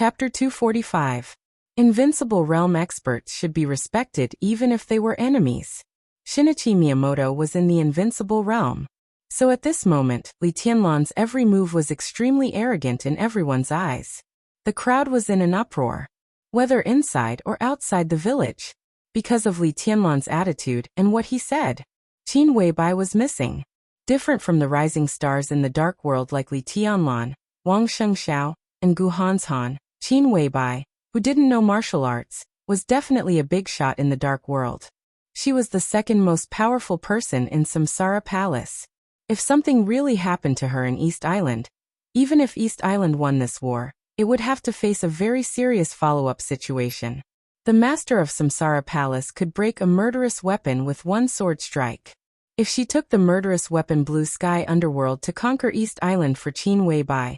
Chapter 245. Invincible Realm Experts should be respected even if they were enemies. Shinichi Miyamoto was in the Invincible Realm. So at this moment, Li Tianlan's every move was extremely arrogant in everyone's eyes. The crowd was in an uproar, whether inside or outside the village, because of Li Tianlan's attitude and what he said. Qin Weibai was missing. Different from the rising stars in the dark world like Li Tianlan, Wang Shengxiao, and Gu Hanshan, Qin Weibai, who didn't know martial arts, was definitely a big shot in the dark world. She was the second most powerful person in Samsara Palace. If something really happened to her in East Island, even if East Island won this war, it would have to face a very serious follow-up situation. The master of Samsara Palace could break a murderous weapon with one sword strike. If she took the murderous weapon Blue Sky Underworld to conquer East Island for Qin Weibai,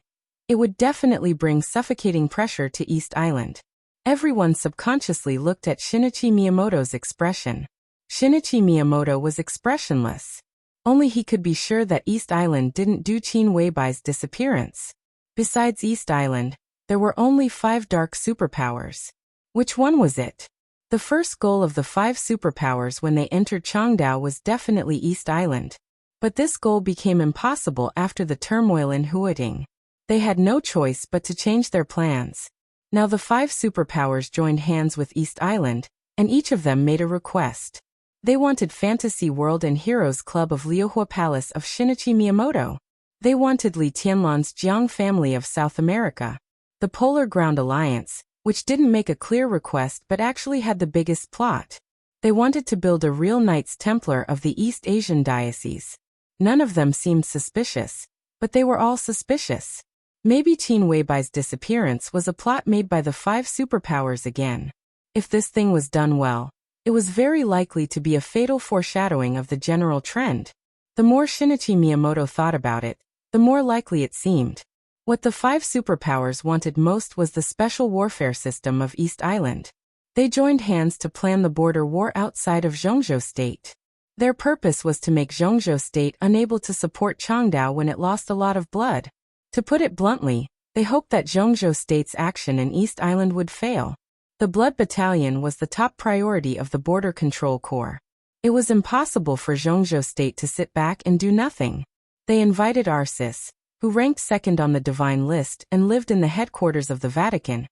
it would definitely bring suffocating pressure to East Island. Everyone subconsciously looked at Shinichi Miyamoto's expression. Shinichi Miyamoto was expressionless. Only he could be sure that East Island didn't do Qin Weibai's disappearance. Besides East Island, there were only 5 dark superpowers. Which one was it? The first goal of the 5 superpowers when they entered Changdao was definitely East Island. But this goal became impossible after the turmoil in Huading. They had no choice but to change their plans. Now the 5 superpowers joined hands with East Island, and each of them made a request. They wanted Fantasy World and Heroes Club of Liuhua Palace of Shinichi Miyamoto. They wanted Li Tianlan's Jiang family of South America. The Polar Ground Alliance, which didn't make a clear request but actually had the biggest plot. They wanted to build a real Knights Templar of the East Asian Diocese. None of them seemed suspicious, but they were all suspicious. Maybe Qin Weibai's disappearance was a plot made by the 5 superpowers again. If this thing was done well, it was very likely to be a fatal foreshadowing of the general trend. The more Shinichi Miyamoto thought about it, the more likely it seemed. What the 5 superpowers wanted most was the special warfare system of East Island. They joined hands to plan the border war outside of Zhongzhou State. Their purpose was to make Zhongzhou State unable to support Changdao when it lost a lot of blood. To put it bluntly, they hoped that Zhongzhou State's action in East Island would fail. The Blood Battalion was the top priority of the Border Control Corps. It was impossible for Zhongzhou State to sit back and do nothing. They invited Arsis, who ranked second on the divine list and lived in the headquarters of the Vatican,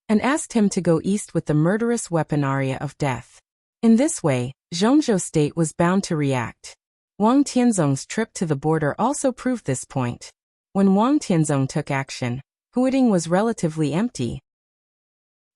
and asked him to go east with the murderous weapon Aria of Death. In this way, Zhongzhou State was bound to react. Wang Tianzong's trip to the border also proved this point. When Wang Tianzong took action, Huading was relatively empty.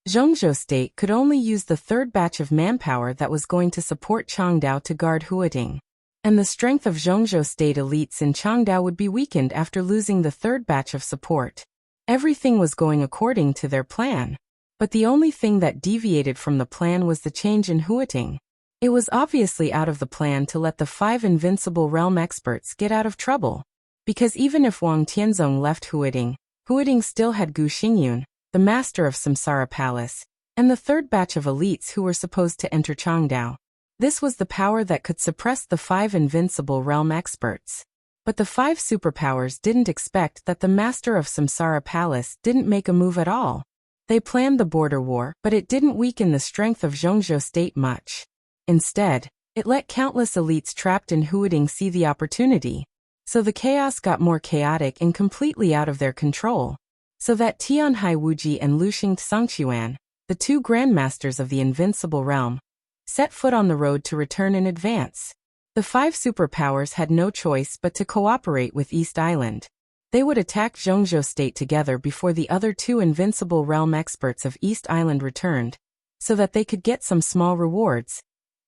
Zhongzhou State could only use the 3rd batch of manpower that was going to support Changdao to guard Huading. And the strength of Zhongzhou State elites in Changdao would be weakened after losing the 3rd batch of support. Everything was going according to their plan. But the only thing that deviated from the plan was the change in Huading. It was obviously out of the plan to let the 5 Invincible Realm Experts get out of trouble. Because even if Wang Tianzong left Huading, Huading still had Gu Xingyun, the master of Samsara Palace, and the 3rd batch of elites who were supposed to enter Changdao. This was the power that could suppress the 5 Invincible Realm Experts. But the 5 superpowers didn't expect that the master of Samsara Palace didn't make a move at all. They planned the border war, but it didn't weaken the strength of Zhongzhou State much. Instead, it let countless elites trapped in Huading see the opportunity. So the chaos got more chaotic and completely out of their control. So that Tianhai Wuji and Luxing Songquan, the 2 grandmasters of the Invincible Realm, set foot on the road to return in advance. The 5 superpowers had no choice but to cooperate with East Island. They would attack Zhongzhou State together before the other 2 Invincible Realm Experts of East Island returned, so that they could get some small rewards.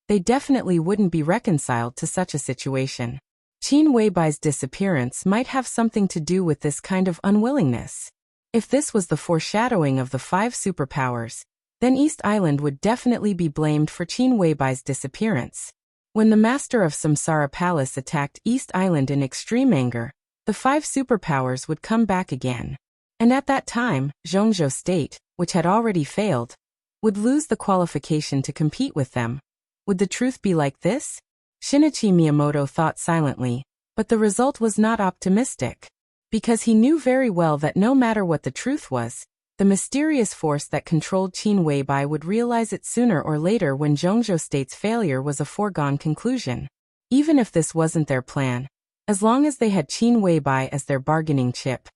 They definitely wouldn't be reconciled to such a situation. Qin Weibai's disappearance might have something to do with this kind of unwillingness. If this was the foreshadowing of the 5 superpowers, then East Island would definitely be blamed for Qin Weibai's disappearance. When the master of Samsara Palace attacked East Island in extreme anger, the 5 superpowers would come back again. And at that time, Zhongzhou State, which had already failed, would lose the qualification to compete with them. Would the truth be like this? Shinichi Miyamoto thought silently, but the result was not optimistic. Because he knew very well that no matter what the truth was, The mysterious force that controlled Qin Weibai would realize it sooner or later when Zhongzhou State's failure was a foregone conclusion. Even if this wasn't their plan, as long as they had Qin Weibai as their bargaining chip,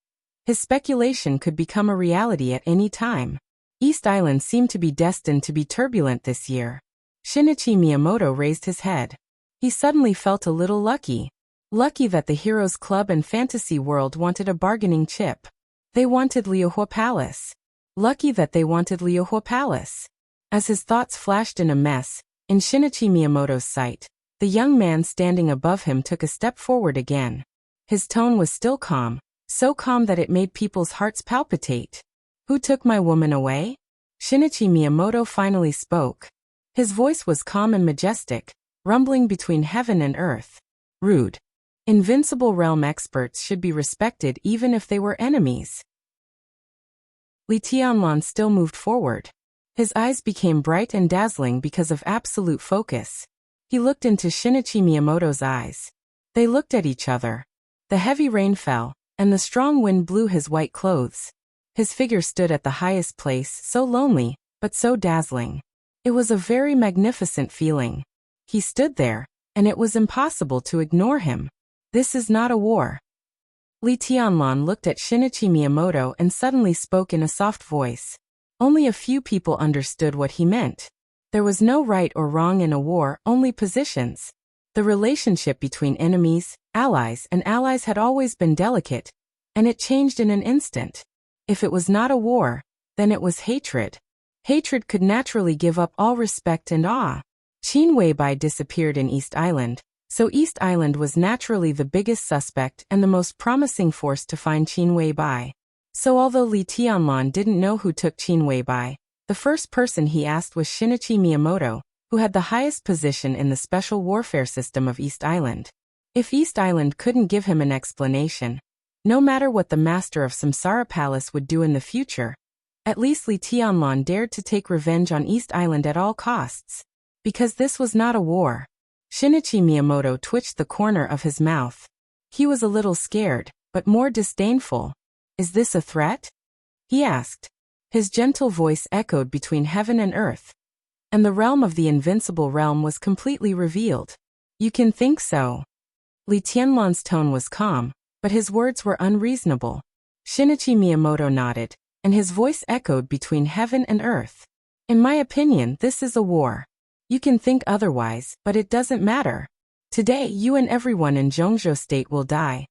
his speculation could become a reality at any time. East Island seemed to be destined to be turbulent this year. Shinichi Miyamoto raised his head. He suddenly felt a little lucky. Lucky that the Heroes Club and Fantasy World wanted a bargaining chip. They wanted Liuhua Palace. Lucky that they wanted Liuhua Palace. As his thoughts flashed in a mess, in Shinichi Miyamoto's sight, the young man standing above him took a step forward again. His tone was still calm, so calm that it made people's hearts palpitate. Who took my woman away? Shinichi Miyamoto finally spoke. His voice was calm and majestic, rumbling between heaven and earth. Rude. Invincible realm experts should be respected even if they were enemies. Li Tianlan still moved forward. His eyes became bright and dazzling because of absolute focus. He looked into Shinichi Miyamoto's eyes. They looked at each other. The heavy rain fell, and the strong wind blew his white clothes. His figure stood at the highest place, so lonely, but so dazzling. It was a very magnificent feeling. He stood there, and it was impossible to ignore him. This is not a war. Li Tianlan looked at Shinichi Miyamoto and suddenly spoke in a soft voice. Only a few people understood what he meant. There was no right or wrong in a war, only positions. The relationship between enemies, allies, and allies had always been delicate, and it changed in an instant. If it was not a war, then it was hatred. Hatred could naturally give up all respect and awe. Qin Weibai disappeared in East Island, so East Island was naturally the biggest suspect and the most promising force to find Qin Weibai. So although Li Tianlan didn't know who took Qin Weibai, the first person he asked was Shinichi Miyamoto, who had the highest position in the special warfare system of East Island. If East Island couldn't give him an explanation, no matter what the master of Samsara Palace would do in the future, at least Li Tianlan dared to take revenge on East Island at all costs. Because this was not a war. Shinichi Miyamoto twitched the corner of his mouth. He was a little scared, but more disdainful. Is this a threat? He asked. His gentle voice echoed between heaven and earth. And the realm of the invincible realm was completely revealed. You can think so. Li Tianlan's tone was calm, but his words were unreasonable. Shinichi Miyamoto nodded, and his voice echoed between heaven and earth. In my opinion, this is a war. You can think otherwise, but it doesn't matter. Today you and everyone in Zhongzhou State will die.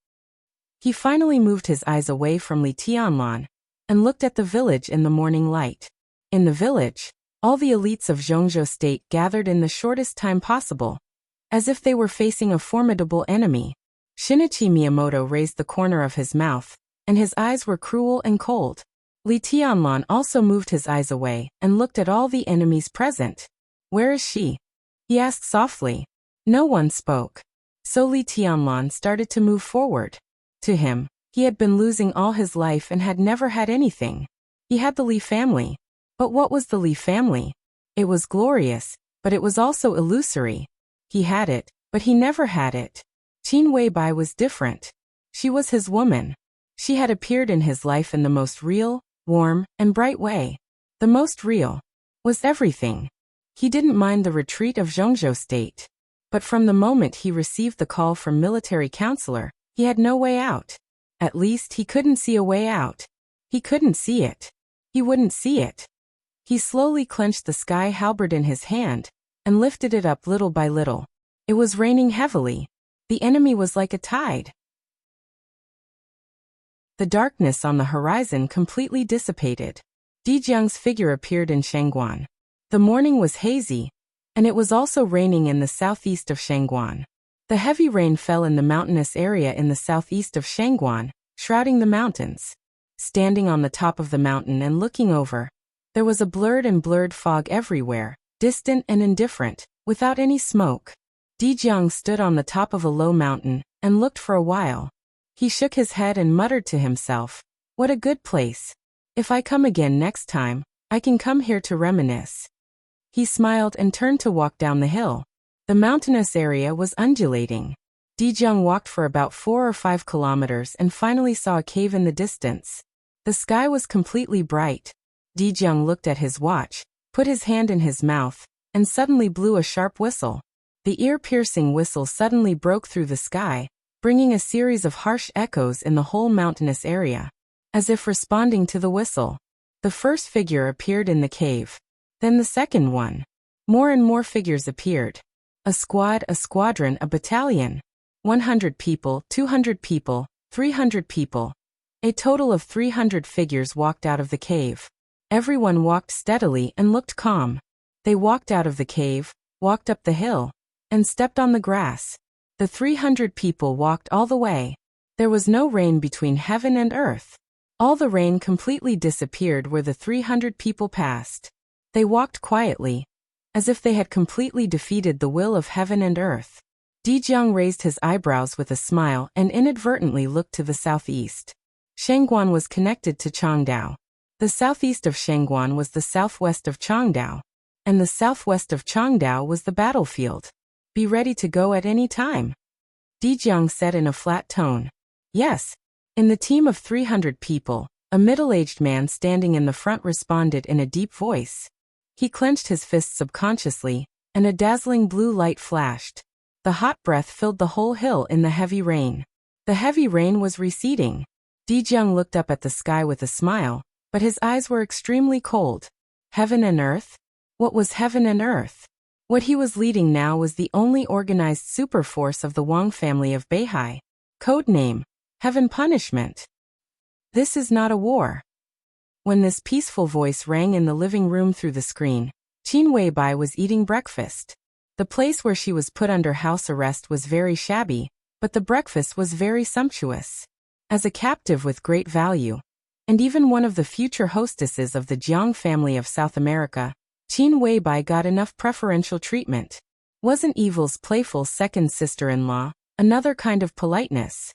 He finally moved his eyes away from Li Tianlan, and looked at the village in the morning light. In the village, all the elites of Zhongzhou State gathered in the shortest time possible, as if they were facing a formidable enemy. Shinichi Miyamoto raised the corner of his mouth, and his eyes were cruel and cold. Li Tianlan also moved his eyes away and looked at all the enemies present. Where is she? He asked softly. No one spoke. So Li Tianlan started to move forward. To him, he had been losing all his life and had never had anything. He had the Li family. But what was the Li family? It was glorious, but it was also illusory. He had it, but he never had it. Qin Weibai was different. She was his woman. She had appeared in his life in the most real, warm, and bright way. The most real was everything. He didn't mind the retreat of Zhongzhou State. But from the moment he received the call from military counselor, he had no way out. At least he couldn't see a way out. He couldn't see it. He wouldn't see it. He slowly clenched the sky halberd in his hand, and lifted it up little by little. It was raining heavily. The enemy was like a tide. The darkness on the horizon completely dissipated. Dijiang's figure appeared in Shangguan. The morning was hazy, and it was also raining in the southeast of Shangguan. The heavy rain fell in the mountainous area in the southeast of Shangguan, shrouding the mountains. Standing on the top of the mountain and looking over, there was a blurred fog everywhere, distant and indifferent, without any smoke. Dijiang stood on the top of a low mountain, and looked for a while. He shook his head and muttered to himself, "What a good place. If I come again next time, I can come here to reminisce." He smiled and turned to walk down the hill. The mountainous area was undulating. Dijiang walked for about 4 or 5 kilometers and finally saw a cave in the distance. The sky was completely bright. Dijong looked at his watch, put his hand in his mouth, and suddenly blew a sharp whistle. The ear-piercing whistle suddenly broke through the sky, bringing a series of harsh echoes in the whole mountainous area. As if responding to the whistle, the first figure appeared in the cave. Then the second one. More and more figures appeared. A squad, a squadron, a battalion. 100 people, 200 people, 300 people. A total of 300 figures walked out of the cave. Everyone walked steadily and looked calm. They walked out of the cave, walked up the hill, and stepped on the grass. The 300 people walked all the way. There was no rain between heaven and earth. All the rain completely disappeared where the 300 people passed. They walked quietly, as if they had completely defeated the will of heaven and earth. Dijong raised his eyebrows with a smile and inadvertently looked to the southeast. Shangguan was connected to Changdao. The southeast of Shangguan was the southwest of Changdao, and the southwest of Changdao was the battlefield. Be ready to go at any time. Dijong said in a flat tone. Yes. In the team of 300 people, a middle-aged man standing in the front responded in a deep voice. He clenched his fists subconsciously, and a dazzling blue light flashed. The hot breath filled the whole hill in the heavy rain. The heavy rain was receding. Dijong looked up at the sky with a smile, but his eyes were extremely cold. Heaven and earth? What was heaven and earth? What he was leading now was the only organized superforce of the Wang family of Beihai. Code name: Heaven Punishment. This is not a war. When this peaceful voice rang in the living room through the screen, Qin Weibai was eating breakfast. The place where she was put under house arrest was very shabby, but the breakfast was very sumptuous. As a captive with great value, and even one of the future hostesses of the Jiang family of South America, Qin Weibai got enough preferential treatment. Wasn't Evil's playful second sister-in-law another kind of politeness?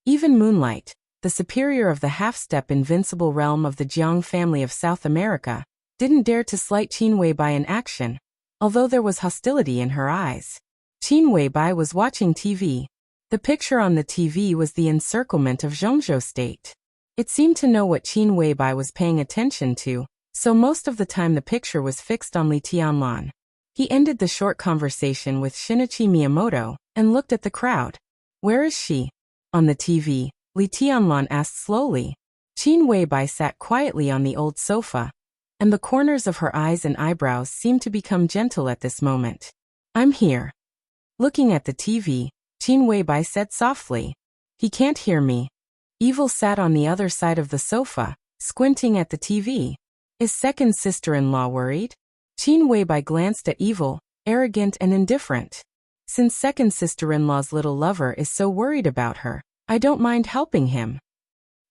Even Moonlight, the superior of the half-step invincible realm of the Jiang family of South America, didn't dare to slight Qin Weibai in action, although there was hostility in her eyes. Qin Weibai was watching TV. The picture on the TV was the encirclement of Zhongzhou State. It seemed to know what Qin Weibai was paying attention to, so most of the time the picture was fixed on Li Tianlan. He ended the short conversation with Shinichi Miyamoto and looked at the crowd. Where is she? On the TV, Li Tianlan asked slowly. Qin Weibai sat quietly on the old sofa, and the corners of her eyes and eyebrows seemed to become gentle at this moment. I'm here. Looking at the TV, Qin Weibai said softly. He can't hear me. Evil sat on the other side of the sofa, squinting at the TV. Is second sister-in-law worried? Qin Weibai glanced at Evil, arrogant and indifferent. Since second sister-in-law's little lover is so worried about her, I don't mind helping him.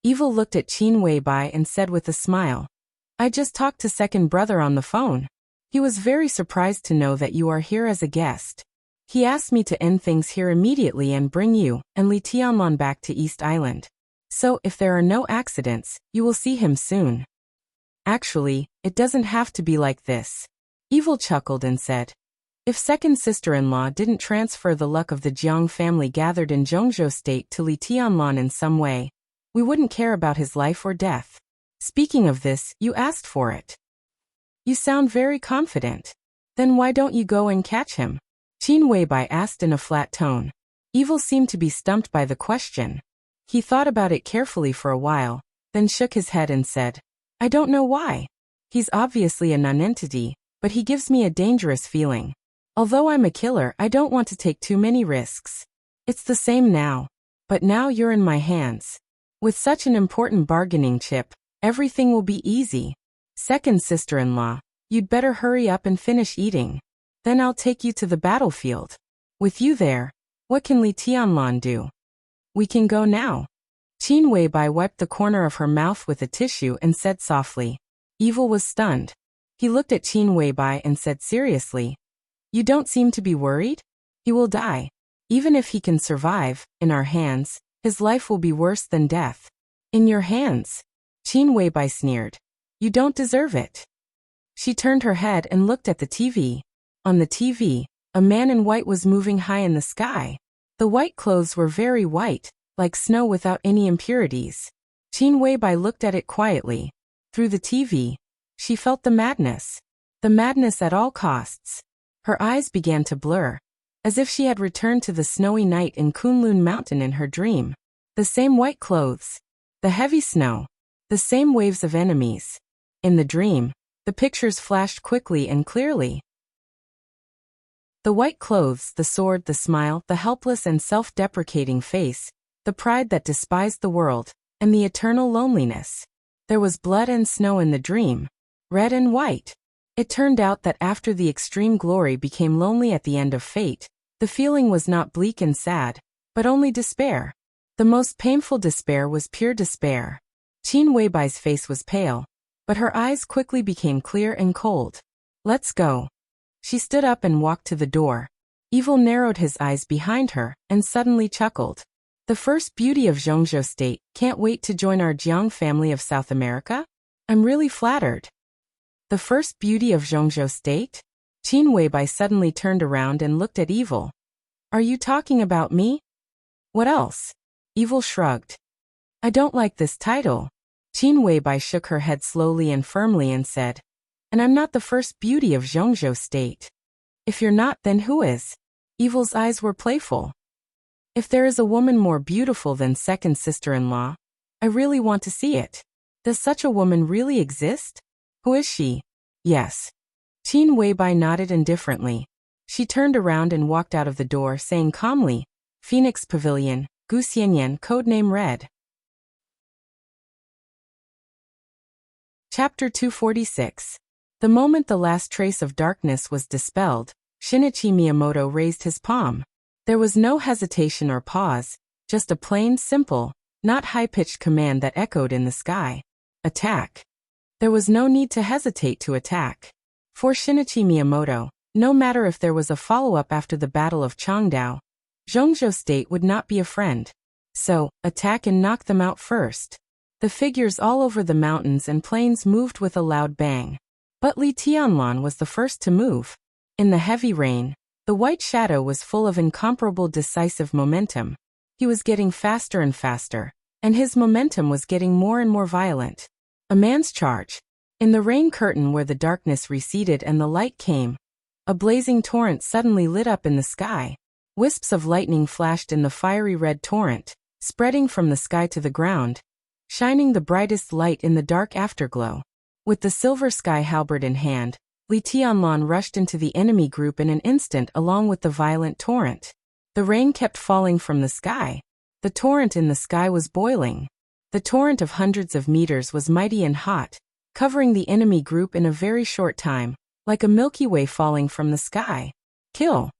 Evil looked at Qin Weibai and said with a smile. I just talked to second brother on the phone. He was very surprised to know that you are here as a guest. He asked me to end things here immediately and bring you and Li Tianlan back to East Island. So if there are no accidents, you will see him soon. Actually, it doesn't have to be like this. Evil chuckled and said. If second sister-in-law didn't transfer the luck of the Jiang family gathered in Zhongzhou State to Li Tianlan in some way, we wouldn't care about his life or death. Speaking of this, you asked for it. You sound very confident. Then why don't you go and catch him? Qin Weibai asked in a flat tone. Evil seemed to be stumped by the question. He thought about it carefully for a while, then shook his head and said, I don't know why. He's obviously a nonentity, but he gives me a dangerous feeling. Although I'm a killer, I don't want to take too many risks. It's the same now. But now you're in my hands. With such an important bargaining chip, everything will be easy. Second sister-in-law, you'd better hurry up and finish eating. Then I'll take you to the battlefield. With you there, what can Li Tianlan do? We can go now. Qin Weibai wiped the corner of her mouth with a tissue and said softly. Evil was stunned. He looked at Qin Weibai and said seriously. You don't seem to be worried? He will die. Even if he can survive, in our hands, his life will be worse than death. In your hands? Qin Weibai sneered. You don't deserve it. She turned her head and looked at the TV. On the TV, a man in white was moving high in the sky. The white clothes were very white, like snow without any impurities. Qin Weibai looked at it quietly. Through the TV, she felt the madness. The madness at all costs. Her eyes began to blur, as if she had returned to the snowy night in Kunlun Mountain in her dream. The same white clothes, the heavy snow, the same waves of enemies. In the dream, the pictures flashed quickly and clearly. The white clothes, the sword, the smile, the helpless and self-deprecating face, the pride that despised the world, and the eternal loneliness. There was blood and snow in the dream, red and white. It turned out that after the extreme glory became lonely at the end of fate, the feeling was not bleak and sad, but only despair. The most painful despair was pure despair. Qin Weibai's face was pale, but her eyes quickly became clear and cold. Let's go. She stood up and walked to the door. Evil narrowed his eyes behind her and suddenly chuckled. The first beauty of Zhongzhou State can't wait to join our Jiang family of South America? I'm really flattered. The first beauty of Zhongzhou State? Qin Weibai suddenly turned around and looked at Evil. Are you talking about me? What else? Evil shrugged. I don't like this title. Qin Weibai shook her head slowly and firmly and said, and I'm not the first beauty of Zhongzhou State. If you're not, then who is? Evil's eyes were playful. If there is a woman more beautiful than second sister-in-law, I really want to see it. Does such a woman really exist? Who is she? Yes. Qin Weibai nodded indifferently. She turned around and walked out of the door saying calmly, Phoenix Pavilion, Guxianyan, codename Red. Chapter 246. The moment the last trace of darkness was dispelled, Shinichi Miyamoto raised his palm. There was no hesitation or pause, just a plain, simple, not high-pitched command that echoed in the sky. Attack. There was no need to hesitate to attack. For Shinichi Miyamoto, no matter if there was a follow-up after the Battle of Changdao, Zhongzhou State would not be a friend. So, attack and knock them out first. The figures all over the mountains and plains moved with a loud bang. But Li Tianlan was the first to move. In the heavy rain, the white shadow was full of incomparable decisive momentum. He was getting faster and faster, and his momentum was getting more and more violent. A man's charge. In the rain curtain where the darkness receded and the light came, a blazing torrent suddenly lit up in the sky. Wisps of lightning flashed in the fiery red torrent, spreading from the sky to the ground, shining the brightest light in the dark afterglow. With the silver sky halberd in hand, Li Tianlan rushed into the enemy group in an instant along with the violent torrent. The rain kept falling from the sky. The torrent in the sky was boiling. The torrent of hundreds of meters was mighty and hot, covering the enemy group in a very short time, like a Milky Way falling from the sky. Kill!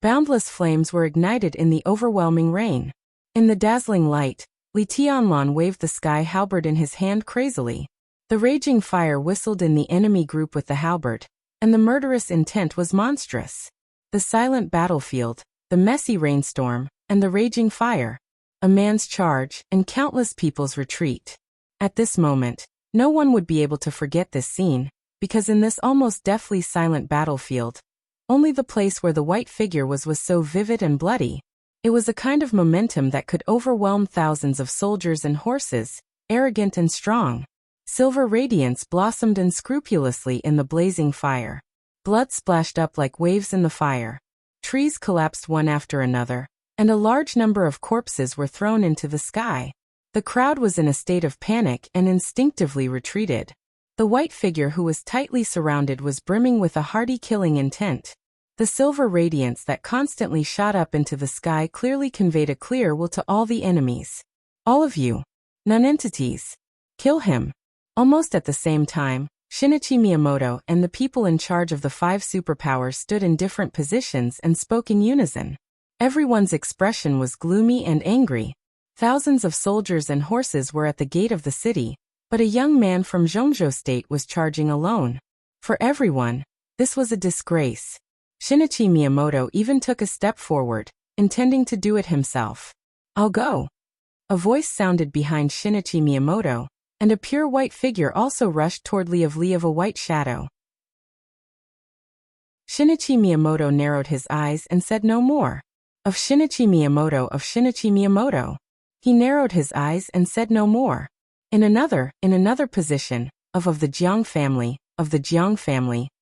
Boundless flames were ignited in the overwhelming rain. In the dazzling light, Li Tianlan waved the sky halberd in his hand crazily. The raging fire whistled in the enemy group with the halberd, and the murderous intent was monstrous. The silent battlefield, the messy rainstorm, and the raging fire. A man's charge, and countless people's retreat. At this moment, no one would be able to forget this scene, because in this almost deathly silent battlefield, only the place where the white figure was so vivid and bloody. It was a kind of momentum that could overwhelm thousands of soldiers and horses, arrogant and strong. Silver radiance blossomed unscrupulously in the blazing fire. Blood splashed up like waves in the fire. Trees collapsed one after another, and a large number of corpses were thrown into the sky. The crowd was in a state of panic and instinctively retreated. The white figure who was tightly surrounded was brimming with a hearty killing intent. The silver radiance that constantly shot up into the sky clearly conveyed a clear will to all the enemies. All of you. Non-entities. Kill him. Almost at the same time, Shinichi Miyamoto and the people in charge of the 5 superpowers stood in different positions and spoke in unison. Everyone's expression was gloomy and angry. Thousands of soldiers and horses were at the gate of the city, but a young man from Zhongzhou State was charging alone. For everyone, this was a disgrace. Shinichi Miyamoto even took a step forward, intending to do it himself. I'll go. A voice sounded behind Shinichi Miyamoto, and a pure white figure also rushed toward Li of a white shadow. Shinichi Miyamoto narrowed his eyes and said no more. Of Shinichi Miyamoto. He narrowed his eyes and said no more. In another position, of the Jiang family,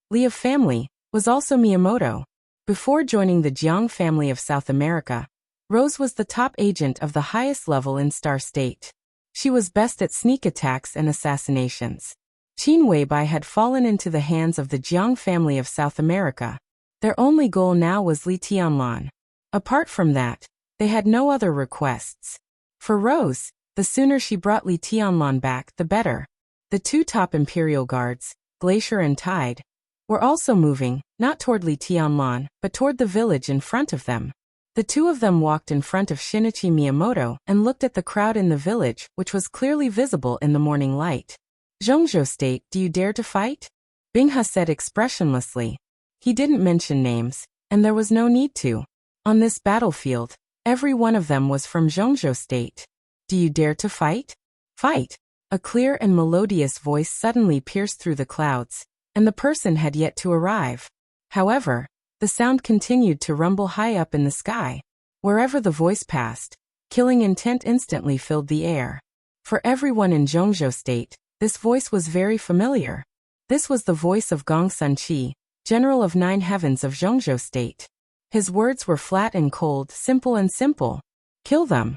Li of family, was also Miyamoto. Before joining the Jiang family of South America, Rose was the top agent of the highest level in Star State. She was best at sneak attacks and assassinations. Qin Weibai had fallen into the hands of the Jiang family of South America. Their only goal now was Li Tianlan. Apart from that, they had no other requests. For Rose, the sooner she brought Li Tianlan back, the better. The two top Imperial Guards, Glacier and Tide, were also moving, not toward Li Tianlan, but toward the village in front of them. The two of them walked in front of Shinichi Miyamoto and looked at the crowd in the village, which was clearly visible in the morning light. Zhongzhou State, do you dare to fight? Binghe said expressionlessly. He didn't mention names, and there was no need to. On this battlefield, every one of them was from Zhongzhou State. Do you dare to fight? Fight! A clear and melodious voice suddenly pierced through the clouds, and the person had yet to arrive. However, the sound continued to rumble high up in the sky. Wherever the voice passed, killing intent instantly filled the air. For everyone in Zhongzhou State, this voice was very familiar. This was the voice of Gong Sunqi, General of 9 Heavens of Zhongzhou State. His words were flat and cold, simple and simple. Kill them.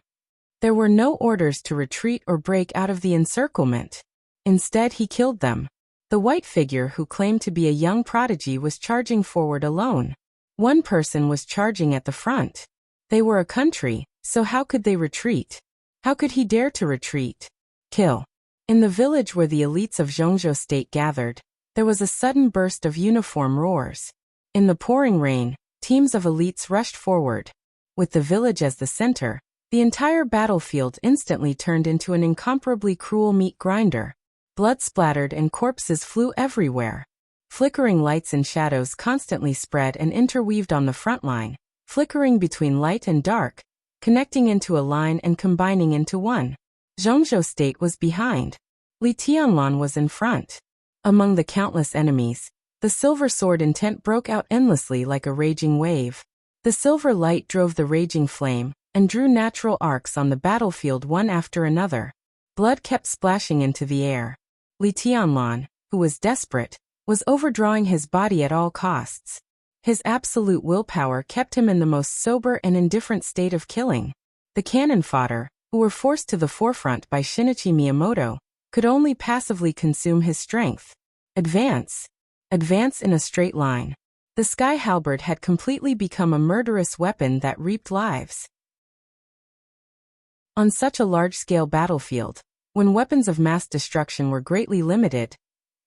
There were no orders to retreat or break out of the encirclement. Instead, he killed them. The white figure who claimed to be a young prodigy was charging forward alone. One person was charging at the front. They were a country, so how could they retreat? How could he dare to retreat? Kill. In the village where the elites of Zhongzhou State gathered, there was a sudden burst of uniform roars. In the pouring rain, teams of elites rushed forward. With the village as the center, the entire battlefield instantly turned into an incomparably cruel meat grinder. Blood splattered and corpses flew everywhere. Flickering lights and shadows constantly spread and interweaved on the front line, flickering between light and dark, connecting into a line and combining into one. Zhongzhou State was behind. Li Tianlan was in front. Among the countless enemies, the silver sword intent broke out endlessly like a raging wave. The silver light drove the raging flame and drew natural arcs on the battlefield one after another. Blood kept splashing into the air. Li Tianlan, who was desperate, was overdrawing his body at all costs. His absolute willpower kept him in the most sober and indifferent state of killing. The cannon fodder, who were forced to the forefront by Shinichi Miyamoto, could only passively consume his strength. Advance. Advance in a straight line. The sky halberd had completely become a murderous weapon that reaped lives. On such a large-scale battlefield, when weapons of mass destruction were greatly limited,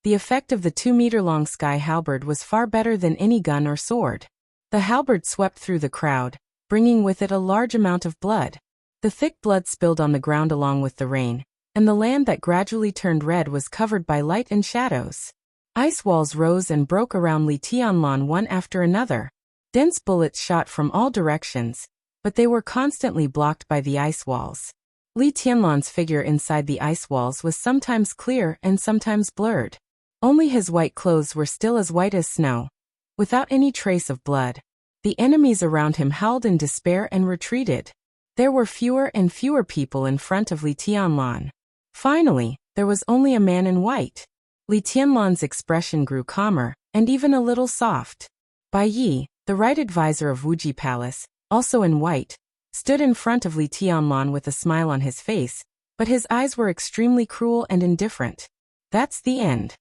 the effect of the 2-meter-long sky halberd was far better than any gun or sword. The halberd swept through the crowd, bringing with it a large amount of blood. The thick blood spilled on the ground along with the rain, and the land that gradually turned red was covered by light and shadows. Ice walls rose and broke around Li Tianlan one after another. Dense bullets shot from all directions, but they were constantly blocked by the ice walls. Li Tianlan's figure inside the ice walls was sometimes clear and sometimes blurred. Only his white clothes were still as white as snow, without any trace of blood. The enemies around him howled in despair and retreated. There were fewer and fewer people in front of Li Tianlan. Finally, there was only a man in white. Li Tianlan's expression grew calmer, and even a little soft. Bai Yi, the right advisor of Wuji Palace, also in white, stood in front of Li Tianlan with a smile on his face, but his eyes were extremely cruel and indifferent. That's the end.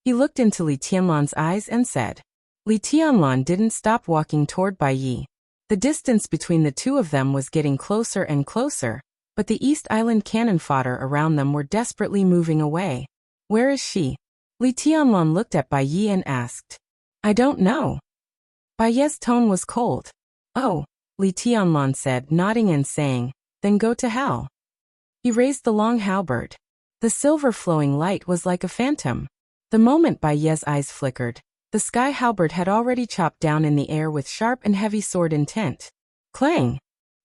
He looked into Li Tianlan's eyes and said. Li Tianlan didn't stop walking toward Bai Yi. The distance between the two of them was getting closer and closer, but the East Island cannon fodder around them were desperately moving away. Where is she? Li Tianlan looked at Bai Yi and asked. I don't know. Bai Yi's tone was cold. Oh, Li Tianlan said, nodding and saying, then go to hell. He raised the long halberd. The silver flowing light was like a phantom. The moment Bai Yi's eyes flickered, the sky halberd had already chopped down in the air with sharp and heavy sword intent. Clang!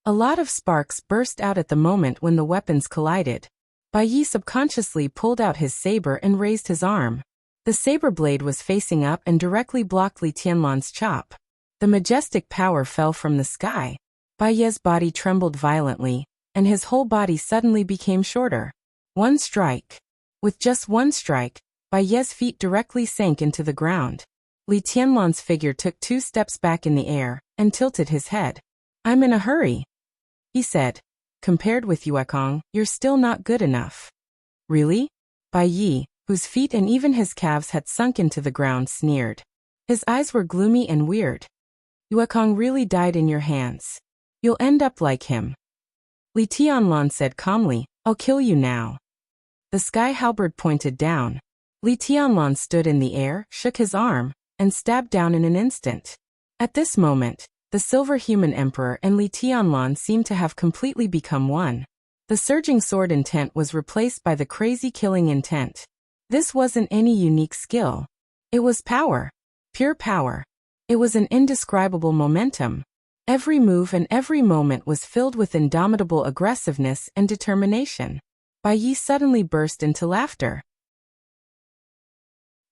A lot of sparks burst out at the moment when the weapons collided. Bai Yi subconsciously pulled out his saber and raised his arm. The saber blade was facing up and directly blocked Li Tianlan's chop. The majestic power fell from the sky. Bai Yi's body trembled violently, and his whole body suddenly became shorter. One strike. With just one strike, Bai Ye's feet directly sank into the ground. Li Tianlan's figure took 2 steps back in the air and tilted his head. "I'm in a hurry," he said. "Compared with Yuekong, you're still not good enough." "Really?" Bai Yi, whose feet and even his calves had sunk into the ground, sneered. His eyes were gloomy and weird. "Yuekong really died in your hands. You'll end up like him." Li Tianlan said calmly, "I'll kill you now." The sky halberd pointed down. Li Tianlan stood in the air, shook his arm, and stabbed down in an instant. At this moment, the Silver Human Emperor and Li Tianlan seemed to have completely become one. The surging sword intent was replaced by the crazy killing intent. This wasn't any unique skill. It was power. Pure power. It was an indescribable momentum. Every move and every moment was filled with indomitable aggressiveness and determination. Bai Yi suddenly burst into laughter.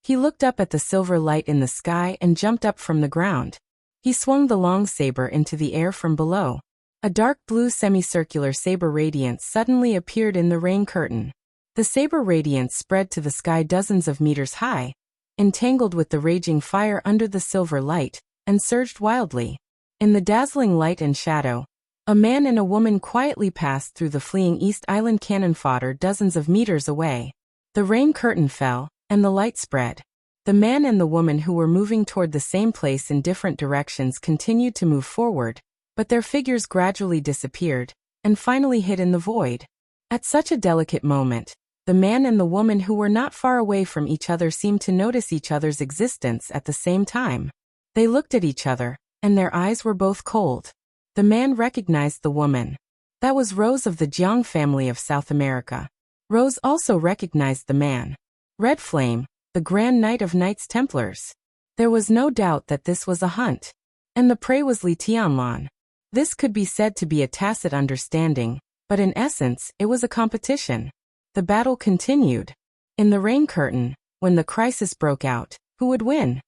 He looked up at the silver light in the sky and jumped up from the ground. He swung the long saber into the air from below. A dark blue semicircular saber radiance suddenly appeared in the rain curtain. The saber radiance spread to the sky dozens of meters high, entangled with the raging fire under the silver light, and surged wildly. In the dazzling light and shadow, a man and a woman quietly passed through the fleeing East Island cannon fodder dozens of meters away. The rain curtain fell, and the light spread. The man and the woman who were moving toward the same place in different directions continued to move forward, but their figures gradually disappeared, and finally hid in the void. At such a delicate moment, the man and the woman who were not far away from each other seemed to notice each other's existence at the same time. They looked at each other, and their eyes were both cold. The man recognized the woman. That was Rose of the Jiang family of South America. Rose also recognized the man. Red Flame, the Grand Knight of Knights Templars. There was no doubt that this was a hunt. And the prey was Li Tianlan. This could be said to be a tacit understanding, but in essence, it was a competition. The battle continued. In the rain curtain, when the crisis broke out, who would win?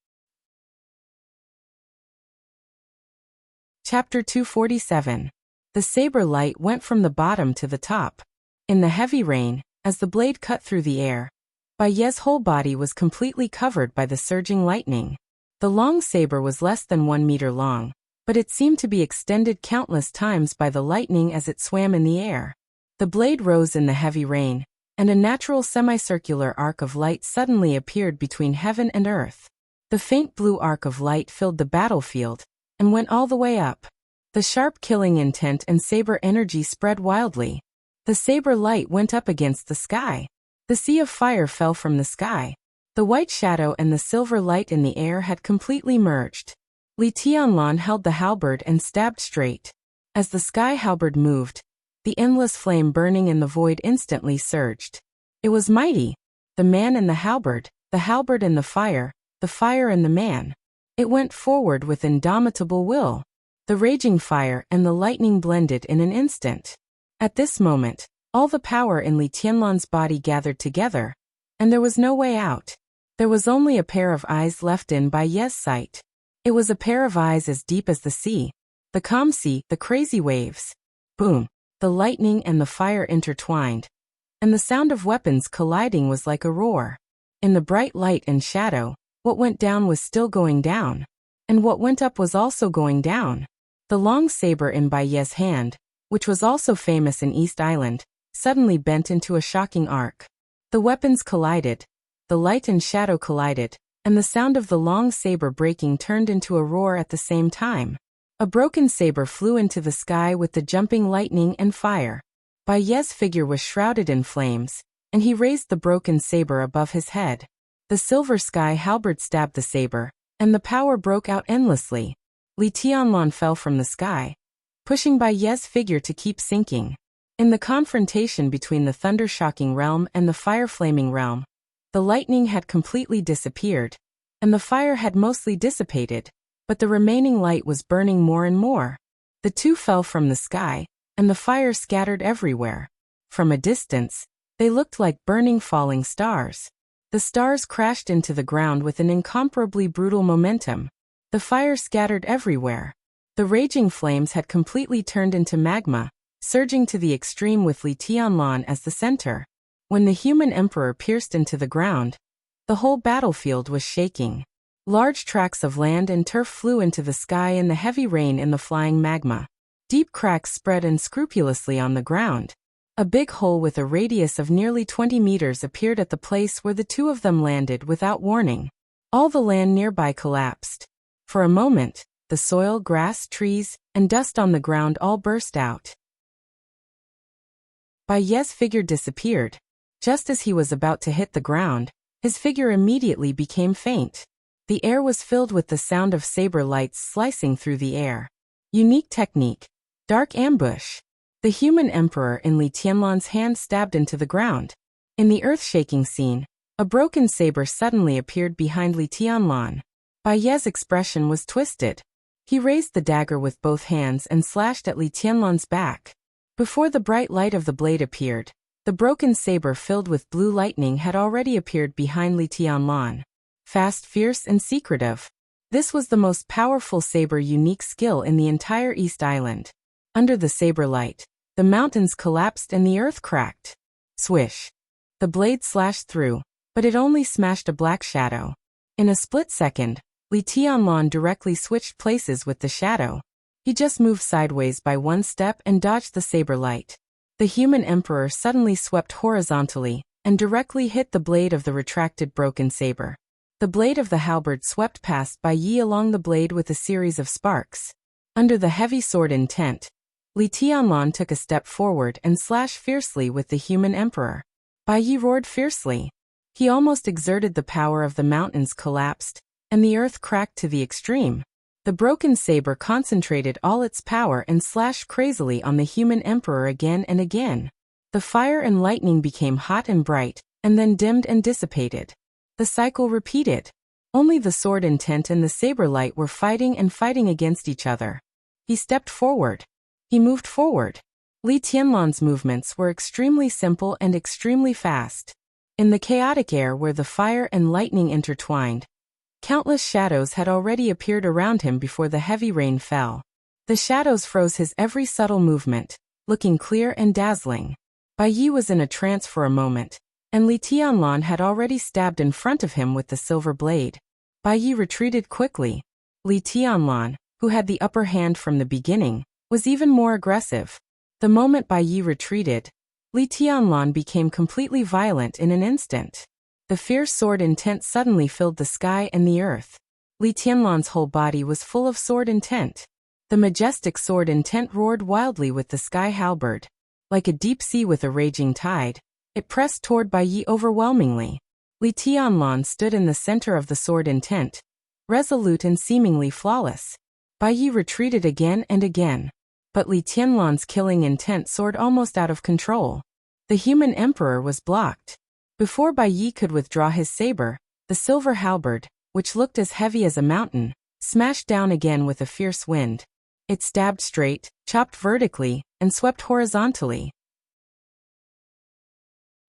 Chapter 247. The saber light went from the bottom to the top. In the heavy rain, as the blade cut through the air, Bai Ye's whole body was completely covered by the surging lightning. The long saber was less than 1 meter long, but it seemed to be extended countless times by the lightning as it swam in the air. The blade rose in the heavy rain, and a natural semicircular arc of light suddenly appeared between heaven and earth. The faint blue arc of light filled the battlefield, and went all the way up. The sharp killing intent and saber energy spread wildly. The saber light went up against the sky. The sea of fire fell from the sky. The white shadow and the silver light in the air had completely merged. Li Tianlan held the halberd and stabbed straight. As the sky halberd moved, the endless flame burning in the void instantly surged. It was mighty. The man and the halberd and the fire and the man. It went forward with indomitable will. The raging fire and the lightning blended in an instant. At this moment, all the power in Li Tianlan's body gathered together, and there was no way out. There was only a pair of eyes left in Bai Ye's sight. It was a pair of eyes as deep as the sea, the calm sea, the crazy waves. Boom! The lightning and the fire intertwined, and the sound of weapons colliding was like a roar. In the bright light and shadow, what went down was still going down, and what went up was also going down. The long saber in Bai Ye's hand, which was also famous in East Island, suddenly bent into a shocking arc. The weapons collided, the light and shadow collided, and the sound of the long saber breaking turned into a roar at the same time. A broken saber flew into the sky with the jumping lightning and fire. Bai Ye's figure was shrouded in flames, and he raised the broken saber above his head. The silver sky halberd stabbed the saber, and the power broke out endlessly. Li Tianlan fell from the sky, pushing Bai Ye's figure to keep sinking. In the confrontation between the thunder-shocking realm and the fire-flaming realm, the lightning had completely disappeared, and the fire had mostly dissipated, but the remaining light was burning more and more. The two fell from the sky, and the fire scattered everywhere. From a distance, they looked like burning falling stars. The stars crashed into the ground with an incomparably brutal momentum. The fire scattered everywhere. The raging flames had completely turned into magma, surging to the extreme with Li Tianlan as the center. When the human emperor pierced into the ground, the whole battlefield was shaking. Large tracts of land and turf flew into the sky in the heavy rain in the flying magma. Deep cracks spread unscrupulously on the ground. A big hole with a radius of nearly 20 meters appeared at the place where the two of them landed without warning. All the land nearby collapsed. For a moment, the soil, grass, trees, and dust on the ground all burst out. Bayez's figure disappeared. Just as he was about to hit the ground, his figure immediately became faint. The air was filled with the sound of saber lights slicing through the air. Unique technique. Dark ambush. The human emperor in Li Tianlan's hand stabbed into the ground. In the earth-shaking scene, a broken saber suddenly appeared behind Li Tianlan. Bayez's expression was twisted. He raised the dagger with both hands and slashed at Li Tianlan's back. Before the bright light of the blade appeared, the broken saber filled with blue lightning had already appeared behind Li Tianlan. Fast, fierce, and secretive. This was the most powerful saber unique skill in the entire East Island. Under the saber light, the mountains collapsed and the earth cracked. Swish. The blade slashed through, but it only smashed a black shadow. In a split second, Li Tianlan directly switched places with the shadow. He just moved sideways by one step and dodged the saber light. The human emperor suddenly swept horizontally and directly hit the blade of the retracted broken saber. The blade of the halberd swept past Bai Yi along the blade with a series of sparks. Under the heavy sword intent, Li Tianlan took a step forward and slashed fiercely with the human emperor. Bai Yi roared fiercely. He almost exerted the power of the mountains collapsed, and the earth cracked to the extreme. The broken saber concentrated all its power and slashed crazily on the human emperor again and again. The fire and lightning became hot and bright, and then dimmed and dissipated. The cycle repeated. Only the sword intent and the saber light were fighting and fighting against each other. He stepped forward. He moved forward. Li Tianlan's movements were extremely simple and extremely fast. In the chaotic air where the fire and lightning intertwined, countless shadows had already appeared around him before the heavy rain fell. The shadows froze his every subtle movement, looking clear and dazzling. Bai Yi was in a trance for a moment, and Li Tianlan had already stabbed in front of him with the silver blade. Bai Yi retreated quickly. Li Tianlan, who had the upper hand from the beginning, was even more aggressive. The moment Bai Yi retreated, Li Tianlan became completely violent in an instant. The fierce sword intent suddenly filled the sky and the earth. Li Tianlan's whole body was full of sword intent. The majestic sword intent roared wildly with the sky halberd. Like a deep sea with a raging tide, it pressed toward Bai Yi overwhelmingly. Li Tianlan stood in the center of the sword intent, resolute and seemingly flawless. Bai Yi retreated again and again. But Li Tianlan's killing intent soared almost out of control. The human emperor was blocked. Before Bai Yi could withdraw his saber, the silver halberd, which looked as heavy as a mountain, smashed down again with a fierce wind. It stabbed straight, chopped vertically, and swept horizontally.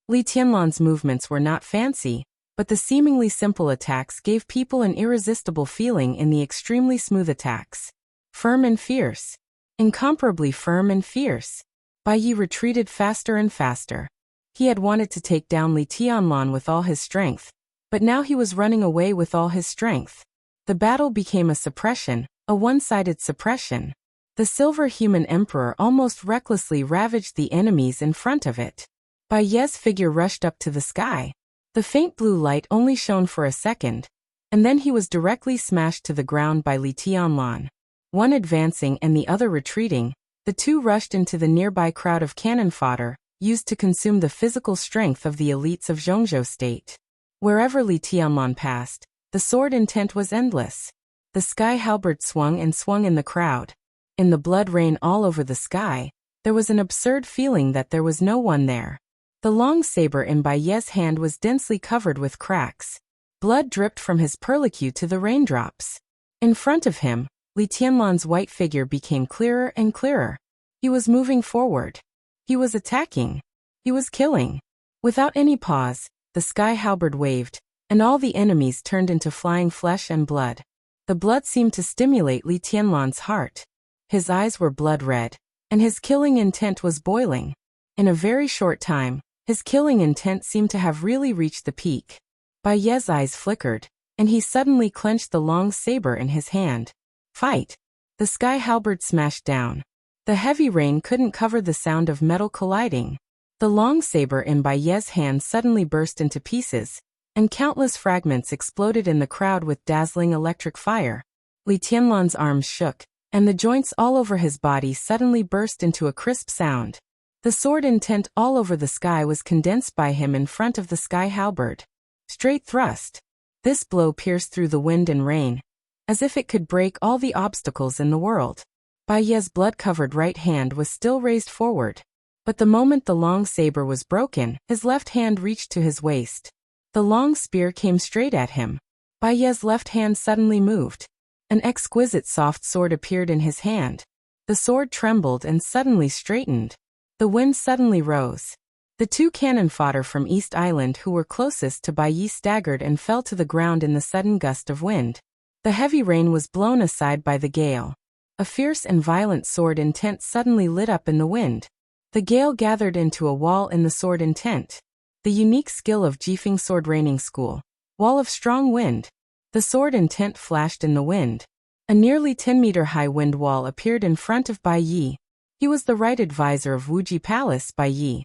Li Tianlan's movements were not fancy, but the seemingly simple attacks gave people an irresistible feeling in the extremely smooth attacks. Firm and fierce. Incomparably firm and fierce. Bai Yi retreated faster and faster. He had wanted to take down Li Tianlan with all his strength, but now he was running away with all his strength. The battle became a suppression, a one-sided suppression. The silver human emperor almost recklessly ravaged the enemies in front of it. Bayez's figure rushed up to the sky. The faint blue light only shone for a second, and then he was directly smashed to the ground by Li Tianlan. One advancing and the other retreating, the two rushed into the nearby crowd of cannon fodder, used to consume the physical strength of the elites of Zhongzhou state. Wherever Li Tianlan passed, the sword intent was endless. The sky halberd swung and swung in the crowd. In the blood rain all over the sky, there was an absurd feeling that there was no one there. The long saber in Bayez's hand was densely covered with cracks. Blood dripped from his perlicue to the raindrops. In front of him, Li Tianlan's white figure became clearer and clearer. He was moving forward. He was attacking. He was killing. Without any pause, the sky halberd waved, and all the enemies turned into flying flesh and blood. The blood seemed to stimulate Li Tianlan's heart. His eyes were blood red, and his killing intent was boiling. In a very short time, His killing intent seemed to have really reached the peak. Bai Ye's eyes flickered, and he suddenly clenched the long saber in his hand. Fight! The sky halberd smashed down. The heavy rain couldn't cover the sound of metal colliding. The long saber in Bai Ye's hand suddenly burst into pieces, and countless fragments exploded in the crowd with dazzling electric fire. Li Tianlan's arms shook, and the joints all over his body suddenly burst into a crisp sound. The sword intent all over the sky was condensed by him in front of the sky halberd. Straight thrust. This blow pierced through the wind and rain, as if it could break all the obstacles in the world. Bai Ye's blood-covered right hand was still raised forward. But the moment the long saber was broken, his left hand reached to his waist. The long spear came straight at him. Bai Ye's left hand suddenly moved. An exquisite soft sword appeared in his hand. The sword trembled and suddenly straightened. The wind suddenly rose. The two cannon fodder from East Island who were closest to Bai Yi staggered and fell to the ground in the sudden gust of wind. The heavy rain was blown aside by the gale. A fierce and violent sword intent suddenly lit up in the wind. The gale gathered into a wall in the sword intent. The unique skill of Jifeng Sword Raining School. Wall of strong wind. The sword intent flashed in the wind. A nearly 10-meter-high wind wall appeared in front of Bai Yi. He was the right advisor of Wuji Palace, Bai Yi.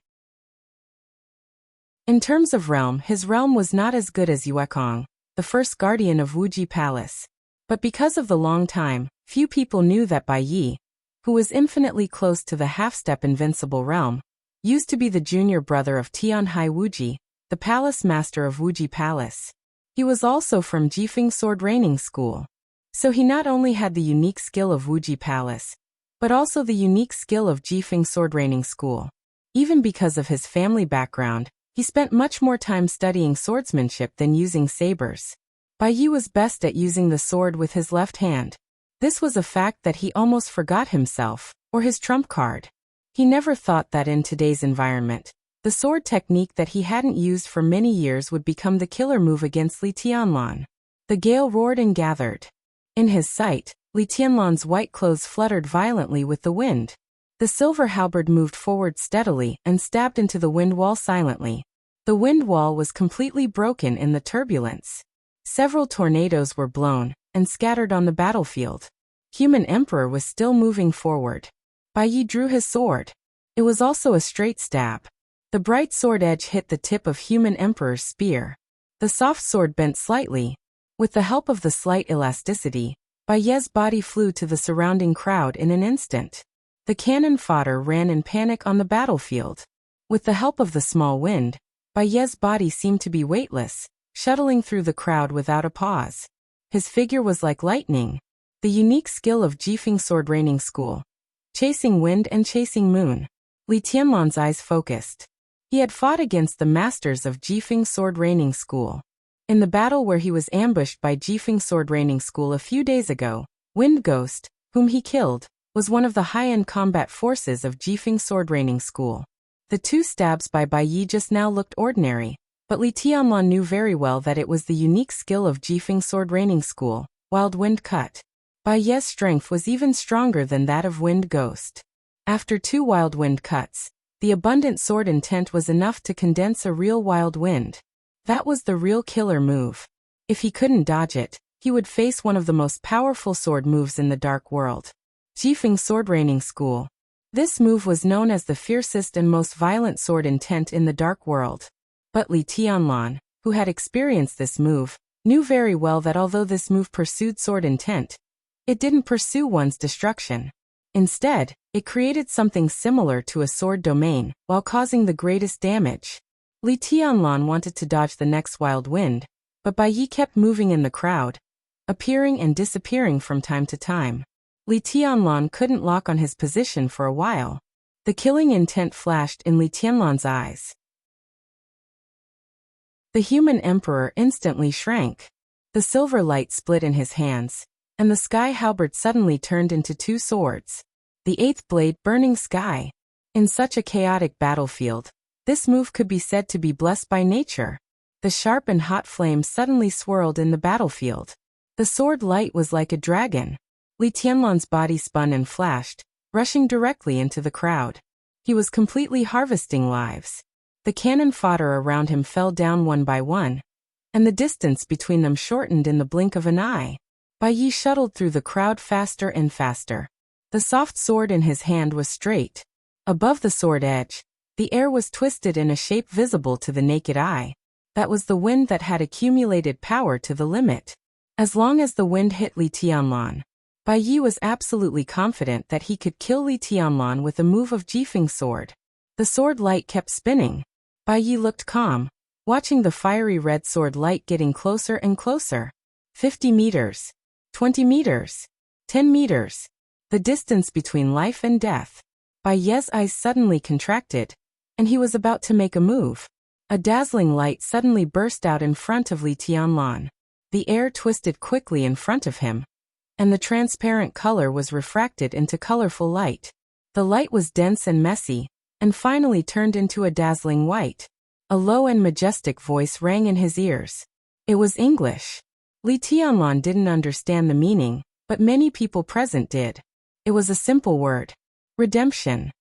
In terms of realm, his realm was not as good as Yuekong, the first guardian of Wuji Palace. But because of the long time, few people knew that Bai Yi, who was infinitely close to the half-step invincible realm, used to be the junior brother of Tianhai Wuji, the palace master of Wuji Palace. He was also from Jifeng Sword Raining School. So he not only had the unique skill of Wuji Palace, but also the unique skill of Jifeng Sword Raining School. Even because of his family background, he spent much more time studying swordsmanship than using sabers. Bai Yi was best at using the sword with his left hand. This was a fact that he almost forgot himself, or his trump card. He never thought that in today's environment, the sword technique that he hadn't used for many years would become the killer move against Li Tianlan. The gale roared and gathered. In his sight, Li Tianlan's white clothes fluttered violently with the wind. The silver halberd moved forward steadily and stabbed into the wind wall silently. The wind wall was completely broken in the turbulence. Several tornadoes were blown and scattered on the battlefield. Human Emperor was still moving forward. Bai Yi drew his sword. It was also a straight stab. The bright sword edge hit the tip of Human Emperor's spear. The soft sword bent slightly. With the help of the slight elasticity, Bai Ye's body flew to the surrounding crowd in an instant. The cannon fodder ran in panic on the battlefield. With the help of the small wind, Bai Ye's body seemed to be weightless, shuttling through the crowd without a pause. His figure was like lightning. The unique skill of Jifeng Sword Raining School. Chasing wind and chasing moon. Li Tianlan's eyes focused. He had fought against the masters of Jifeng Sword Raining School. In the battle where he was ambushed by Jifeng Sword Raining School a few days ago, Wind Ghost, whom he killed, was one of the high-end combat forces of Jifeng Sword Raining School. The two stabs by Bai Yi just now looked ordinary, but Li Tianlan knew very well that it was the unique skill of Jifeng Sword Raining School, Wild Wind Cut. Bai Ye's strength was even stronger than that of Wind Ghost. After two Wild Wind Cuts, the abundant sword intent was enough to condense a real wild wind. That was the real killer move. If he couldn't dodge it, he would face one of the most powerful sword moves in the dark world. Jifeng Sword Raining School. This move was known as the fiercest and most violent sword intent in the dark world. But Li Tianlan, who had experienced this move, knew very well that although this move pursued sword intent, it didn't pursue one's destruction. Instead, it created something similar to a sword domain, while causing the greatest damage. Li Tianlan wanted to dodge the next wild wind, but Bai Yi kept moving in the crowd, appearing and disappearing from time to time. Li Tianlan couldn't lock on his position for a while. The killing intent flashed in Li Tianlan's eyes. The Human Emperor instantly shrank. The silver light split in his hands, and the sky halberd suddenly turned into two swords. The eighth blade, Burning Sky. In such a chaotic battlefield, this move could be said to be blessed by nature. The sharp and hot flames suddenly swirled in the battlefield. The sword light was like a dragon. Li Tianlan's body spun and flashed, rushing directly into the crowd. He was completely harvesting lives. The cannon fodder around him fell down one by one, and the distance between them shortened in the blink of an eye. Bai Yi shuttled through the crowd faster and faster. The soft sword in his hand was straight. Above the sword edge, the air was twisted in a shape visible to the naked eye. That was the wind that had accumulated power to the limit. As long as the wind hit Li Tianlan, Bai Yi was absolutely confident that he could kill Li Tianlan with a move of Jifeng's sword. The sword light kept spinning. Bai Yi looked calm, watching the fiery red sword light getting closer and closer. 50 meters. 20 meters. 10 meters. The distance between life and death. Bai Yi's eyes suddenly contracted, and he was about to make a move. A dazzling light suddenly burst out in front of Li Tianlan. The air twisted quickly in front of him, and the transparent color was refracted into colorful light. The light was dense and messy, and finally turned into a dazzling white. A low and majestic voice rang in his ears. It was English. Li Tianlan didn't understand the meaning, but many people present did. It was a simple word. Redemption.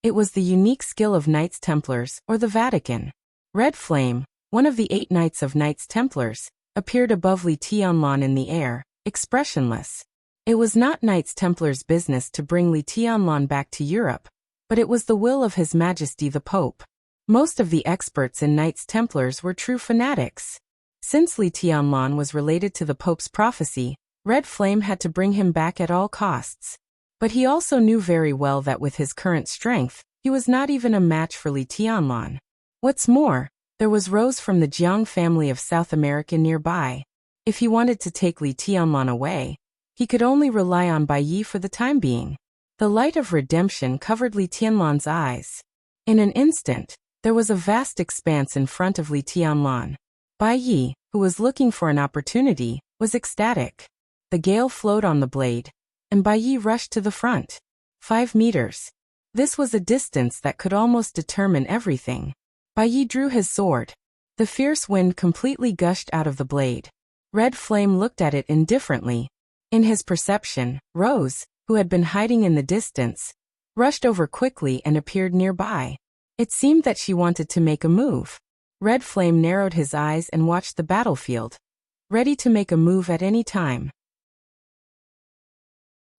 It was the unique skill of Knights Templars or the Vatican. Red Flame, one of the 8 Knights of Knights Templars, appeared above Li Tianlan in the air, expressionless. It was not Knights Templars' business to bring Li Tianlan back to Europe, but it was the will of His Majesty the Pope. Most of the experts in Knights Templars were true fanatics. Since Li Tianlan was related to the Pope's prophecy, Red Flame had to bring him back at all costs. But he also knew very well that with his current strength, he was not even a match for Li Tianlan. What's more, there was Rose from the Jiang family of South America nearby. If he wanted to take Li Tianlan away, he could only rely on Bai Yi for the time being. The light of redemption covered Li Tianlan's eyes. In an instant, there was a vast expanse in front of Li Tianlan. Bai Yi, who was looking for an opportunity, was ecstatic. The gale flowed on the blade, and Bai Yi rushed to the front. 5 meters. This was a distance that could almost determine everything. Bai Yi drew his sword. The fierce wind completely gushed out of the blade. Red Flame looked at it indifferently. In his perception, Rose, who had been hiding in the distance, rushed over quickly and appeared nearby. It seemed that she wanted to make a move. Red Flame narrowed his eyes and watched the battlefield, ready to make a move at any time.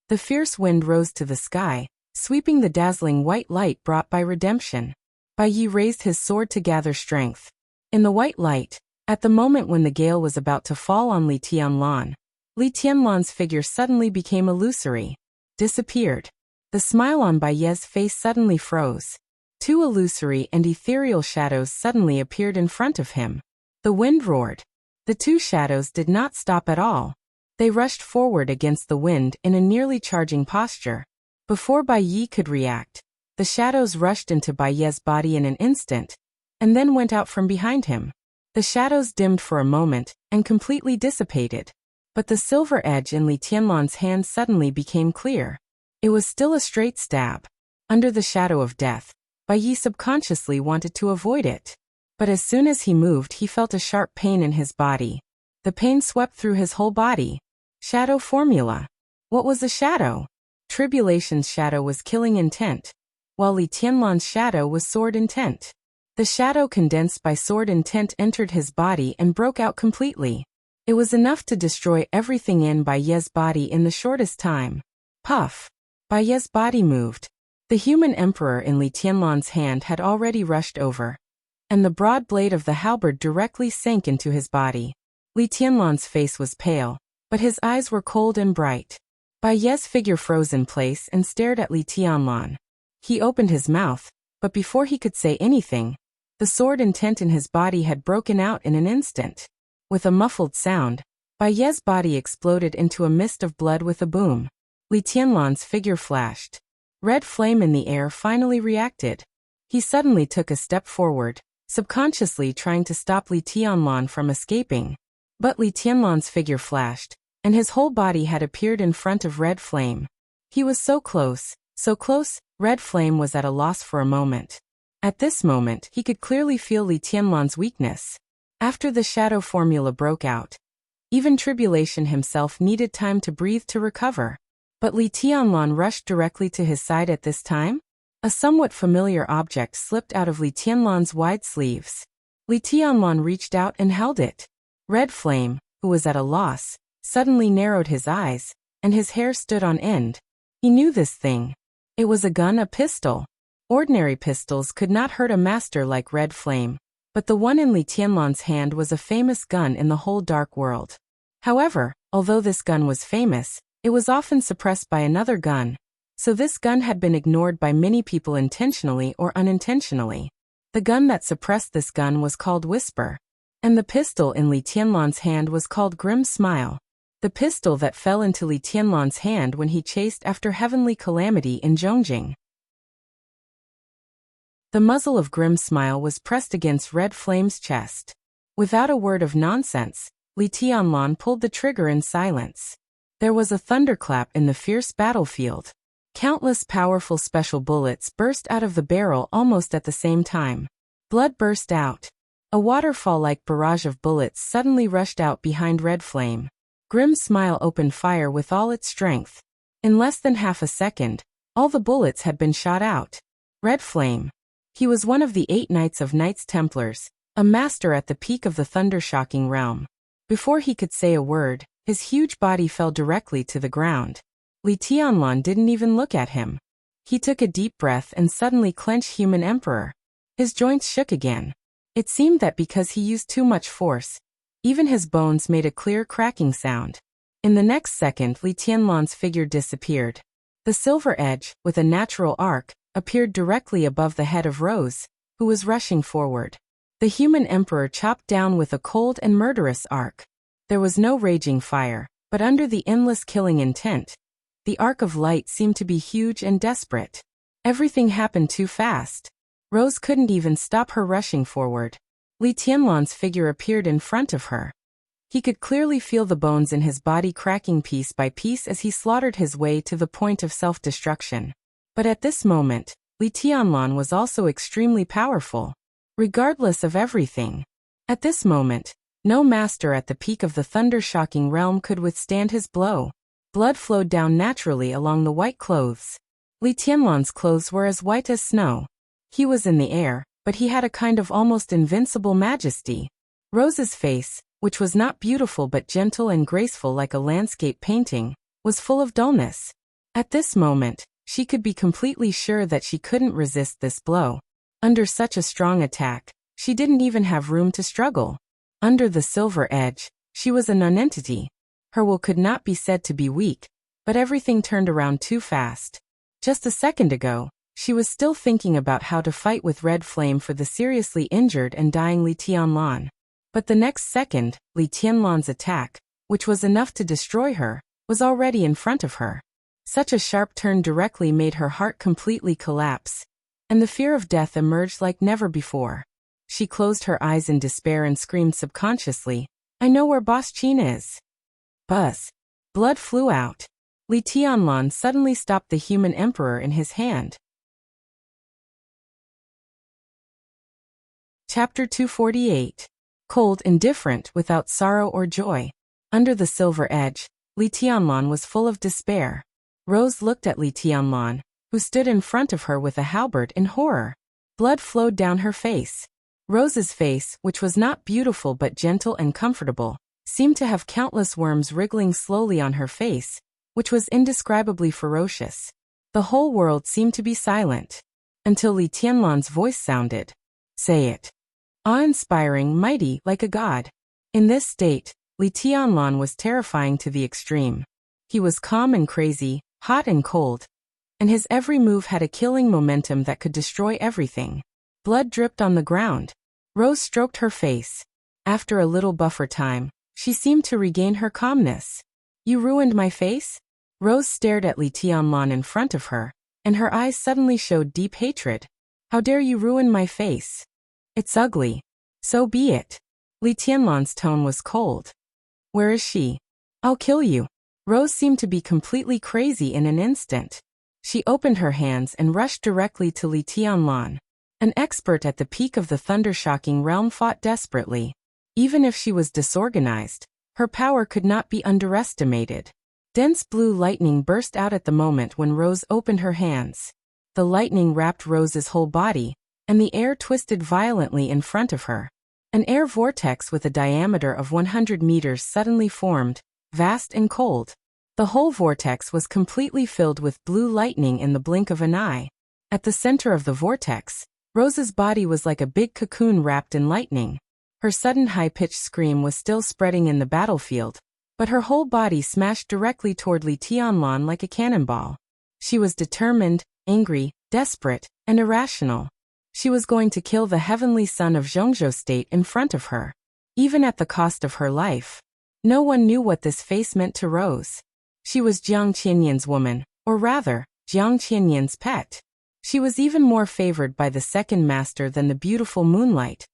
The fierce wind rose to the sky, sweeping the dazzling white light brought by redemption. Bai Yi raised his sword to gather strength. In the white light, at the moment when the gale was about to fall on Li Tianlan's figure suddenly became illusory, disappeared. The smile on Bai Yi's face suddenly froze. 2 illusory and ethereal shadows suddenly appeared in front of him. The wind roared. The 2 shadows did not stop at all. They rushed forward against the wind in a nearly charging posture. Before Bai Yi could react, the shadows rushed into Bai Yi's body in an instant, and then went out from behind him. The shadows dimmed for a moment, and completely dissipated. But the silver edge in Li Tianlan's hand suddenly became clear. It was still a straight stab. Under the shadow of death, Bai Yi subconsciously wanted to avoid it. But as soon as he moved, he felt a sharp pain in his body. The pain swept through his whole body. Shadow formula. What was a shadow? Tribulation's shadow was killing intent, while Li Tianlan's shadow was sword intent. The shadow condensed by sword intent entered his body and broke out completely. It was enough to destroy everything in Bai Yi's body in the shortest time. Puff. Bai Yi's body moved. The human emperor in Li Tianlan's hand had already rushed over, and the broad blade of the halberd directly sank into his body. Li Tianlan's face was pale, but his eyes were cold and bright. Bai Yi's figure froze in place and stared at Li Tianlan. He opened his mouth, but before he could say anything, the sword intent in his body had broken out in an instant. With a muffled sound, Bai Yi's body exploded into a mist of blood with a boom. Li Tianlan's figure flashed. Red Flame in the air finally reacted. He suddenly took a step forward, subconsciously trying to stop Li Tianlan from escaping. But Li Tianlan's figure flashed, and his whole body had appeared in front of Red Flame. He was so close, Red Flame was at a loss for a moment. At this moment, he could clearly feel Li Tianlan's weakness. After the shadow formula broke out, even Tribulation himself needed time to breathe to recover. But Li Tianlan rushed directly to his side at this time? A somewhat familiar object slipped out of Li Tianlan's wide sleeves. Li Tianlan reached out and held it. Red Flame, who was at a loss, suddenly narrowed his eyes, and his hair stood on end. He knew this thing. It was a gun, a pistol. Ordinary pistols could not hurt a master like Red Flame, but the one in Li Tianlan's hand was a famous gun in the whole dark world. However, although this gun was famous, it was often suppressed by another gun, so this gun had been ignored by many people intentionally or unintentionally. The gun that suppressed this gun was called Whisper, and the pistol in Li Tianlan's hand was called Grim Smile. The pistol that fell into Li Tianlan's hand when he chased after Heavenly Calamity in Zhongjing. The muzzle of Grim Smile was pressed against Red Flame's chest. Without a word of nonsense, Li Tianlan pulled the trigger in silence. There was a thunderclap in the fierce battlefield. Countless powerful special bullets burst out of the barrel almost at the same time. Blood burst out. A waterfall-like barrage of bullets suddenly rushed out behind Red Flame. Grim Smile opened fire with all its strength. In less than half a second, all the bullets had been shot out. Red Flame. He was one of the 8 Knights of Knights Templars, a master at the peak of the thunder-shocking realm. Before he could say a word, his huge body fell directly to the ground. Li Tianlan didn't even look at him. He took a deep breath and suddenly clenched Human Emperor. His joints shook again. It seemed that because he used too much force, even his bones made a clear cracking sound. In the next second, Li Tianlan's figure disappeared. The silver edge, with a natural arc, appeared directly above the head of Rose, who was rushing forward. The Human Emperor chopped down with a cold and murderous arc. There was no raging fire, but under the endless killing intent, the arc of light seemed to be huge and desperate. Everything happened too fast. Rose couldn't even stop her rushing forward. Li Tianlan's figure appeared in front of her. He could clearly feel the bones in his body cracking piece by piece as he slaughtered his way to the point of self-destruction. But at this moment, Li Tianlan was also extremely powerful, regardless of everything. At this moment, no master at the peak of the thunder-shocking realm could withstand his blow. Blood flowed down naturally along the white clothes. Li Tianlan's clothes were as white as snow. He was in the air, but he had a kind of almost invincible majesty. Rose's face, which was not beautiful but gentle and graceful like a landscape painting, was full of dullness. At this moment, she could be completely sure that she couldn't resist this blow. Under such a strong attack, she didn't even have room to struggle. Under the silver edge, she was a nonentity. Her will could not be said to be weak, but everything turned around too fast. Just a second ago, she was still thinking about how to fight with Red Flame for the seriously injured and dying Li Tianlan. But the next second, Li Tianlan's attack, which was enough to destroy her, was already in front of her. Such a sharp turn directly made her heart completely collapse, and the fear of death emerged like never before. She closed her eyes in despair and screamed subconsciously, "I know where Boss Qin is." Buzz. Blood flew out. Li Tianlan suddenly stopped the Human Emperor in his hand. Chapter 248. Cold, indifferent, without sorrow or joy. Under the silver edge, Li Tianlan was full of despair. Rose looked at Li Tianlan, who stood in front of her with a halberd, in horror. Blood flowed down her face. Rose's face, which was not beautiful but gentle and comfortable, seemed to have countless worms wriggling slowly on her face, which was indescribably ferocious. The whole world seemed to be silent, until Li Tianlan's voice sounded. "Say it." Awe-inspiring, mighty, like a god. In this state, Li Tianlan was terrifying to the extreme. He was calm and crazy, hot and cold, and his every move had a killing momentum that could destroy everything. Blood dripped on the ground. Rose stroked her face. After a little buffer time, she seemed to regain her calmness. "You ruined my face?" Rose stared at Li Tianlan in front of her, and her eyes suddenly showed deep hatred. "How dare you ruin my face? It's ugly. So be it." Li Tianlan's tone was cold. "Where is she? I'll kill you." Rose seemed to be completely crazy in an instant. She opened her hands and rushed directly to Li Tianlan. An expert at the peak of the thunder-shocking realm fought desperately. Even if she was disorganized, her power could not be underestimated. Dense blue lightning burst out at the moment when Rose opened her hands. The lightning wrapped Rose's whole body, and the air twisted violently in front of her. An air vortex with a diameter of 100 meters suddenly formed, vast and cold. The whole vortex was completely filled with blue lightning in the blink of an eye. At the center of the vortex, Rose's body was like a big cocoon wrapped in lightning. Her sudden high-pitched scream was still spreading in the battlefield, but her whole body smashed directly toward Li Tianlan like a cannonball. She was determined, angry, desperate, and irrational. She was going to kill the heavenly son of Zhongzhou State in front of her, even at the cost of her life. No one knew what this face meant to Rose. She was Jiang Qianyan's woman, or rather, Jiang Qianyan's pet. She was even more favored by the second master than the beautiful Moonlight,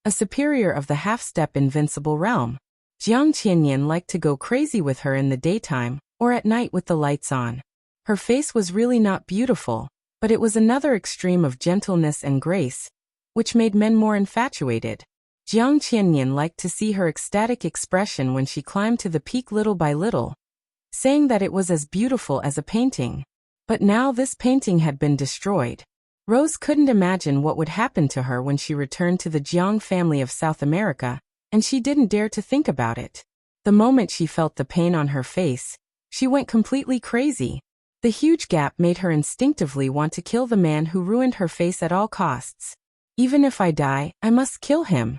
a superior of the half-step invincible realm. Jiang Qianyan liked to go crazy with her in the daytime, or at night with the lights on. Her face was really not beautiful, but it was another extreme of gentleness and grace, which made men more infatuated. Jiang Qianyan liked to see her ecstatic expression when she climbed to the peak little by little, saying that it was as beautiful as a painting. But now this painting had been destroyed. Rose couldn't imagine what would happen to her when she returned to the Jiang family of South America, and she didn't dare to think about it. The moment she felt the pain on her face, she went completely crazy. The huge gap made her instinctively want to kill the man who ruined her face at all costs. Even if I die, I must kill him.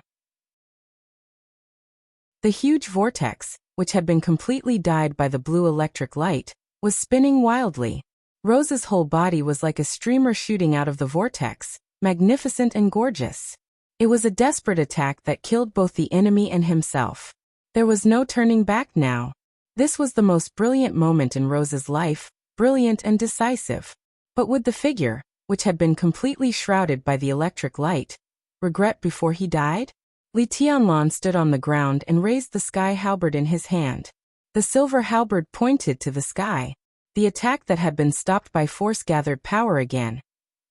The huge vortex, which had been completely dyed by the blue electric light, was spinning wildly. Rose's whole body was like a streamer shooting out of the vortex, magnificent and gorgeous. It was a desperate attack that killed both the enemy and himself. There was no turning back now. This was the most brilliant moment in Rose's life, brilliant and decisive. But would the figure, which had been completely shrouded by the electric light, regret before he died? Li Tianlan stood on the ground and raised the sky halberd in his hand. The silver halberd pointed to the sky. The attack that had been stopped by force gathered power again,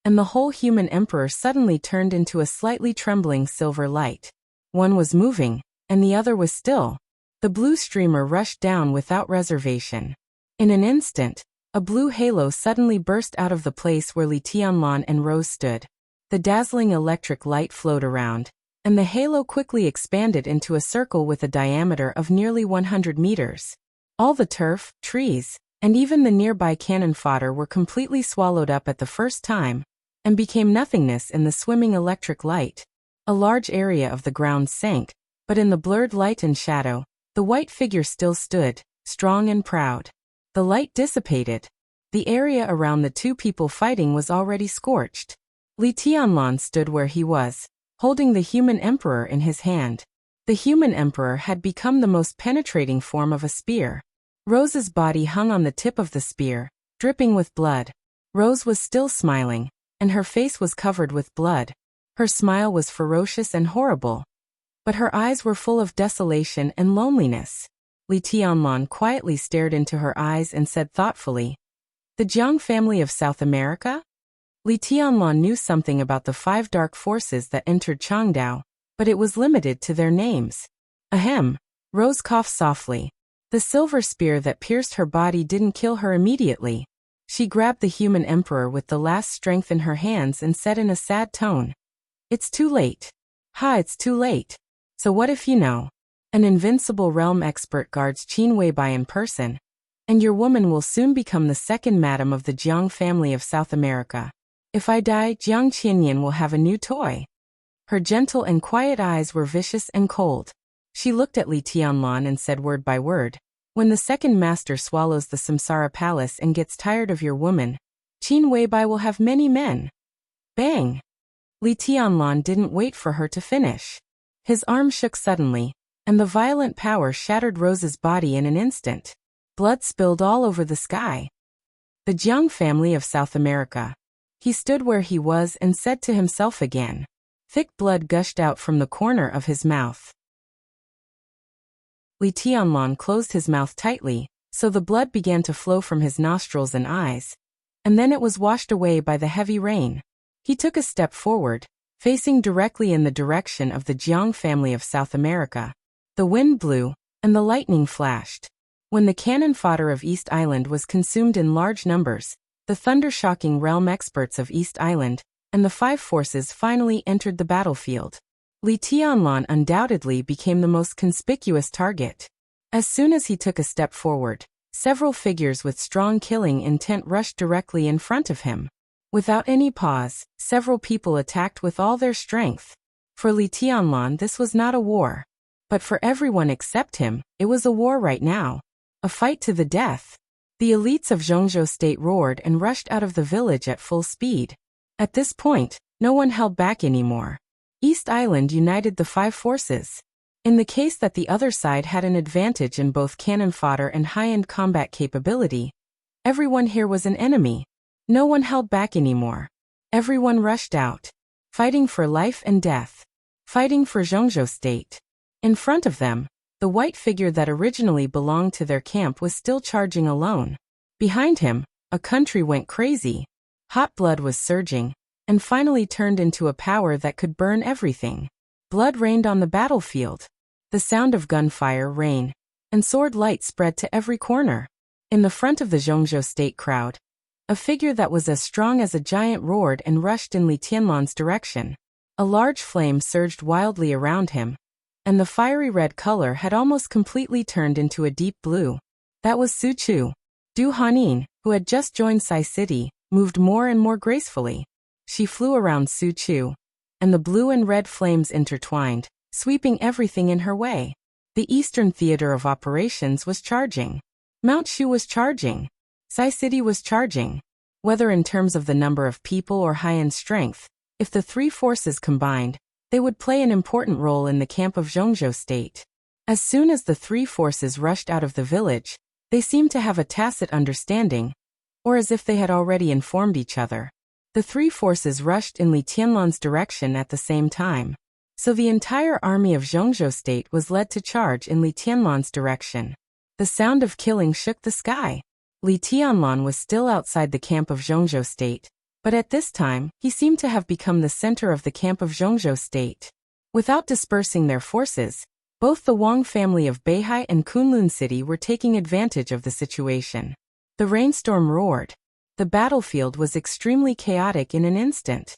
and the whole human emperor suddenly turned into a slightly trembling silver light. One was moving, and the other was still. The blue streamer rushed down without reservation. In an instant, a blue halo suddenly burst out of the place where Li Tianlan and Rose stood. The dazzling electric light flowed around, and the halo quickly expanded into a circle with a diameter of nearly 100 meters. All the turf, trees, and even the nearby cannon fodder were completely swallowed up at the first time, and became nothingness in the swimming electric light. A large area of the ground sank, but in the blurred light and shadow, the white figure still stood, strong and proud. The light dissipated. The area around the two people fighting was already scorched. Li Tianlan stood where he was, holding the human emperor in his hand. The human emperor had become the most penetrating form of a spear. Rose's body hung on the tip of the spear, dripping with blood. Rose was still smiling, and her face was covered with blood. Her smile was ferocious and horrible, but her eyes were full of desolation and loneliness. Li Tianlan quietly stared into her eyes and said thoughtfully, "The Jiang family of South America?" Li Tianlan knew something about the 5 dark forces that entered Changdao, but it was limited to their names. Ahem. Rose coughed softly. The silver spear that pierced her body didn't kill her immediately. She grabbed the human emperor with the last strength in her hands and said in a sad tone, "It's too late. Ha, it's too late. So what if you know? An invincible realm expert guards Qin Weibai in person, and your woman will soon become the second madam of the Jiang family of South America. If I die, Jiang Qianyan will have a new toy." Her gentle and quiet eyes were vicious and cold. She looked at Li Tianlan and said word by word, "When the second master swallows the Samsara palace and gets tired of your woman, Qin Weibai will have many men." Bang! Li Tianlan didn't wait for her to finish. His arm shook suddenly, and the violent power shattered Rose's body in an instant. Blood spilled all over the sky. The Jiang family of South America. He stood where he was and said to himself again. Thick blood gushed out from the corner of his mouth. Li Tianlan closed his mouth tightly, so the blood began to flow from his nostrils and eyes, and then it was washed away by the heavy rain. He took a step forward, facing directly in the direction of the Jiang family of South America. The wind blew, and the lightning flashed. When the cannon fodder of East Island was consumed in large numbers, the thunder-shocking realm experts of East Island, and the five forces finally entered the battlefield. Li Tianlan undoubtedly became the most conspicuous target. As soon as he took a step forward, several figures with strong killing intent rushed directly in front of him. Without any pause, several people attacked with all their strength. For Li Tianlan, this was not a war. But for everyone except him, it was a war right now. A fight to the death. The elites of Zhongzhou State roared and rushed out of the village at full speed. At this point, no one held back anymore. East Island united the five forces. In the case that the other side had an advantage in both cannon fodder and high-end combat capability, everyone here was an enemy. No one held back anymore. Everyone rushed out. Fighting for life and death. Fighting for Zhongzhou State. In front of them, the white figure that originally belonged to their camp was still charging alone. Behind him, a country went crazy. Hot blood was surging, and finally turned into a power that could burn everything. Blood rained on the battlefield. The sound of gunfire, rain, and sword light spread to every corner. In the front of the Zhongzhou State crowd, a figure that was as strong as a giant roared and rushed in Li Tianlan's direction. A large flame surged wildly around him, and the fiery red color had almost completely turned into a deep blue. That was Su Chu. Du Hanin, who had just joined Sai City, moved more and more gracefully. She flew around Su Chu, and the blue and red flames intertwined, sweeping everything in her way. The Eastern Theater of Operations was charging. Mount Shu was charging. Sai City was charging. Whether in terms of the number of people or high-end strength, if the three forces combined, they would play an important role in the camp of Zhongzhou State. As soon as the three forces rushed out of the village, they seemed to have a tacit understanding, or as if they had already informed each other. The three forces rushed in Li Tianlan's direction at the same time. So the entire army of Zhongzhou State was led to charge in Li Tianlan's direction. The sound of killing shook the sky. Li Tianlan was still outside the camp of Zhongzhou State, but at this time, he seemed to have become the center of the camp of Zhongzhou State. Without dispersing their forces, both the Wang family of Beihai and Kunlun City were taking advantage of the situation. The rainstorm roared. The battlefield was extremely chaotic in an instant.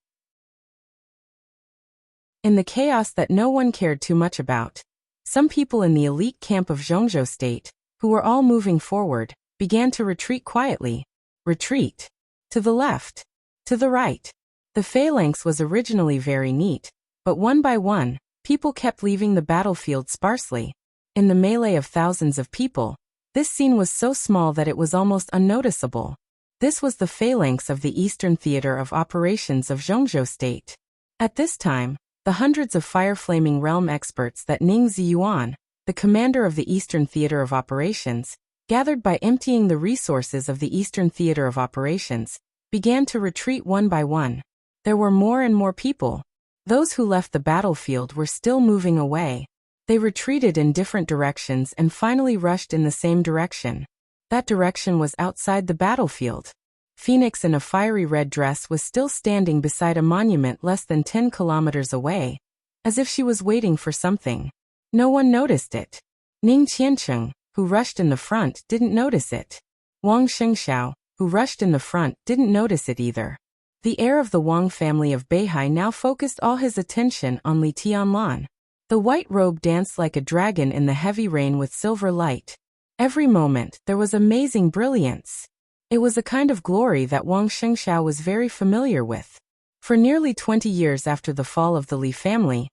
In the chaos that no one cared too much about, some people in the elite camp of Zhongzhou State, who were all moving forward, began to retreat quietly. Retreat. To the left. To the right. The phalanx was originally very neat, but one by one, people kept leaving the battlefield sparsely. In the melee of thousands of people, this scene was so small that it was almost unnoticeable. This was the phalanx of the Eastern Theater of Operations of Zhongzhou State. At this time, the hundreds of fire-flaming realm experts that Ning Ziyuan, the commander of the Eastern Theater of Operations, gathered by emptying the resources of the Eastern Theater of Operations, began to retreat one by one. There were more and more people. Those who left the battlefield were still moving away. They retreated in different directions and finally rushed in the same direction. That direction was outside the battlefield. Phoenix in a fiery red dress was still standing beside a monument less than 10 kilometers away, as if she was waiting for something. No one noticed it. Ning Qiancheng, who rushed in the front, didn't notice it. Wang Shengxiao, who rushed in the front, didn't notice it either. The heir of the Wang family of Beihai now focused all his attention on Li Tianlan. The white robe danced like a dragon in the heavy rain with silver light. Every moment, there was amazing brilliance. It was a kind of glory that Wang Shengxiao was very familiar with. For nearly 20 years after the fall of the Li family,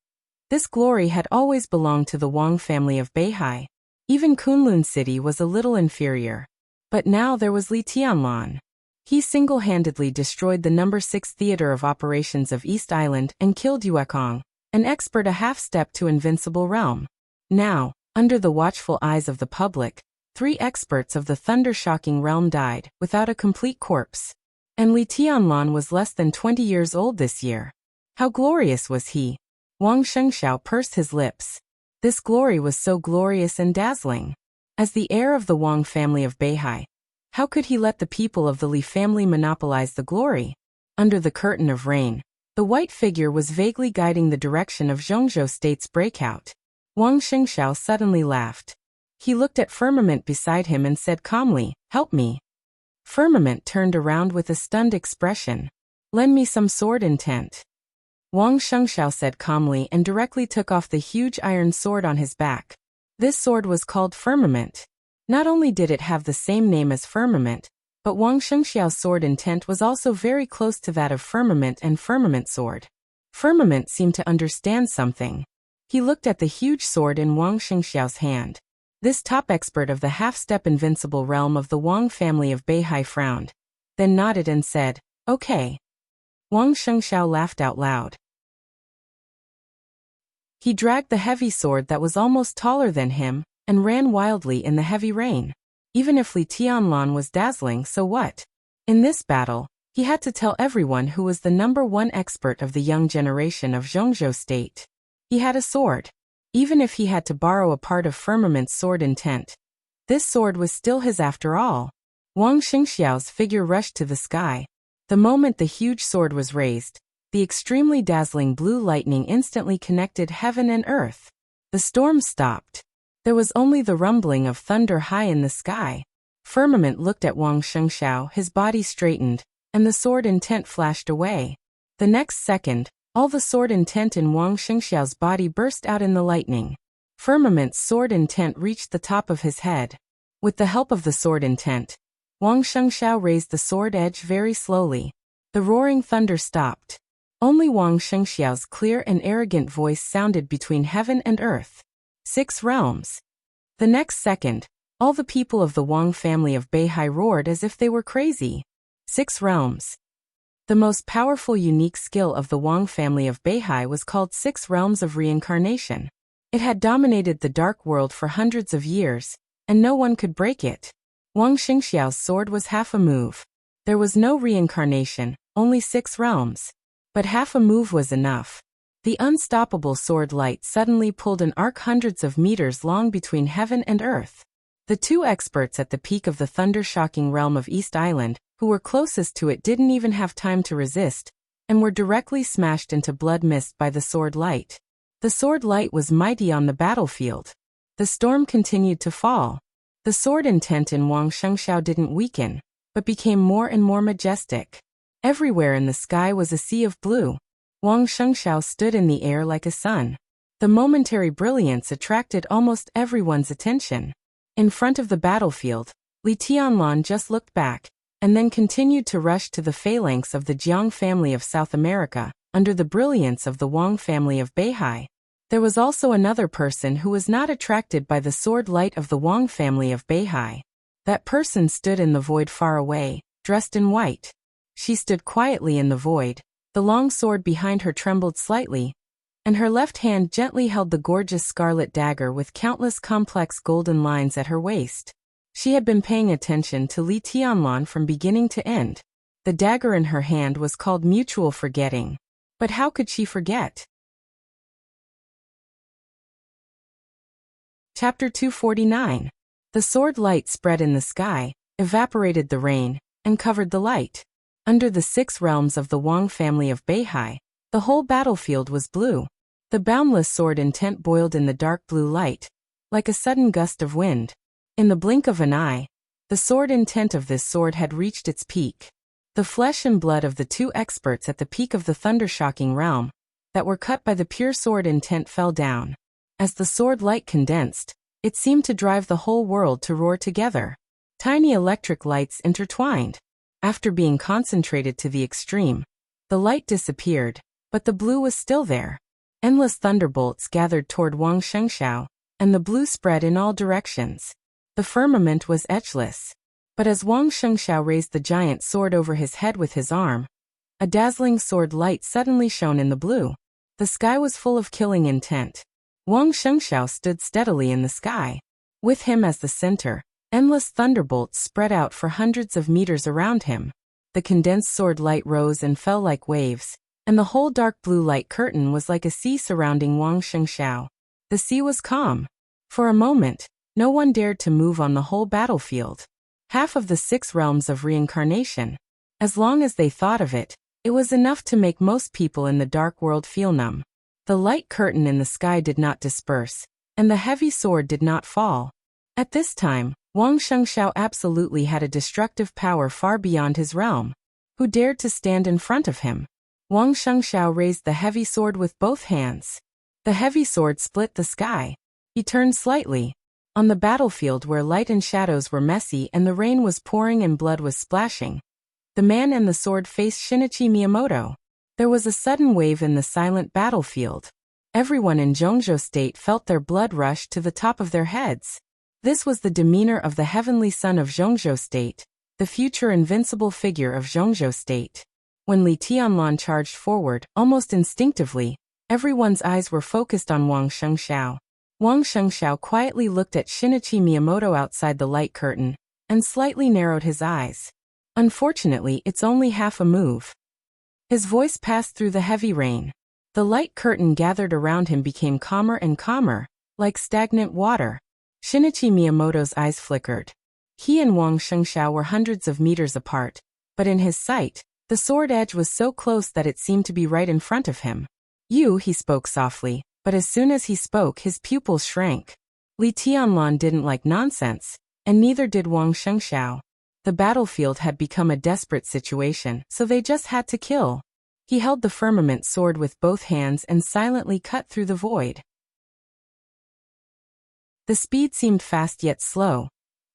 this glory had always belonged to the Wang family of Beihai. Even Kunlun City was a little inferior. But now there was Li Tianlan. He single-handedly destroyed the No. 6 Theater of Operations of East Island and killed Yuekong, an expert a half-step to invincible realm. Now, under the watchful eyes of the public, 3 experts of the thunder-shocking realm died, without a complete corpse. And Li Tianlan was less than 20 years old this year. How glorious was he! Wang Shengxiao pursed his lips. This glory was so glorious and dazzling. As the heir of the Wang family of Beihai, how could he let the people of the Li family monopolize the glory? Under the curtain of rain, the white figure was vaguely guiding the direction of Zhongzhou State's breakout. Wang Shengxiao suddenly laughed. He looked at firmament beside him and said calmly, "Help me." Firmament turned around with a stunned expression. "Lend me some sword intent." Wang Shengxiao said calmly and directly took off the huge iron sword on his back. This sword was called Firmament. Not only did it have the same name as Firmament, but Wang Shengxiao's sword intent was also very close to that of Firmament and Firmament sword. Firmament seemed to understand something. He looked at the huge sword in Wang Shengxiao's hand. This top expert of the half-step invincible realm of the Wang family of Beihai frowned, then nodded and said, "Okay." Wang Shengxiao laughed out loud. He dragged the heavy sword that was almost taller than him, and ran wildly in the heavy rain. Even if Li Tianlan was dazzling, so what? In this battle, he had to tell everyone who was the #1 expert of the young generation of Zhongzhou state. He had a sword. Even if he had to borrow a part of Firmament's sword intent, this sword was still his after all. Wang Shengxiao's figure rushed to the sky. The moment the huge sword was raised, the extremely dazzling blue lightning instantly connected heaven and earth. The storm stopped. There was only the rumbling of thunder high in the sky. Firmament looked at Wang Shengxiao, his body straightened, and the sword intent flashed away. The next second, all the sword intent in Wang Shengxiao's body burst out in the lightning. Firmament's sword intent reached the top of his head. With the help of the sword intent, Wang Shengxiao raised the sword edge very slowly. The roaring thunder stopped. Only Wang Shengxiao's clear and arrogant voice sounded between heaven and earth. 6 realms. The next second, all the people of the Wang family of Beihai roared as if they were crazy. 6 realms. The most powerful unique skill of the Wang family of Beihai was called 6 realms of reincarnation. It had dominated the dark world for hundreds of years, and no one could break it. Wang Shengxiao's sword was half a move. There was no reincarnation, only 6 realms. But half a move was enough. The unstoppable sword light suddenly pulled an arc hundreds of meters long between heaven and earth. The 2 experts at the peak of the thunder-shocking realm of East Island, who were closest to it, didn't even have time to resist, and were directly smashed into blood mist by the sword light. The sword light was mighty on the battlefield. The storm continued to fall. The sword intent in Wang Shengxiao didn't weaken, but became more and more majestic. Everywhere in the sky was a sea of blue. Wang Shengxiao stood in the air like a sun. The momentary brilliance attracted almost everyone's attention. In front of the battlefield, Li Tianlan just looked back, and then continued to rush to the phalanx of the Jiang family of South America, under the brilliance of the Wang family of Beihai. There was also another person who was not attracted by the sword light of the Wang family of Beihai. That person stood in the void far away, dressed in white. She stood quietly in the void. The long sword behind her trembled slightly, and her left hand gently held the gorgeous scarlet dagger with countless complex golden lines at her waist. She had been paying attention to Li Tianlan from beginning to end. The dagger in her hand was called mutual forgetting. But how could she forget? Chapter 249. The sword light spread in the sky, evaporated the rain, and covered the light. Under the 6 realms of the Wang family of Beihai, the whole battlefield was blue. The boundless sword intent boiled in the dark blue light, like a sudden gust of wind. In the blink of an eye, the sword intent of this sword had reached its peak. The flesh and blood of the 2 experts at the peak of the thunder-shocking realm, that were cut by the pure sword intent, fell down. As the sword light condensed, it seemed to drive the whole world to roar together. Tiny electric lights intertwined. After being concentrated to the extreme, the light disappeared, but the blue was still there. Endless thunderbolts gathered toward Wang Shengxiao, and the blue spread in all directions. The firmament was edgeless. But as Wang Shengxiao raised the giant sword over his head with his arm, a dazzling sword light suddenly shone in the blue. The sky was full of killing intent. Wang Shengxiao stood steadily in the sky. With him as the center, endless thunderbolts spread out for hundreds of meters around him. The condensed sword light rose and fell like waves, and the whole dark blue light curtain was like a sea surrounding Wang Shengxiao. The sea was calm. For a moment, no one dared to move on the whole battlefield. Half of the 6 realms of reincarnation. As long as they thought of it, it was enough to make most people in the dark world feel numb. The light curtain in the sky did not disperse, and the heavy sword did not fall. At this time, Wang Shengxiao absolutely had a destructive power far beyond his realm. Who dared to stand in front of him? Wang Shengxiao raised the heavy sword with both hands. The heavy sword split the sky. He turned slightly. On the battlefield where light and shadows were messy and the rain was pouring and blood was splashing, the man and the sword faced Shinichi Miyamoto. There was a sudden wave in the silent battlefield. Everyone in Zhongzhou State felt their blood rush to the top of their heads. This was the demeanor of the heavenly son of Zhongzhou State, the future invincible figure of Zhongzhou State. When Li Tianlan charged forward, almost instinctively, everyone's eyes were focused on Wang Shengxiao. Wang Shengxiao quietly looked at Shinichi Miyamoto outside the light curtain, and slightly narrowed his eyes. Unfortunately, it's only half a move. His voice passed through the heavy rain. The light curtain gathered around him became calmer and calmer, like stagnant water. Shinichi Miyamoto's eyes flickered. He and Wang Shengxiao were hundreds of meters apart, but in his sight, the sword edge was so close that it seemed to be right in front of him. "You," he spoke softly, but as soon as he spoke his pupils shrank. Li Tianlan didn't like nonsense, and neither did Wang Shengxiao. The battlefield had become a desperate situation, so they just had to kill. He held the firmament sword with both hands and silently cut through the void. The speed seemed fast yet slow,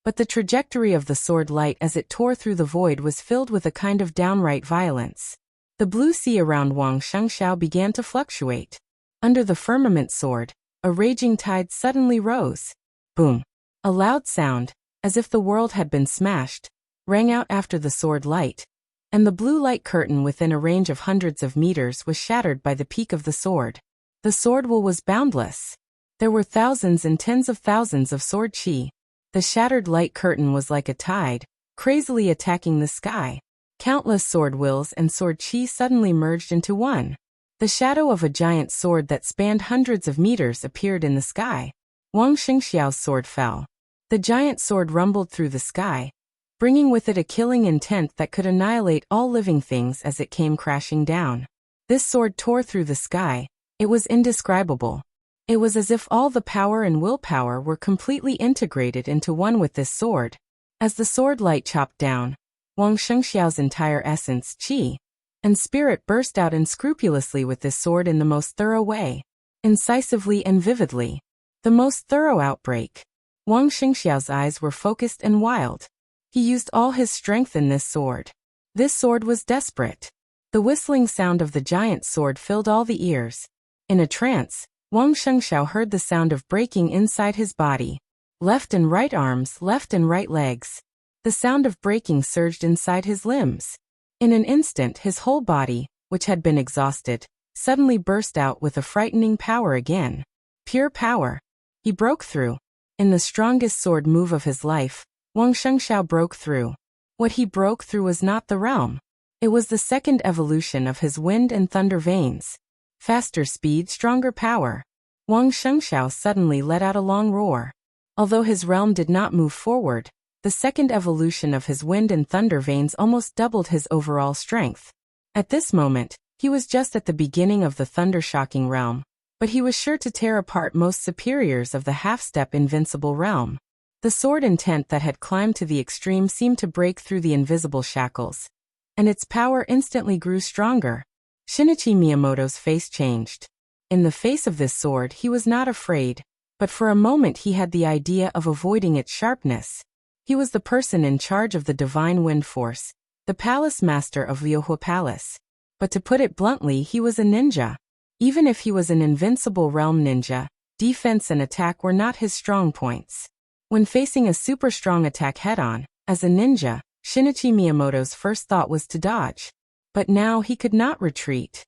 but the trajectory of the sword light as it tore through the void was filled with a kind of downright violence. The blue sea around Wang Shengxiao began to fluctuate. Under the firmament sword, a raging tide suddenly rose. Boom! A loud sound, as if the world had been smashed, rang out after the sword light, and the blue light curtain within a range of hundreds of meters was shattered by the peak of the sword. The sword will was boundless. There were thousands and tens of thousands of sword chi. The shattered light curtain was like a tide, crazily attacking the sky. Countless sword wills and sword chi suddenly merged into one. The shadow of a giant sword that spanned hundreds of meters appeared in the sky. Wang Shengxiao's sword fell. The giant sword rumbled through the sky, bringing with it a killing intent that could annihilate all living things as it came crashing down. This sword tore through the sky. It was indescribable. It was as if all the power and willpower were completely integrated into one with this sword. As the sword light chopped down, Wang Shengxiao's entire essence, qi, and spirit burst out unscrupulously with this sword in the most thorough way, incisively and vividly. The most thorough outbreak. Wang Shengxiao's eyes were focused and wild. He used all his strength in this sword. This sword was desperate. The whistling sound of the giant sword filled all the ears. In a trance, Wang Shengxiao heard the sound of breaking inside his body. Left and right arms, left and right legs. The sound of breaking surged inside his limbs. In an instant his whole body, which had been exhausted, suddenly burst out with a frightening power again. Pure power. He broke through. In the strongest sword move of his life, Wang Shengxiao broke through. What he broke through was not the realm. It was the second evolution of his wind and thunder veins. Faster speed, stronger power. Wang Shengxiao suddenly let out a long roar. Although his realm did not move forward, the second evolution of his wind and thunder veins almost doubled his overall strength. At this moment, he was just at the beginning of the thunder-shocking realm, but he was sure to tear apart most superiors of the half-step invincible realm. The sword intent that had climbed to the extreme seemed to break through the invisible shackles, and its power instantly grew stronger. Shinichi Miyamoto's face changed. In the face of this sword he was not afraid, but for a moment he had the idea of avoiding its sharpness. He was the person in charge of the divine wind force, the palace master of Liohua Palace. But to put it bluntly, he was a ninja. Even if he was an invincible realm ninja, defense and attack were not his strong points. When facing a super strong attack head-on, as a ninja, Shinichi Miyamoto's first thought was to dodge. But now he could not retreat.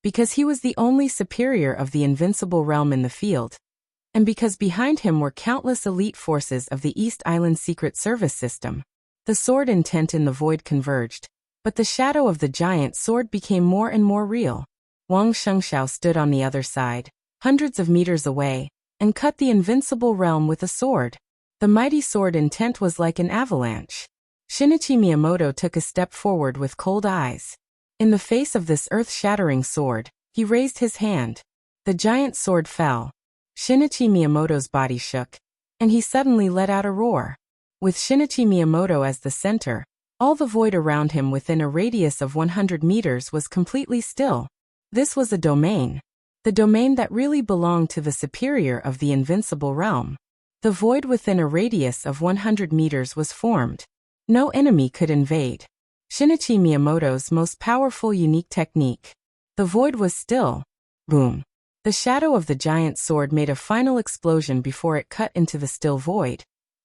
Because he was the only superior of the invincible realm in the field, and because behind him were countless elite forces of the East Island Secret Service system. The sword intent in the void converged, but the shadow of the giant sword became more and more real. Wang Shengxiao stood on the other side, hundreds of meters away, and cut the invincible realm with a sword. The mighty sword intent was like an avalanche. Shinichi Miyamoto took a step forward with cold eyes. In the face of this earth-shattering sword, he raised his hand. The giant sword fell. Shinichi Miyamoto's body shook. and he suddenly let out a roar. With Shinichi Miyamoto as the center, all the void around him within a radius of 100 meters was completely still. This was a domain. The domain that really belonged to the superior of the invincible realm. The void within a radius of 100 meters was formed. No enemy could invade. Shinichi Miyamoto's most powerful unique technique. The void was still. Boom. The shadow of the giant sword made a final explosion before it cut into the still void.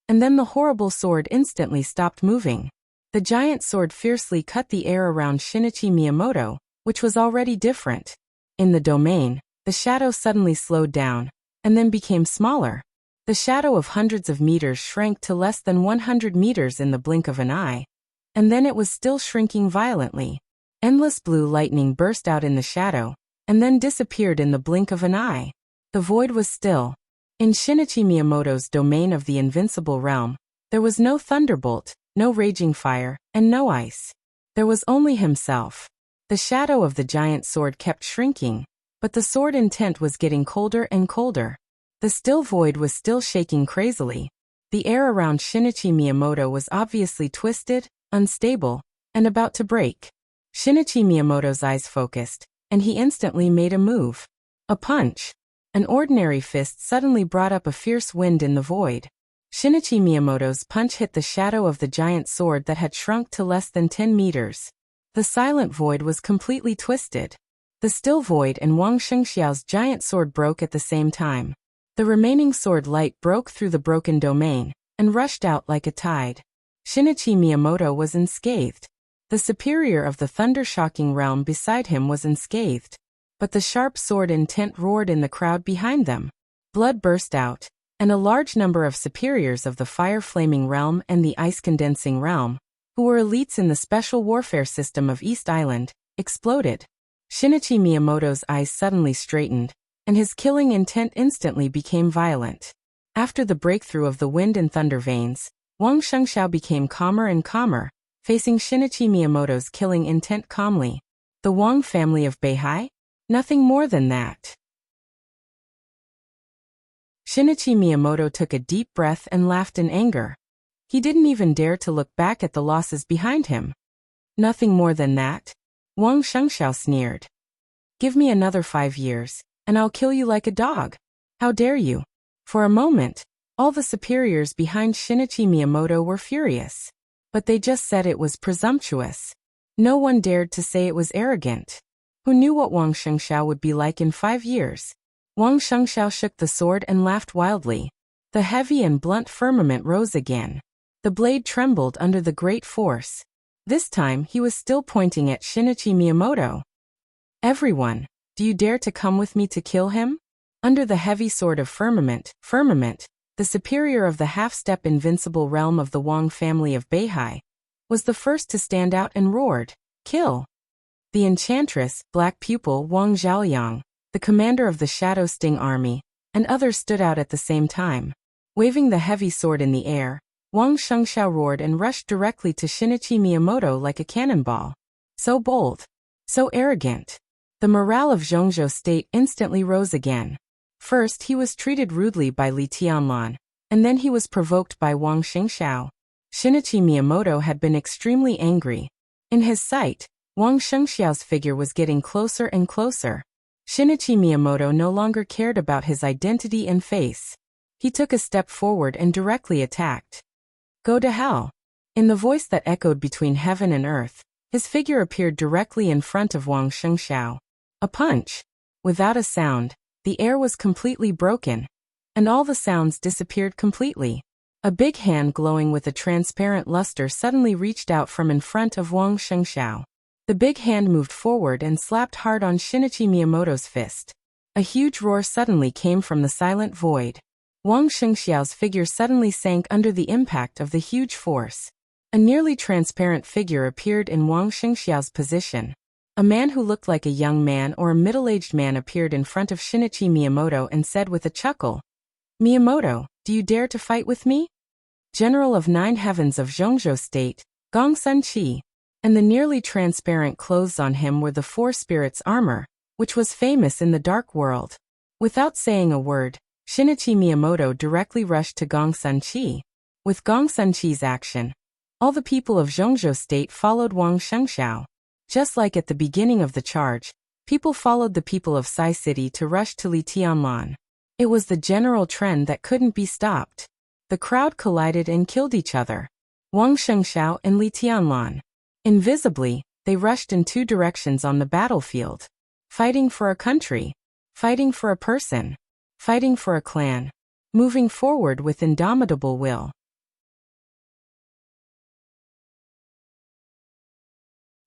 And then the horrible sword instantly stopped moving. The giant sword fiercely cut the air around Shinichi Miyamoto, which was already different. In the domain, the shadow suddenly slowed down, and then became smaller. The shadow of hundreds of meters shrank to less than 100 meters in the blink of an eye. And then it was still shrinking violently. Endless blue lightning burst out in the shadow, and then disappeared in the blink of an eye. The void was still. In Shinichi Miyamoto's domain of the invincible realm, there was no thunderbolt, no raging fire, and no ice. There was only himself. The shadow of the giant sword kept shrinking, but the sword intent was getting colder and colder. The still void was still shaking crazily. The air around Shinichi Miyamoto was obviously twisted, unstable, and about to break. Shinichi Miyamoto's eyes focused, and he instantly made a move. A punch. An ordinary fist suddenly brought up a fierce wind in the void. Shinichi Miyamoto's punch hit the shadow of the giant sword that had shrunk to less than 10 meters. The silent void was completely twisted. The still void and Wang Shengxiao's giant sword broke at the same time. The remaining sword light broke through the broken domain, and rushed out like a tide. Shinichi Miyamoto was unscathed. The superior of the thunder-shocking realm beside him was unscathed. But the sharp sword intent roared in the crowd behind them. Blood burst out, and a large number of superiors of the fire-flaming realm and the ice-condensing realm, who were elites in the special warfare system of East Island, exploded. Shinichi Miyamoto's eyes suddenly straightened, and his killing intent instantly became violent. After the breakthrough of the wind and thunder veins, Wang Shengxiao became calmer and calmer, facing Shinichi Miyamoto's killing intent calmly. The Wang family of Beihai? Nothing more than that. Shinichi Miyamoto took a deep breath and laughed in anger. He didn't even dare to look back at the losses behind him. Nothing more than that? Wang Shengxiao sneered. Give me another 5 years, and I'll kill you like a dog. How dare you? For a moment, all the superiors behind Shinichi Miyamoto were furious. But they just said it was presumptuous. No one dared to say it was arrogant. Who knew what Wang Shengxiao would be like in 5 years? Wang Shengxiao shook the sword and laughed wildly. The heavy and blunt firmament rose again. The blade trembled under the great force. This time he was still pointing at Shinichi Miyamoto. Everyone, do you dare to come with me to kill him? Under the heavy sword of firmament, the superior of the half-step invincible realm of the Wang family of Beihai, was the first to stand out and roared, "Kill!" The enchantress, black pupil Wang Zhaoyang, the commander of the Shadow Sting army, and others stood out at the same time. Waving the heavy sword in the air, Wang Shengxiao roared and rushed directly to Shinichi Miyamoto like a cannonball. So bold. So arrogant. The morale of Zhongzhou State instantly rose again. First he was treated rudely by Li Tianlan, and then he was provoked by Wang Shengxiao. Shinichi Miyamoto had been extremely angry. In his sight, Wang Shengxiao's figure was getting closer and closer. Shinichi Miyamoto no longer cared about his identity and face. He took a step forward and directly attacked. Go to hell. In the voice that echoed between heaven and earth, his figure appeared directly in front of Wang Shengxiao. A punch. Without a sound, the air was completely broken, and all the sounds disappeared completely. A big hand glowing with a transparent luster suddenly reached out from in front of Wang Shengxiao. The big hand moved forward and slapped hard on Shinichi Miyamoto's fist. A huge roar suddenly came from the silent void. Wang Shengxiao's figure suddenly sank under the impact of the huge force. A nearly transparent figure appeared in Wang Shengxiao's position. A man who looked like a young man or a middle-aged man appeared in front of Shinichi Miyamoto and said with a chuckle, "Miyamoto, do you dare to fight with me?" General of 9 Heavens of Zhongzhou State, Gong Sun Qi. And the nearly transparent clothes on him were the 4 spirits' armor, which was famous in the dark world. Without saying a word, Shinichi Miyamoto directly rushed to Gongsun-chi. With Gongsun-chi's action, all the people of Zhongzhou State followed Wang Shengxiao. Just like at the beginning of the charge, people followed the people of Sai City to rush to Li Tianlan. It was the general trend that couldn't be stopped. The crowd collided and killed each other. Wang Shengxiao and Li Tianlan. Invisibly, they rushed in two directions on the battlefield. Fighting for a country. Fighting for a person. Fighting for a clan. Moving forward with indomitable will.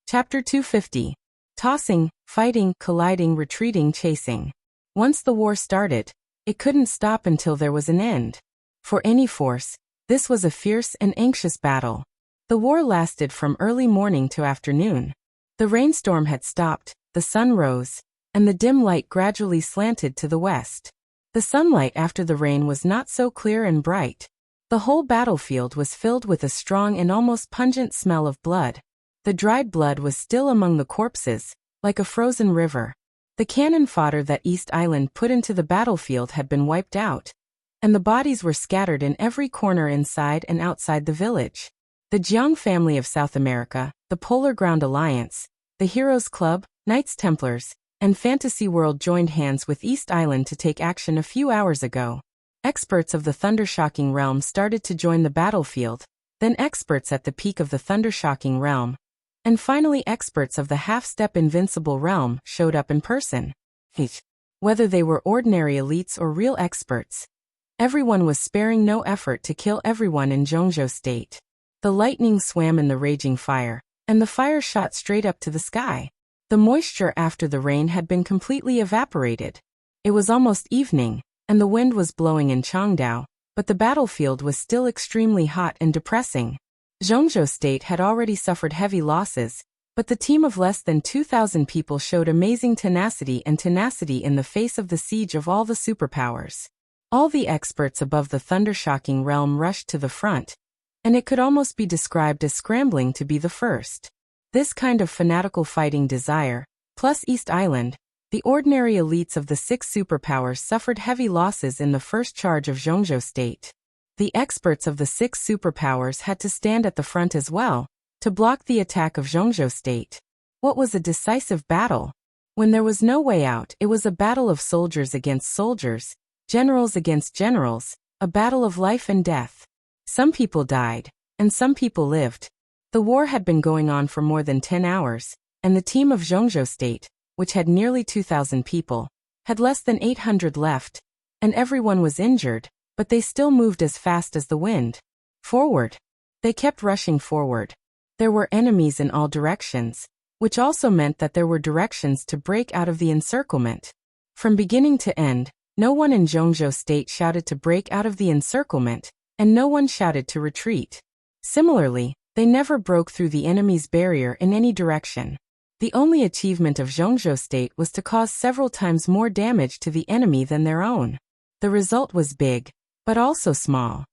Chapter 250. Tossing, fighting, colliding, retreating, chasing. Once the war started, it couldn't stop until there was an end. For any force, this was a fierce and anxious battle. The war lasted from early morning to afternoon. The rainstorm had stopped, the sun rose, and the dim light gradually slanted to the west. The sunlight after the rain was not so clear and bright. The whole battlefield was filled with a strong and almost pungent smell of blood. The dried blood was still among the corpses, like a frozen river. The cannon fodder that East Island put into the battlefield had been wiped out, and the bodies were scattered in every corner inside and outside the village. The Jiang family of South America, the Polar Ground Alliance, the Heroes Club, Knights Templars, and Fantasy World joined hands with East Island to take action a few hours ago. Experts of the Thundershocking Realm started to join the battlefield, then experts at the peak of the Thundershocking Realm, and finally experts of the half-step Invincible Realm showed up in person. Whether they were ordinary elites or real experts, everyone was sparing no effort to kill everyone in Zhongzhou State. The lightning swam in the raging fire, and the fire shot straight up to the sky. The moisture after the rain had been completely evaporated. It was almost evening, and the wind was blowing in Changdao, but the battlefield was still extremely hot and depressing. Zhongzhou State had already suffered heavy losses, but the team of less than 2,000 people showed amazing tenacity in the face of the siege of all the superpowers. All the experts above the Thundershocking Realm rushed to the front, and it could almost be described as scrambling to be the first. This kind of fanatical fighting desire, plus East Island, the ordinary elites of the six superpowers suffered heavy losses in the first charge of Zhongzhou State. The experts of the six superpowers had to stand at the front as well, to block the attack of Zhongzhou State. What was a decisive battle? When there was no way out, it was a battle of soldiers against soldiers, generals against generals, a battle of life and death. Some people died, and some people lived. The war had been going on for more than 10 hours, and the team of Zhongzhou State, which had nearly 2,000 people, had less than 800 left, and everyone was injured, but they still moved as fast as the wind. Forward. They kept rushing forward. There were enemies in all directions, which also meant that there were directions to break out of the encirclement. From beginning to end, no one in Zhongzhou State shouted to break out of the encirclement, and no one shouted to retreat. Similarly, they never broke through the enemy's barrier in any direction. The only achievement of Zhongzhou State was to cause several times more damage to the enemy than their own. The result was big, but also small.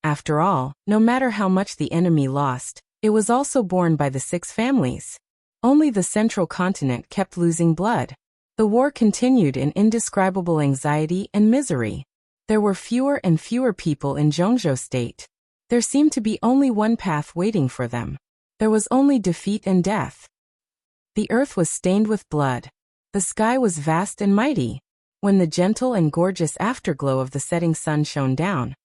After all, no matter how much the enemy lost, it was also borne by the six families. Only the central continent kept losing blood. The war continued in indescribable anxiety and misery. There were fewer and fewer people in Zhongzhou State. There seemed to be only one path waiting for them. There was only defeat and death. The earth was stained with blood. The sky was vast and mighty. When the gentle and gorgeous afterglow of the setting sun shone down,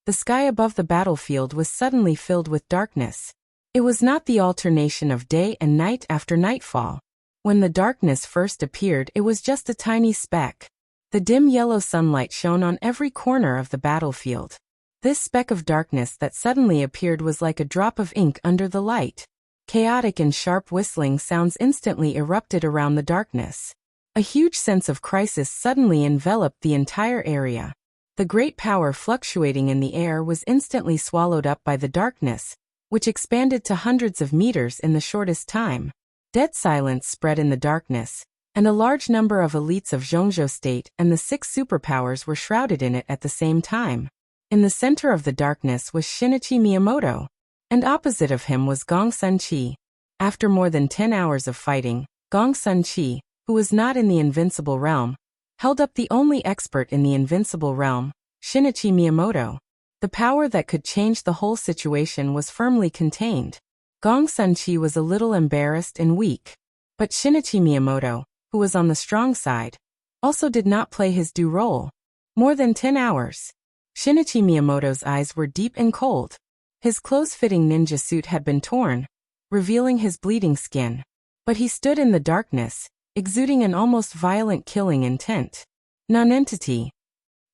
the sky above the battlefield was suddenly filled with darkness. It was not the alternation of day and night after nightfall. When the darkness first appeared, it was just a tiny speck. The dim yellow sunlight shone on every corner of the battlefield. This speck of darkness that suddenly appeared was like a drop of ink under the light. Chaotic and sharp whistling sounds instantly erupted around the darkness. A huge sense of crisis suddenly enveloped the entire area. The great power fluctuating in the air was instantly swallowed up by the darkness, which expanded to hundreds of meters in the shortest time. Dead silence spread in the darkness, and a large number of elites of Zhongzhou State and the six superpowers were shrouded in it at the same time. In the center of the darkness was Shinichi Miyamoto, and opposite of him was Gongsun-chi. After more than 10 hours of fighting, Gongsun-chi, who was not in the Invincible Realm, held up the only expert in the invincible realm, Shinichi Miyamoto. The power that could change the whole situation was firmly contained. Gong Sun-chi was a little embarrassed and weak. But Shinichi Miyamoto, who was on the strong side, also did not play his due role. More than 10 hours. Shinichi Miyamoto's eyes were deep and cold. His close-fitting ninja suit had been torn, revealing his bleeding skin. But he stood in the darkness, exuding an almost violent killing intent. Nonentity.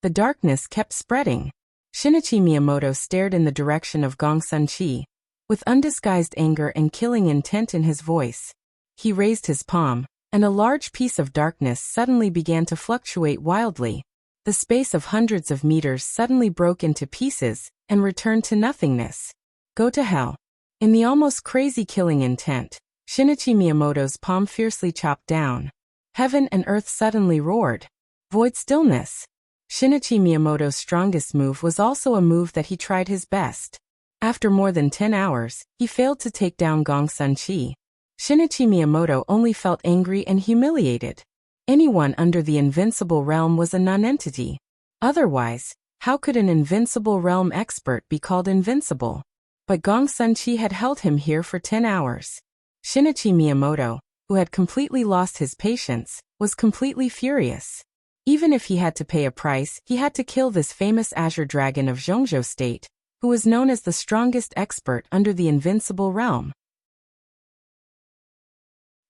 The darkness kept spreading. Shinichi Miyamoto stared in the direction of Gong Sun-chi, with undisguised anger and killing intent in his voice. He raised his palm, and a large piece of darkness suddenly began to fluctuate wildly. The space of hundreds of meters suddenly broke into pieces and returned to nothingness. Go to hell. In the almost crazy killing intent, Shinichi Miyamoto's palm fiercely chopped down. Heaven and earth suddenly roared. Void stillness. Shinichi Miyamoto's strongest move was also a move that he tried his best. After more than 10 hours, he failed to take down Gong Sun-chi. Shinichi Miyamoto only felt angry and humiliated. Anyone under the invincible realm was a nonentity. Otherwise, how could an invincible realm expert be called invincible? But Gong Sun-chi had held him here for 10 hours. Shinichi Miyamoto, who had completely lost his patience, was completely furious. Even if he had to pay a price, he had to kill this famous Azure Dragon of Zhongzhou State, who was known as the strongest expert under the invincible realm.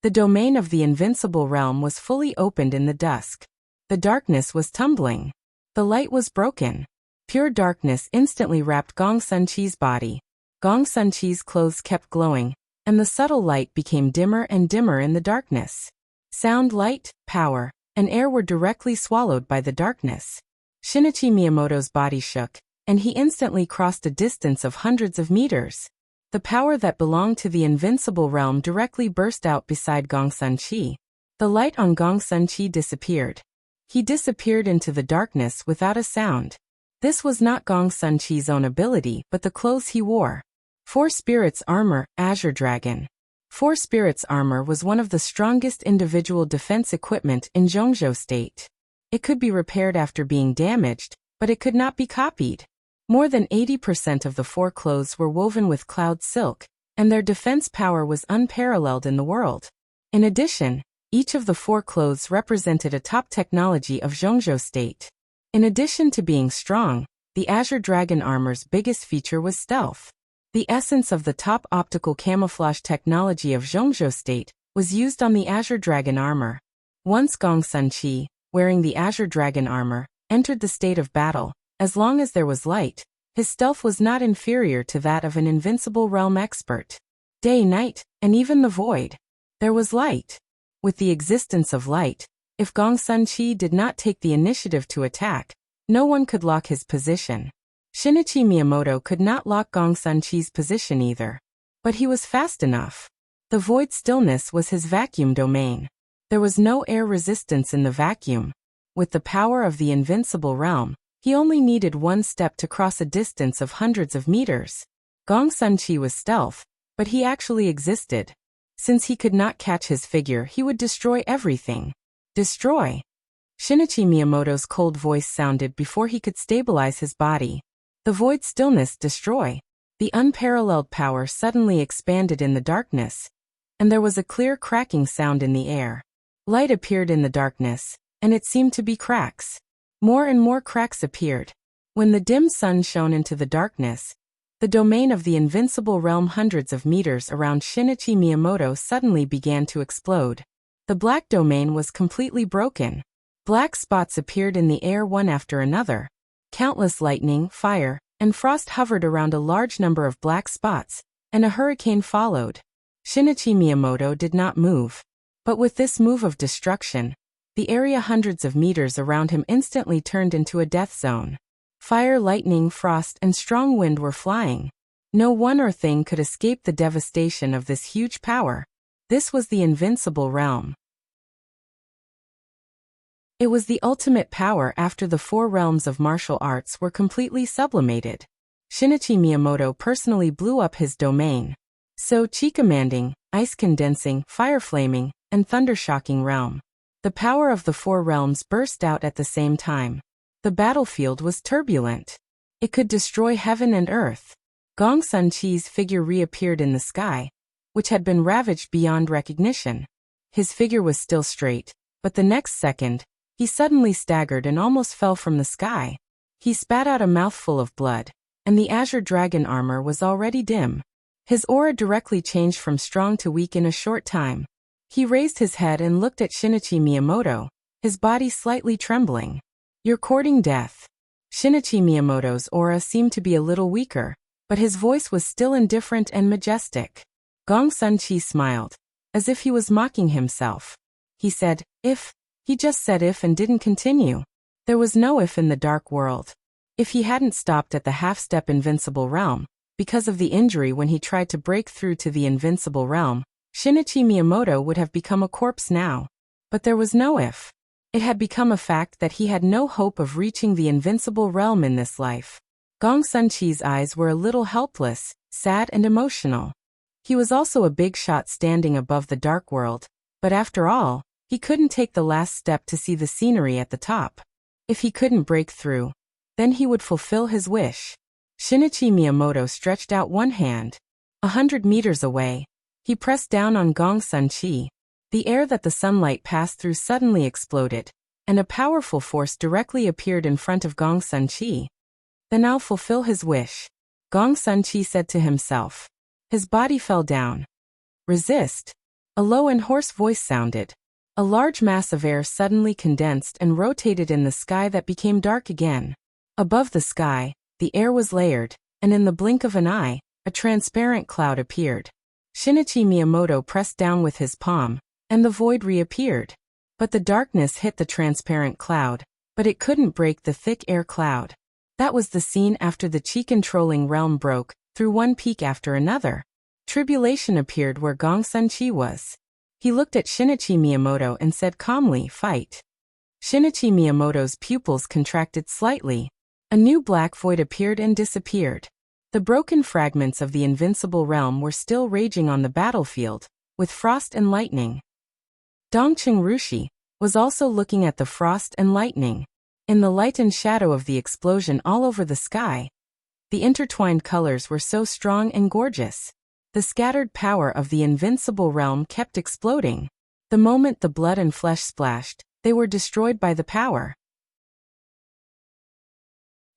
The domain of the invincible realm was fully opened in the dusk. The darkness was tumbling. The light was broken. Pure darkness instantly wrapped Gong Sun-chi's body. Gong Sun-chi's clothes kept glowing, and the subtle light became dimmer and dimmer in the darkness. Sound, light, power, and air were directly swallowed by the darkness. Shinichi Miyamoto's body shook, and he instantly crossed a distance of hundreds of meters. The power that belonged to the invincible realm directly burst out beside Gong Sun-chi. The light on Gong Sun-chi disappeared. He disappeared into the darkness without a sound. This was not Gong Sun-chi's own ability, but the clothes he wore. Four Spirits Armor, Azure Dragon. Four Spirits Armor was one of the strongest individual defense equipment in Zhongzhou State. It could be repaired after being damaged, but it could not be copied. More than 80% of the four clothes were woven with cloud silk, and their defense power was unparalleled in the world. In addition, each of the four clothes represented a top technology of Zhongzhou State. In addition to being strong, the Azure Dragon armor's biggest feature was stealth. The essence of the top optical camouflage technology of Zhongzhou State was used on the Azure Dragon armor. Once Gong Sun-chi, wearing the Azure Dragon armor, entered the state of battle, as long as there was light, his stealth was not inferior to that of an invincible realm expert. Day, night, and even the void. There was light. With the existence of light, if Gong Sun-chi did not take the initiative to attack, no one could lock his position. Shinichi Miyamoto could not lock Gong Sun-chi's position either. But he was fast enough. The void stillness was his vacuum domain. There was no air resistance in the vacuum. With the power of the invincible realm, he only needed one step to cross a distance of hundreds of meters. Gong Sun-chi was stealth, but he actually existed. Since he could not catch his figure, he would destroy everything. Destroy. Shinichi Miyamoto's cold voice sounded before he could stabilize his body. The void stillness, destroy. The unparalleled power suddenly expanded in the darkness, and there was a clear cracking sound in the air. Light appeared in the darkness, and it seemed to be cracks. More and more cracks appeared. When the dim sun shone into the darkness, the domain of the invincible realm hundreds of meters around Shinichi Miyamoto suddenly began to explode. The black domain was completely broken. Black spots appeared in the air one after another. Countless lightning, fire, and frost hovered around a large number of black spots, and a hurricane followed. Shinichi Miyamoto did not move. But with this move of destruction, the area hundreds of meters around him instantly turned into a death zone. Fire, lightning, frost, and strong wind were flying. No one or thing could escape the devastation of this huge power. This was the invincible realm. It was the ultimate power after the four realms of martial arts were completely sublimated. Shinichi Miyamoto personally blew up his domain. So, chi commanding, ice condensing, fire flaming, and thunder shocking realm. The power of the four realms burst out at the same time. The battlefield was turbulent. It could destroy heaven and earth. Gong Sun Chi's figure reappeared in the sky, which had been ravaged beyond recognition. His figure was still straight, but the next second, he suddenly staggered and almost fell from the sky. He spat out a mouthful of blood, and the azure dragon armor was already dim. His aura directly changed from strong to weak in a short time. He raised his head and looked at Shinichi Miyamoto, his body slightly trembling. "You're courting death." Shinichi Miyamoto's aura seemed to be a little weaker, but his voice was still indifferent and majestic. Gong Sun Chi smiled, as if he was mocking himself. He said, "If." He just said if and didn't continue. There was no if in the dark world. If he hadn't stopped at the half-step invincible realm, because of the injury when he tried to break through to the invincible realm, Shinichi Miyamoto would have become a corpse now. But there was no if. It had become a fact that he had no hope of reaching the invincible realm in this life. Gong Sun Chi's eyes were a little helpless, sad and emotional. He was also a big shot standing above the dark world, but after all, he couldn't take the last step to see the scenery at the top. If he couldn't break through, then he would fulfill his wish. Shinichi Miyamoto stretched out one hand. 100 meters away, he pressed down on Gong Sun Chi. The air that the sunlight passed through suddenly exploded, and a powerful force directly appeared in front of Gong Sun Chi. "Then I'll fulfill his wish," Gong Sun Chi said to himself. His body fell down. "Resist." A low and hoarse voice sounded. A large mass of air suddenly condensed and rotated in the sky that became dark again. Above the sky, the air was layered, and in the blink of an eye, a transparent cloud appeared. Shinichi Miyamoto pressed down with his palm, and the void reappeared. But the darkness hit the transparent cloud, but it couldn't break the thick air cloud. That was the scene after the chi-controlling realm broke through one peak after another. Tribulation appeared where Gong Sun Chi was. He looked at Shinichi Miyamoto and said calmly, "Fight." Shinichi Miyamoto's pupils contracted slightly. A new black void appeared and disappeared. The broken fragments of the invincible realm were still raging on the battlefield, with frost and lightning. Dongqing Rushi was also looking at the frost and lightning. In the light and shadow of the explosion all over the sky, the intertwined colors were so strong and gorgeous. The scattered power of the invincible realm kept exploding. The moment the blood and flesh splashed, they were destroyed by the power.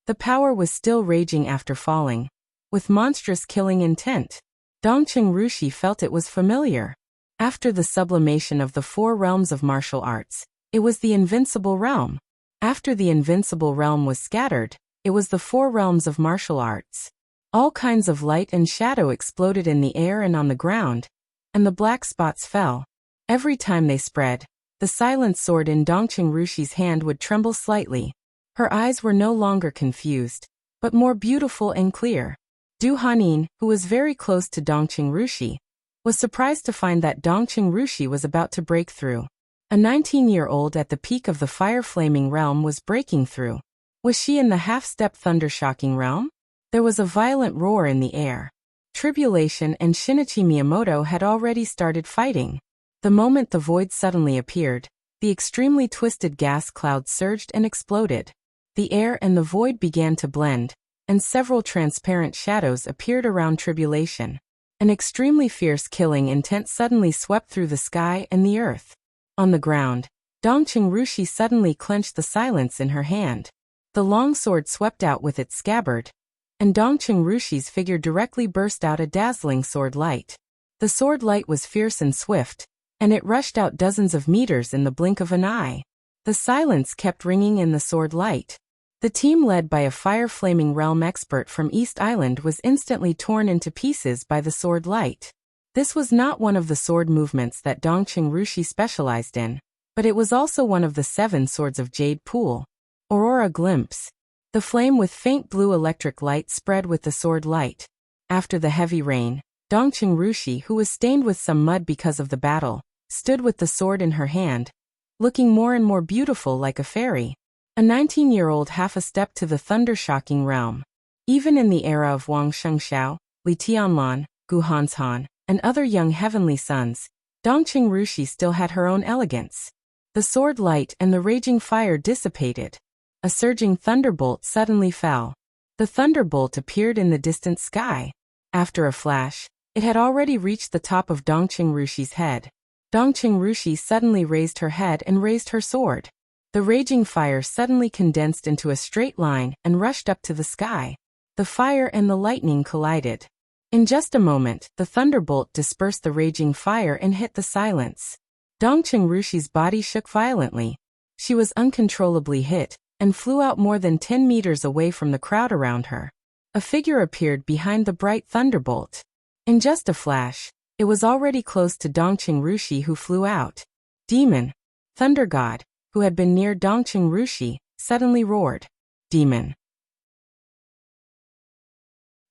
The power was still raging after falling, with monstrous killing intent. Dongqing Rushi felt it was familiar. After the sublimation of the four realms of martial arts, it was the invincible realm. After the invincible realm was scattered, it was the four realms of martial arts. All kinds of light and shadow exploded in the air and on the ground, and the black spots fell. Every time they spread, the silent sword in Dongqing Rushi's hand would tremble slightly. Her eyes were no longer confused, but more beautiful and clear. Du Hanin, who was very close to Dongqing Rushi, was surprised to find that Dongqing Rushi was about to break through. A 19-year-old at the peak of the fire-flaming realm was breaking through. Was she in the half-step thunder-shocking realm? There was a violent roar in the air. Tribulation and Shinichi Miyamoto had already started fighting. The moment the void suddenly appeared, the extremely twisted gas cloud surged and exploded. The air and the void began to blend, and several transparent shadows appeared around Tribulation. An extremely fierce killing intent suddenly swept through the sky and the earth. On the ground, Dongqing Rushi suddenly clenched the silence in her hand. The long sword swept out with its scabbard, and Dongqing Rushi's figure directly burst out a dazzling sword light. The sword light was fierce and swift, and it rushed out dozens of meters in the blink of an eye. The silence kept ringing in the sword light. The team led by a fire-flaming realm expert from East Island was instantly torn into pieces by the sword light. This was not one of the sword movements that Dongqing Rushi specialized in, but it was also one of the 7 swords of Jade Pool. Aurora Glimpse. The flame with faint blue electric light spread with the sword light. After the heavy rain, Dongqing Rushi, who was stained with some mud because of the battle, stood with the sword in her hand, looking more and more beautiful like a fairy. A 19-year-old half a step to the thunder-shocking realm. Even in the era of Wang Shengxiao, Li Tianlan, Gu Hanshan, and other young heavenly sons, Dongqing Rushi still had her own elegance. The sword light and the raging fire dissipated. A surging thunderbolt suddenly fell. The thunderbolt appeared in the distant sky. After a flash, it had already reached the top of Dongqing Rushi's head. Dongqing Rushi suddenly raised her head and raised her sword. The raging fire suddenly condensed into a straight line and rushed up to the sky. The fire and the lightning collided. In just a moment, the thunderbolt dispersed the raging fire and hit the silence. Dongqing Rushi's body shook violently. She was uncontrollably hit and flew out more than 10 meters away from the crowd around her. A figure appeared behind the bright thunderbolt. In just a flash, it was already close to Dongqing Rushi, who flew out. Demon! Thunder God, who had been near Dongqing Rushi, suddenly roared. Demon!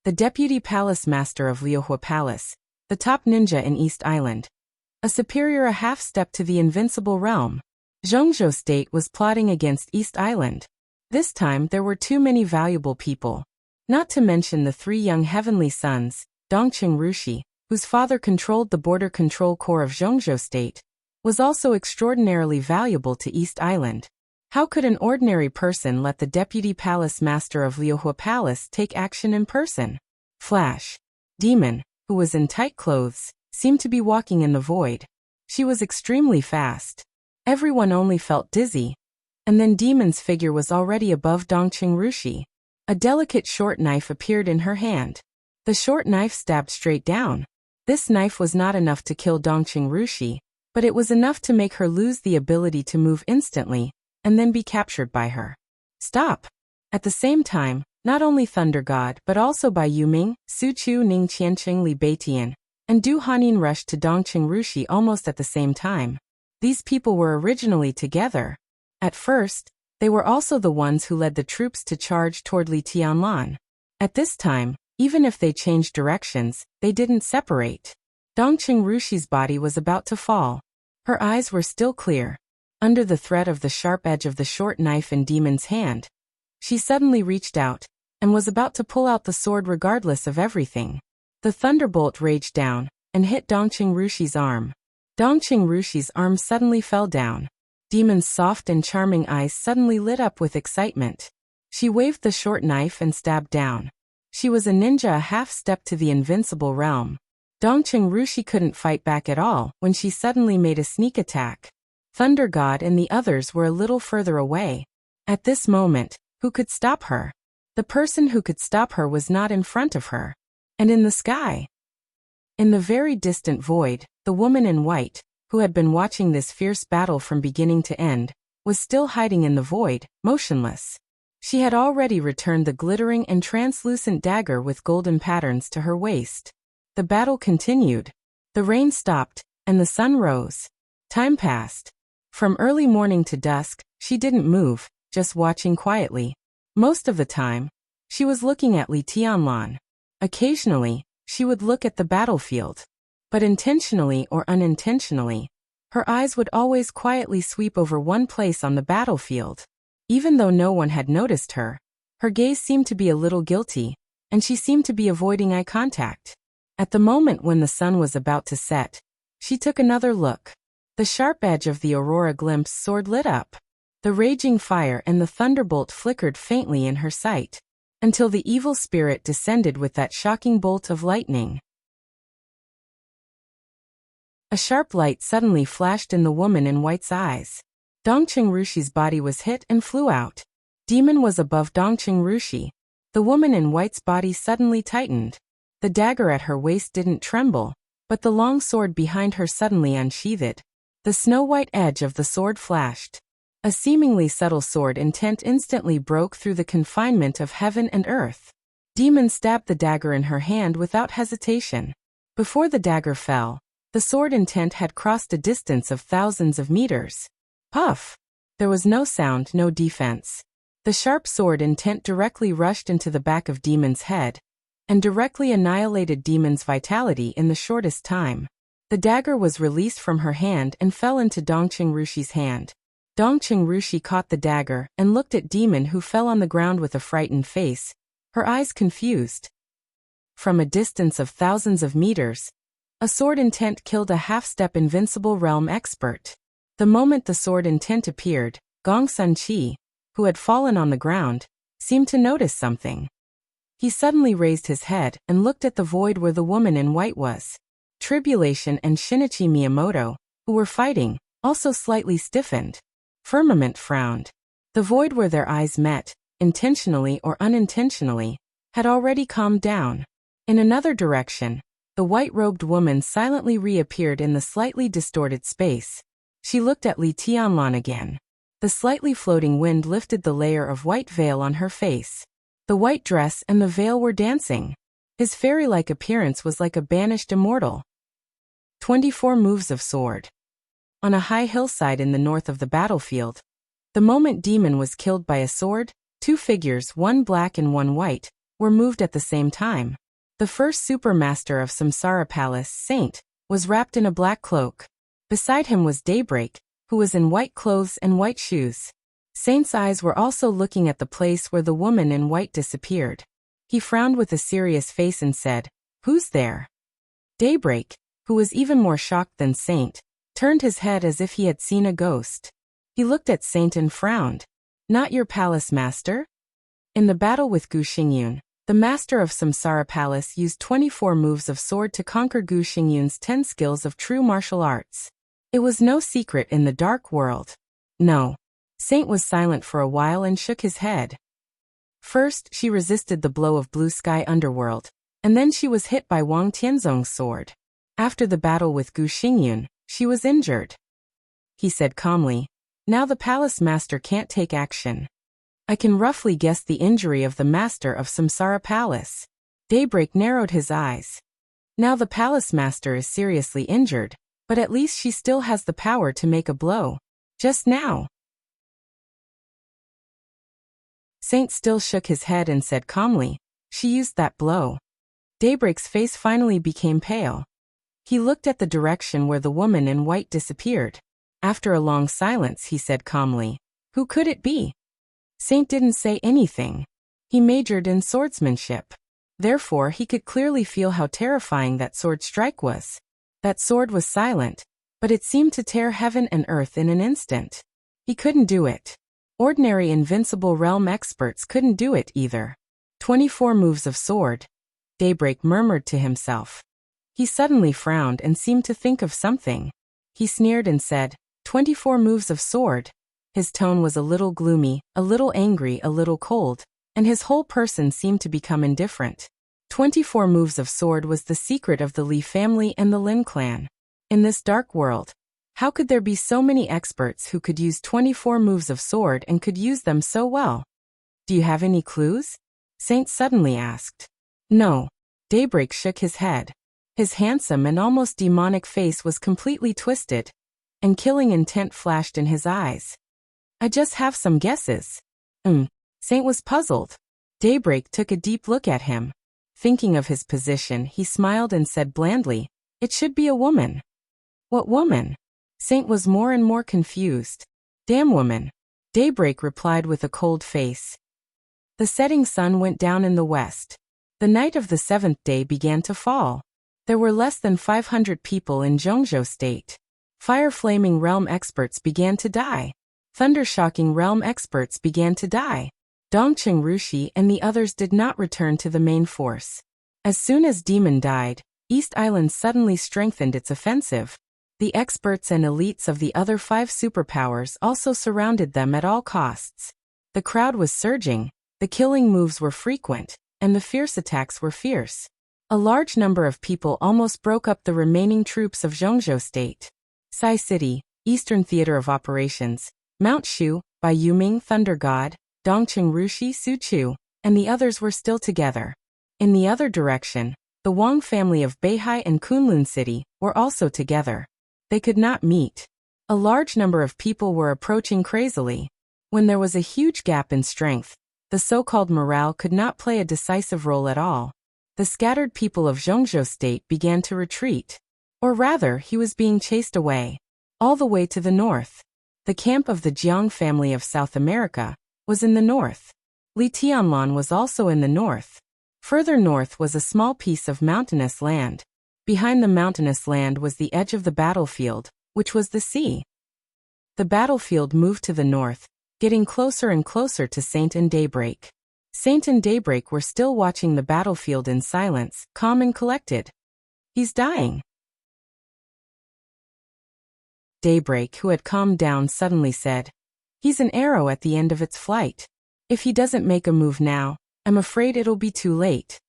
The deputy palace master of Liuhua Palace, the top ninja in East Island. A superior a half-step to the invincible realm. Zhongzhou State was plotting against East Island. This time there were too many valuable people. Not to mention the 3 young heavenly sons, Dongqing Rushi, whose father controlled the border control corps of Zhongzhou State, was also extraordinarily valuable to East Island. How could an ordinary person let the deputy palace master of Liuhua Palace take action in person? Flash. Demon, who was in tight clothes, seemed to be walking in the void. She was extremely fast. Everyone only felt dizzy. And then Demon's figure was already above Dongqing Rushi. A delicate short knife appeared in her hand. The short knife stabbed straight down. This knife was not enough to kill Dongqing Rushi, but it was enough to make her lose the ability to move instantly, and then be captured by her. Stop! At the same time, not only Thunder God but also Bai Yuming, Su Chu Ning Qianqing Li Beitian, and Du Hanin rushed to Dongqing Rushi almost at the same time. These people were originally together. At first, they were also the ones who led the troops to charge toward Li Tianlan. At this time, even if they changed directions, they didn't separate. Dongqing Rushi's body was about to fall. Her eyes were still clear. Under the threat of the sharp edge of the short knife in Demon's hand, she suddenly reached out and was about to pull out the sword regardless of everything. The thunderbolt raged down and hit Dongqing Rushi's arm. Dongqing Rushi's arm suddenly fell down. Demon's soft and charming eyes suddenly lit up with excitement. She waved the short knife and stabbed down. She was a ninja a half-step to the invincible realm. Dongqing Rushi couldn't fight back at all when she suddenly made a sneak attack. Thunder God and the others were a little further away. At this moment, who could stop her? The person who could stop her was not in front of her. And in the sky, in the very distant void, the woman in white, who had been watching this fierce battle from beginning to end, was still hiding in the void, motionless. She had already returned the glittering and translucent dagger with golden patterns to her waist. The battle continued. The rain stopped, and the sun rose. Time passed. From early morning to dusk, she didn't move, just watching quietly. Most of the time, she was looking at Li Tianlan. Occasionally, she would look at the battlefield. But intentionally or unintentionally, her eyes would always quietly sweep over one place on the battlefield. Even though no one had noticed her, her gaze seemed to be a little guilty, and she seemed to be avoiding eye contact. At the moment when the sun was about to set, she took another look. The sharp edge of the Aurora Glimpse sword lit up. The raging fire and the thunderbolt flickered faintly in her sight, until the evil spirit descended with that shocking bolt of lightning. A sharp light suddenly flashed in the woman in white's eyes. Dongqing Rushi's body was hit and flew out. Demon was above Dongqing Rushi. The woman in white's body suddenly tightened. The dagger at her waist didn't tremble, but the long sword behind her suddenly unsheathed. The snow-white edge of the sword flashed. A seemingly subtle sword intent instantly broke through the confinement of heaven and earth. Demon stabbed the dagger in her hand without hesitation. Before the dagger fell, the sword intent had crossed a distance of thousands of meters. Puff! There was no sound, no defense. The sharp sword intent directly rushed into the back of Demon's head, and directly annihilated Demon's vitality in the shortest time. The dagger was released from her hand and fell into Dongqing Rushi's hand. Dongqing Rushi caught the dagger and looked at Demon, who fell on the ground with a frightened face, her eyes confused. From a distance of thousands of meters, a sword intent killed a half-step invincible realm expert. The moment the sword intent appeared, Gong Sun Chi, who had fallen on the ground, seemed to notice something. He suddenly raised his head and looked at the void where the woman in white was. Tribulation and Shinichi Miyamoto, who were fighting, also slightly stiffened. Firmament frowned. The void where their eyes met, intentionally or unintentionally, had already calmed down. In another direction, the white-robed woman silently reappeared in the slightly distorted space. She looked at Li Tianlan again. The slightly floating wind lifted the layer of white veil on her face. The white dress and the veil were dancing. His fairy-like appearance was like a banished immortal. 24 moves of sword. On a high hillside in the north of the battlefield, the moment demon was killed by a sword, two figures, one black and one white, were moved at the same time. The first supermaster of Samsara Palace, Saint, was wrapped in a black cloak. Beside him was Daybreak, who was in white clothes and white shoes. Saint's eyes were also looking at the place where the woman in white disappeared. He frowned with a serious face and said, "Who's there?" Daybreak, who was even more shocked than Saint, turned his head as if he had seen a ghost. He looked at Saint and frowned. "Not your palace master?" In the battle with Gu Xingyun, the master of Samsara Palace used 24 moves of sword to conquer Gu Xingyun's 10 skills of true martial arts. It was no secret in the dark world. No. Saint was silent for a while and shook his head. First, she resisted the blow of Blue Sky Underworld, and then she was hit by Wang Tianzong's sword. After the battle with Gu Xingyun, she was injured. He said calmly, "Now the palace master can't take action. I can roughly guess the injury of the master of Samsara Palace." Daybreak narrowed his eyes. Now the palace master is seriously injured, but at least she still has the power to make a blow. Just now. Saint still shook his head and said calmly, "She used that blow." Daybreak's face finally became pale. He looked at the direction where the woman in white disappeared. After a long silence, he said calmly, "Who could it be?" Saint didn't say anything. He majored in swordsmanship. Therefore, he could clearly feel how terrifying that sword strike was. That sword was silent, but it seemed to tear heaven and earth in an instant. He couldn't do it. Ordinary invincible realm experts couldn't do it either. 24 moves of sword, Daybreak murmured to himself. He suddenly frowned and seemed to think of something. He sneered and said, 24 moves of sword. His tone was a little gloomy, a little angry, a little cold, and his whole person seemed to become indifferent. 24 moves of sword was the secret of the Li family and the Lin clan. In this dark world, how could there be so many experts who could use 24 moves of sword and could use them so well? "Do you have any clues?" Saint suddenly asked. "No." Daybreak shook his head. His handsome and almost demonic face was completely twisted, and killing intent flashed in his eyes. "I just have some guesses." Saint was puzzled. Daybreak took a deep look at him. Thinking of his position, he smiled and said blandly, "It should be a woman." "What woman?" Saint was more and more confused. "Damn woman," Daybreak replied with a cold face. The setting sun went down in the west. The night of the 7th day began to fall. There were less than 500 people in Zhongzhou state. Fire-flaming realm experts began to die. Thunder-shocking realm experts began to die. Dongqing Rushi and the others did not return to the main force. As soon as Demon died, East Island suddenly strengthened its offensive. The experts and elites of the other 5 superpowers also surrounded them at all costs. The crowd was surging, the killing moves were frequent, and the fierce attacks were fierce. A large number of people almost broke up the remaining troops of Zhongzhou state. Sai City, Eastern Theater of Operations, Mount Shu, Bai Yuming Thunder God, Dongqing Rushi Su Chu, and the others were still together. In the other direction, the Wang family of Beihai and Kunlun City were also together. They could not meet. A large number of people were approaching crazily. When there was a huge gap in strength, the so-called morale could not play a decisive role at all. The scattered people of Zhongzhou state began to retreat. Or rather, he was being chased away. All the way to the north. The camp of the Jiang family of South America was in the north. Li Tianlan was also in the north. Further north was a small piece of mountainous land. Behind the mountainous land was the edge of the battlefield, which was the sea. The battlefield moved to the north, getting closer and closer to Saint and Daybreak. Saint and Daybreak were still watching the battlefield in silence, calm and collected. He's dying. Daybreak, who had calmed down, suddenly said, "He's an arrow at the end of its flight. If he doesn't make a move now, I'm afraid it'll be too late."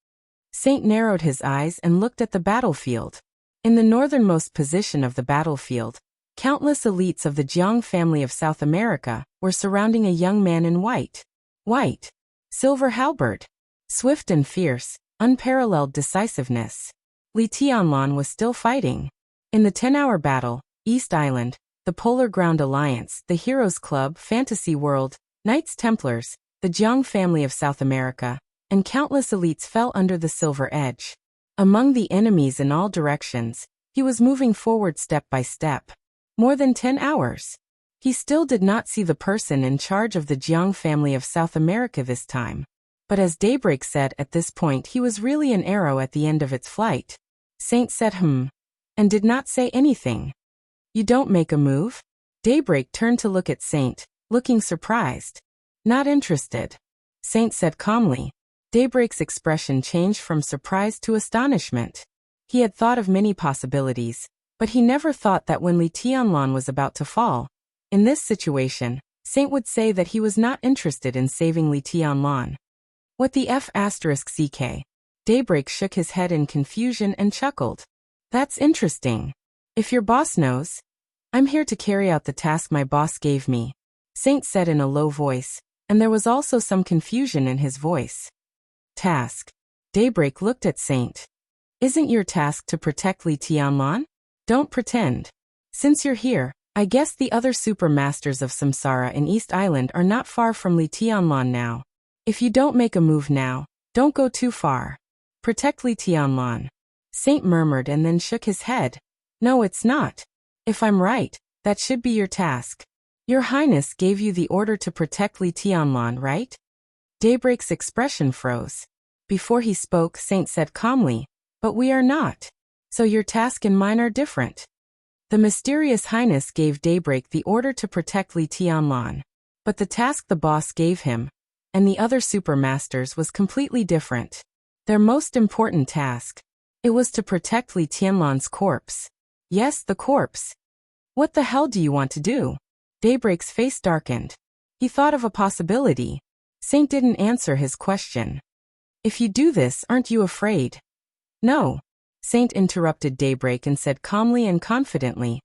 Saint narrowed his eyes and looked at the battlefield. In the northernmost position of the battlefield, countless elites of the Jiang family of South America were surrounding a young man in white. Silver halberd. Swift and fierce, unparalleled decisiveness. Li Tianlan was still fighting. In the 10-hour battle, East Island, the Polar Ground Alliance, the Heroes Club, Fantasy World, Knights Templars, the Jiang family of South America, and countless elites fell under the silver edge. Among the enemies in all directions, he was moving forward step by step. More than 10 hours. He still did not see the person in charge of the Jiang family of South America this time. But as Daybreak said, at this point he was really an arrow at the end of its flight. Saint said and did not say anything. "You don't make a move?" Daybreak turned to look at Saint, looking surprised. "Not interested," Saint said calmly. Daybreak's expression changed from surprise to astonishment. He had thought of many possibilities, but he never thought that when Li Tianlan was about to fall, in this situation, Saint would say that he was not interested in saving Li Tianlan. "What the F***ck?" Daybreak shook his head in confusion and chuckled. "That's interesting. If your boss knows." "I'm here to carry out the task my boss gave me," Saint said in a low voice, and there was also some confusion in his voice. "Task?" Daybreak looked at Saint. "Isn't your task to protect Li Tianlan? Don't pretend. Since you're here, I guess the other super masters of Samsara in East Island are not far from Li Tianlan now. If you don't make a move now, don't go too far. Protect Li Tianlan." Saint murmured and then shook his head. "No, it's not. If I'm right, that should be your task. Your Highness gave you the order to protect Li Tianlan, right?" Daybreak's expression froze. Before he spoke, Saint said calmly, "But we are not. So your task and mine are different." The mysterious Highness gave Daybreak the order to protect Li Tianlan. But the task the boss gave him, and the other supermasters, was completely different. Their most important task. It was to protect Li Tianlan's corpse. Yes, the corpse. "What the hell do you want to do?" Daybreak's face darkened. He thought of a possibility. Saint didn't answer his question. "If you do this, aren't you afraid?" "No," Saint interrupted Daybreak and said calmly and confidently,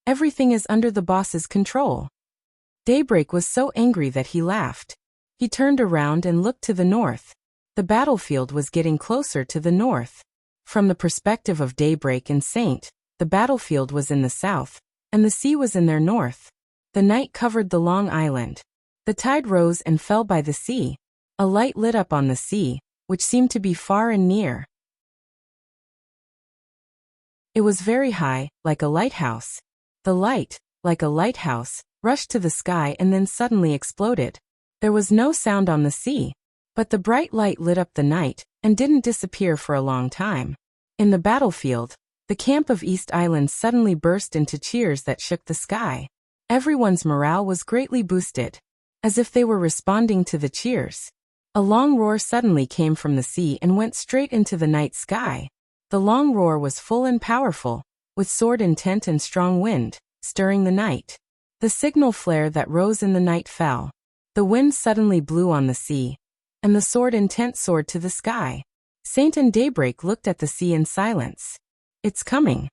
"Everything is under the boss's control." Daybreak was so angry that he laughed. He turned around and looked to the north. The battlefield was getting closer to the north. From the perspective of Daybreak and Saint, the battlefield was in the south, and the sea was in their north. The night covered the long island. The tide rose and fell by the sea. A light lit up on the sea, which seemed to be far and near. It was very high, like a lighthouse. The light, like a lighthouse, rushed to the sky and then suddenly exploded. There was no sound on the sea, but the bright light lit up the night and didn't disappear for a long time. In the battlefield, the camp of East Island suddenly burst into cheers that shook the sky. Everyone's morale was greatly boosted, as if they were responding to the cheers. A long roar suddenly came from the sea and went straight into the night sky. The long roar was full and powerful, with sword intent and strong wind, stirring the night. The signal flare that rose in the night fell. The wind suddenly blew on the sea, and the sword intent soared to the sky. Saint and Daybreak looked at the sea in silence. "It's coming,"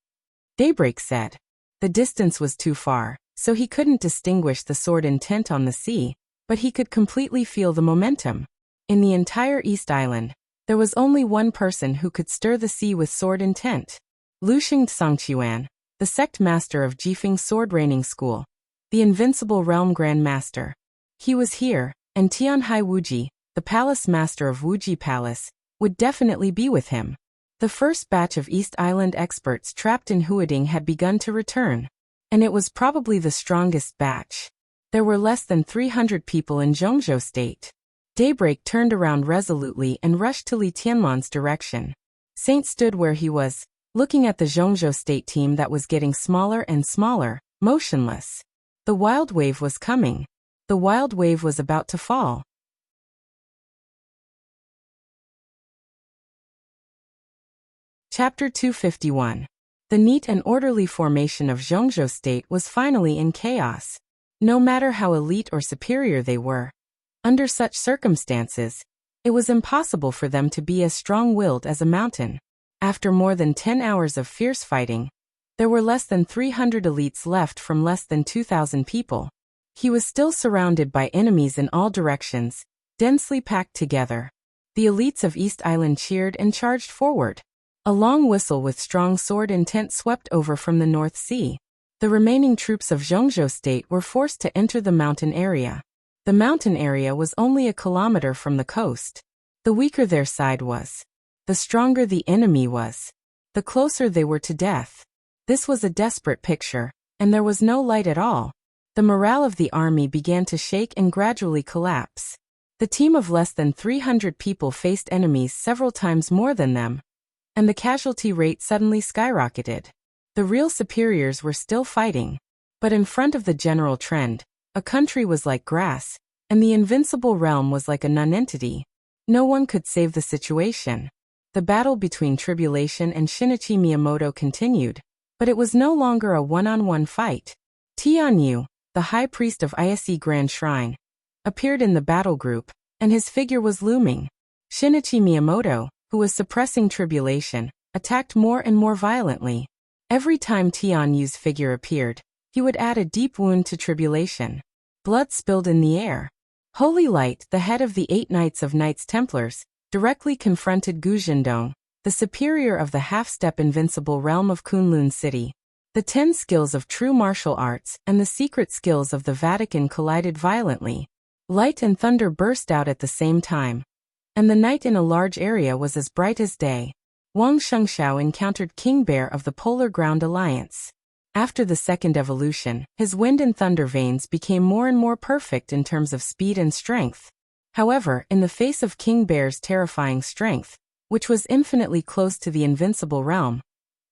Daybreak said. The distance was too far, so he couldn't distinguish the sword intent on the sea, but he could completely feel the momentum. In the entire East Island, there was only one person who could stir the sea with sword intent. Luxing Songchuan, the sect master of Jifeng Sword Raining School, the Invincible Realm Grand Master. He was here, and Tianhai Wuji, the palace master of Wuji Palace, would definitely be with him. The first batch of East Island experts trapped in Huading had begun to return, and it was probably the strongest batch. There were less than 300 people in Zhongzhou State. Daybreak turned around resolutely and rushed to Li Tianlan's direction. Saint stood where he was, looking at the Zhongzhou State team that was getting smaller and smaller, motionless. The wild wave was coming. The wild wave was about to fall. Chapter 251. The neat and orderly formation of Zhongzhou state was finally in chaos. No matter how elite or superior they were, under such circumstances, it was impossible for them to be as strong-willed as a mountain. After more than 10 hours of fierce fighting, there were less than 300 elites left from less than 2,000 people. He was still surrounded by enemies in all directions, densely packed together. The elites of East Island cheered and charged forward. A long whistle with strong sword intent swept over from the North Sea. The remaining troops of Zhongzhou state were forced to enter the mountain area. The mountain area was only a kilometer from the coast. The weaker their side was, the stronger the enemy was, the closer they were to death. This was a desperate picture, and there was no light at all. The morale of the army began to shake and gradually collapse. The team of less than 300 people faced enemies several times more than them, and the casualty rate suddenly skyrocketed. The real superiors were still fighting, but in front of the general trend, a country was like grass, and the invincible realm was like a nonentity. No one could save the situation. The battle between Tribulation and Shinichi Miyamoto continued, but it was no longer a one-on-one fight. Tianyu, the high priest of Ise Grand Shrine, appeared in the battle group, and his figure was looming. Shinichi Miyamoto, who was suppressing Tribulation, attacked more and more violently. Every time Tianyu's figure appeared, he would add a deep wound to Tribulation. Blood spilled in the air. Holy Light, the head of the 8 Knights of Knights Templars, directly confronted Gu Zhendong, the superior of the half-step invincible realm of Kunlun City. The 10 skills of true martial arts and the secret skills of the Vatican collided violently. Light and thunder burst out at the same time, and the night in a large area was as bright as day. Wang Shengxiao encountered King Bear of the Polar Ground Alliance. After the second evolution, his wind and thunder veins became more and more perfect in terms of speed and strength. However, in the face of King Bear's terrifying strength, which was infinitely close to the invincible realm,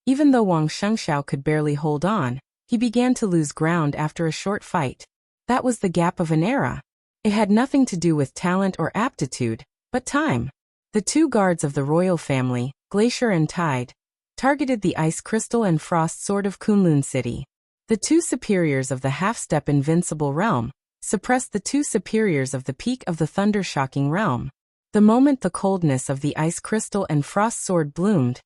even though Wang Shengxiao could barely hold on, he began to lose ground after a short fight. That was the gap of an era. It had nothing to do with talent or aptitude, but time. The 2 guards of the royal family, Glacier and Tide, targeted the Ice Crystal and Frost Sword of Kunlun City. The 2 superiors of the half-step invincible realm suppressed the 2 superiors of the peak of the thunder-shocking realm. The moment the coldness of the Ice Crystal and Frost Sword bloomed,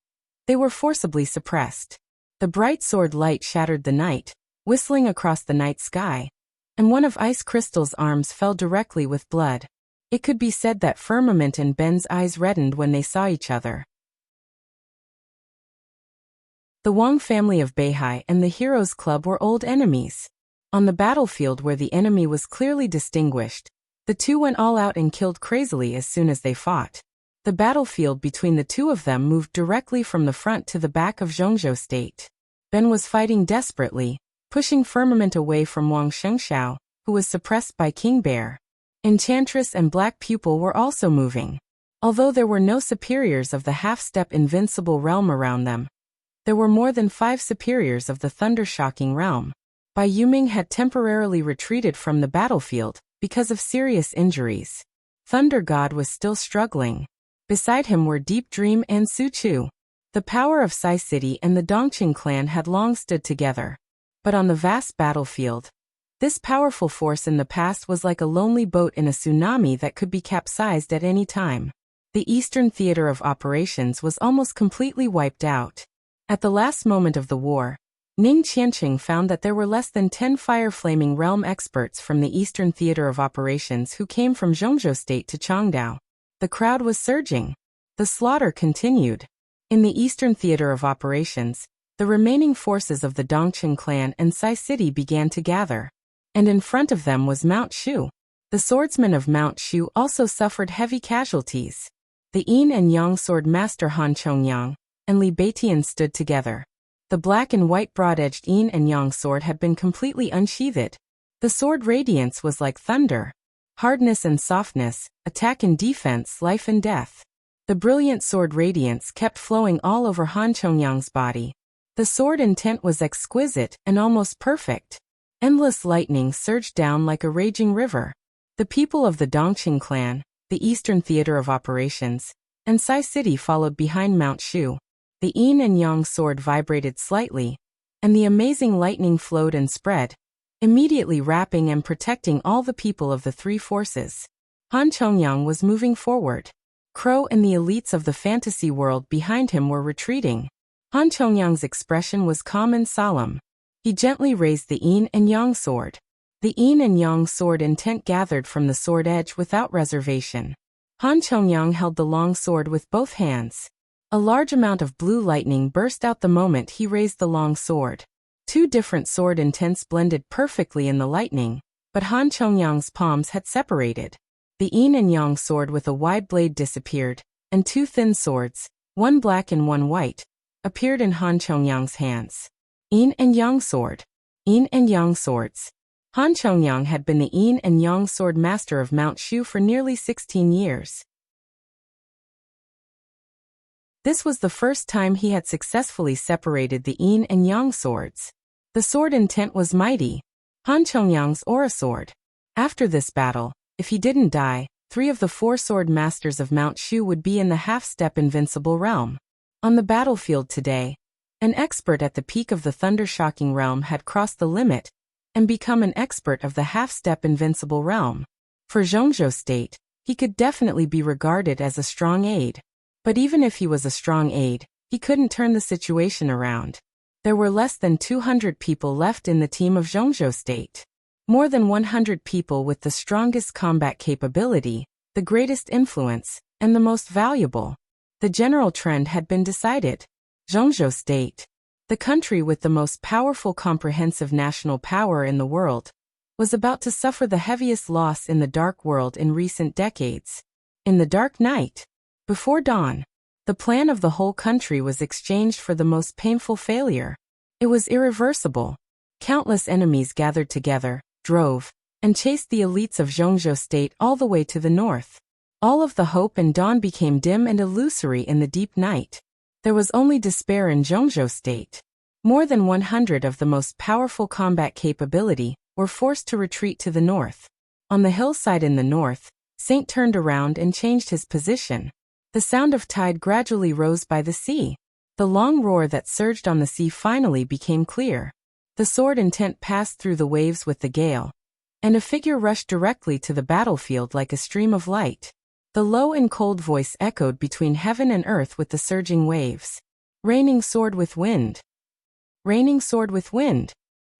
they were forcibly suppressed. The bright sword light shattered the night, whistling across the night sky, and one of Ice Crystal's arms fell directly with blood. It could be said that Firmament and Ben's eyes reddened when they saw each other. The Wang family of Beihai and the Heroes Club were old enemies. On the battlefield where the enemy was clearly distinguished, the 2 went all out and killed crazily as soon as they fought. The battlefield between the 2 of them moved directly from the front to the back of Zhongzhou state. Ben was fighting desperately, pushing Firmament away from Wang Shengxiao, who was suppressed by King Bear. Enchantress and Black Pupil were also moving. Although there were no superiors of the half-step invincible realm around them, there were more than 5 superiors of the thunder-shocking realm. Bai Yuming had temporarily retreated from the battlefield because of serious injuries. Thunder God was still struggling. Beside him were Deep Dream and Su Chu. The power of Sai City and the Dongqing clan had long stood together. But on the vast battlefield, this powerful force in the past was like a lonely boat in a tsunami that could be capsized at any time. The Eastern Theater of Operations was almost completely wiped out. At the last moment of the war, Ning Qianqing found that there were less than 10 fire-flaming realm experts from the Eastern Theater of Operations who came from Zhongzhou State to Changdao. The crowd was surging. The slaughter continued. In the Eastern Theater of Operations, the remaining forces of the Dongqing clan and Sai City began to gather. And in front of them was Mount Shu. The swordsmen of Mount Shu also suffered heavy casualties. The Yin and Yang sword master Han Chongyang and Li Beitian stood together. The black and white broad-edged Yin and Yang sword had been completely unsheathed. The sword radiance was like thunder. Hardness and softness, attack and defense, life and death. The brilliant sword radiance kept flowing all over Han Chongyang's body. The sword intent was exquisite and almost perfect. Endless lightning surged down like a raging river. The people of the Dongqing clan, the Eastern Theater of Operations, and Sai City followed behind Mount Shu. The yin and yang sword vibrated slightly, and the amazing lightning flowed and spread, immediately wrapping and protecting all the people of the three forces. Han Chongyang was moving forward. Crow and the elites of the fantasy world behind him were retreating. Han Chongyang's expression was calm and solemn. He gently raised the yin and yang sword. The yin and yang sword intent gathered from the sword edge without reservation. Han Chongyang held the long sword with both hands. A large amount of blue lightning burst out the moment he raised the long sword. Two different sword intents blended perfectly in the lightning, but Han Chongyang's palms had separated. The yin and yang sword with a wide blade disappeared, and two thin swords, one black and one white, appeared in Han Chongyang's hands. Yin and yang sword. Yin and yang swords. Han Chongyang had been the yin and yang sword master of Mount Shu for nearly 16 years. This was the first time he had successfully separated the yin and yang swords. The sword intent was mighty. Han Chongyang's aura sword. After this battle, if he didn't die, 3 of the 4 sword masters of Mount Shu would be in the half-step invincible realm. On the battlefield today, an expert at the peak of the thunder-shocking realm had crossed the limit and become an expert of the half-step invincible realm. For Zhongzhou State, he could definitely be regarded as a strong aide. But even if he was a strong aide, he couldn't turn the situation around. There were less than 200 people left in the team of Zhongzhou State. More than 100 people with the strongest combat capability, the greatest influence, and the most valuable. The general trend had been decided. Zhongzhou State, the country with the most powerful comprehensive national power in the world, was about to suffer the heaviest loss in the dark world in recent decades. In the dark night, before dawn, the plan of the whole country was exchanged for the most painful failure. It was irreversible. Countless enemies gathered together, drove, and chased the elites of Zhongzhou State all the way to the north. All of the hope and dawn became dim and illusory in the deep night. There was only despair in Zhongzhou State. More than 100 of the most powerful combat capability were forced to retreat to the north. On the hillside in the north, Saint turned around and changed his position. The sound of tide gradually rose by the sea. The long roar that surged on the sea finally became clear. The sword intent passed through the waves with the gale, and a figure rushed directly to the battlefield like a stream of light. The low and cold voice echoed between heaven and earth with the surging waves. Raining sword with wind. Raining sword with wind.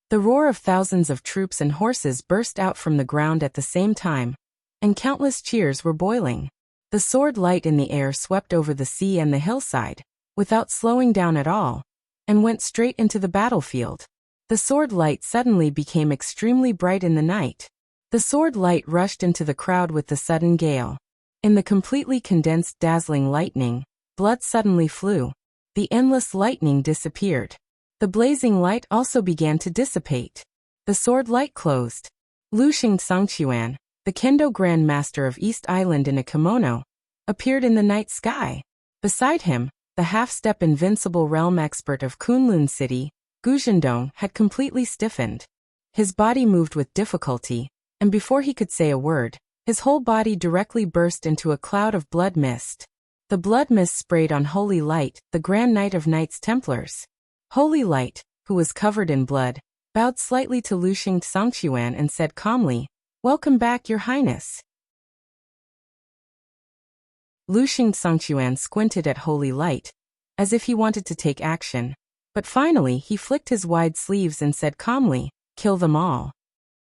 The roar of thousands of troops and horses burst out from the ground at the same time, and countless cheers were boiling. The sword light in the air swept over the sea and the hillside, without slowing down at all, and went straight into the battlefield. The sword light suddenly became extremely bright in the night. The sword light rushed into the crowd with the sudden gale. In the completely condensed dazzling lightning, blood suddenly flew. The endless lightning disappeared. The blazing light also began to dissipate. The sword light closed. Lu Xing Sangchuan, the Kendo Grand Master of East Island in a kimono, appeared in the night sky. Beside him, the half-step invincible realm expert of Kunlun City, Gu Zhendong, had completely stiffened. His body moved with difficulty, and before he could say a word, his whole body directly burst into a cloud of blood mist. The blood mist sprayed on Holy Light, the Grand Knight of Knights Templars. Holy Light, who was covered in blood, bowed slightly to Lu Xing Sangchuan and said calmly, "Welcome back, Your Highness." Lu Xing Sangchuan squinted at Holy Light, as if he wanted to take action. But finally he flicked his wide sleeves and said calmly, "Kill them all."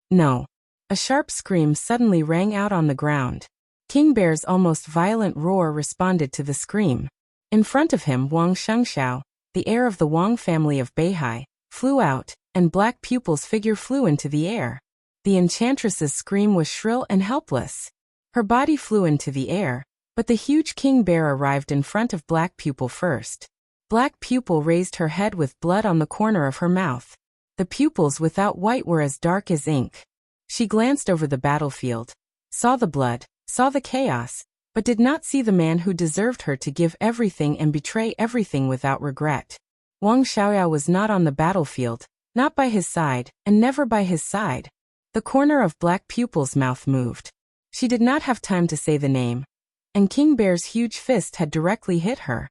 No. A sharp scream suddenly rang out on the ground. King Bear's almost violent roar responded to the scream. In front of him Wang Shengxiao, the heir of the Wang family of Beihai, flew out, and Black Pupil's figure flew into the air. The enchantress's scream was shrill and helpless. Her body flew into the air, but the huge King Bear arrived in front of Black Pupil first. Black Pupil raised her head with blood on the corner of her mouth. The pupils without white were as dark as ink. She glanced over the battlefield, saw the blood, saw the chaos, but did not see the man who deserved her to give everything and betray everything without regret. Wang Xiaoyao was not on the battlefield, Not by his side, and never by his side. The corner of Black Pupil's mouth moved. She did not have time to say the name, and King Bear's huge fist had directly hit her.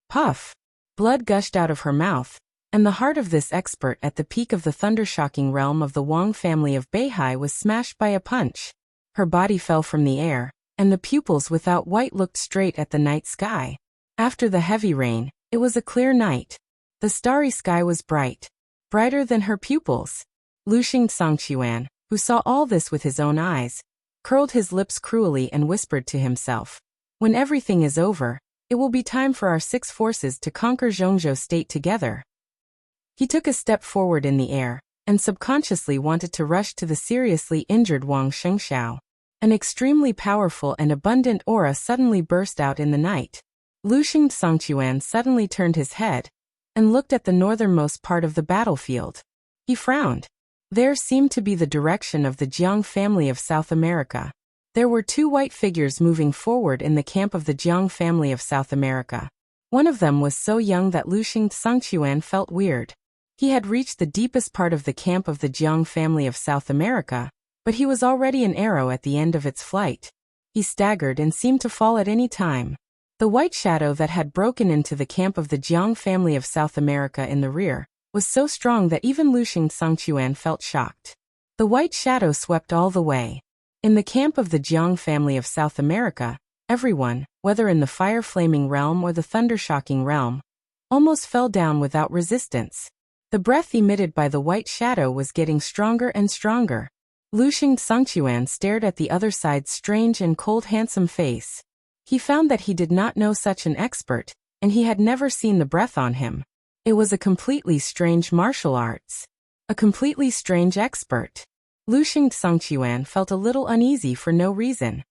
Puff! Blood gushed out of her mouth, and the heart of this expert at the peak of the thundershocking realm of the Wang family of Beihai was smashed by a punch. Her body fell from the air, and the pupils without white looked straight at the night sky. After the heavy rain, it was a clear night. The starry sky was bright, brighter than her pupils. Luxing Songquan, who saw all this with his own eyes, curled his lips cruelly and whispered to himself, "When everything is over, it will be time for our 6 forces to conquer Zhongzhou State together." He took a step forward in the air, and subconsciously wanted to rush to the seriously injured Wang Shengxiao. An extremely powerful and abundant aura suddenly burst out in the night. Luxing Songquan suddenly turned his head, and looked at the northernmost part of the battlefield. He frowned. There seemed to be the direction of the Jiang family of South America. There were 2 white figures moving forward in the camp of the Jiang family of South America. One of them was so young that Luxing Songquan felt weird. He had reached the deepest part of the camp of the Jiang family of South America, but he was already an arrow at the end of its flight. He staggered and seemed to fall at any time. The white shadow that had broken into the camp of the Jiang family of South America in the rear was so strong that even Luxing Songquan felt shocked. The white shadow swept all the way. In the camp of the Jiang family of South America, everyone, whether in the fire-flaming realm or the thunder-shocking realm, almost fell down without resistance. The breath emitted by the white shadow was getting stronger and stronger. Luxing Songquan stared at the other side's strange and cold handsome face. He found that he did not know such an expert, and he had never seen the breath on him. It was a completely strange martial arts. A completely strange expert. Luxing Songquan felt a little uneasy for no reason.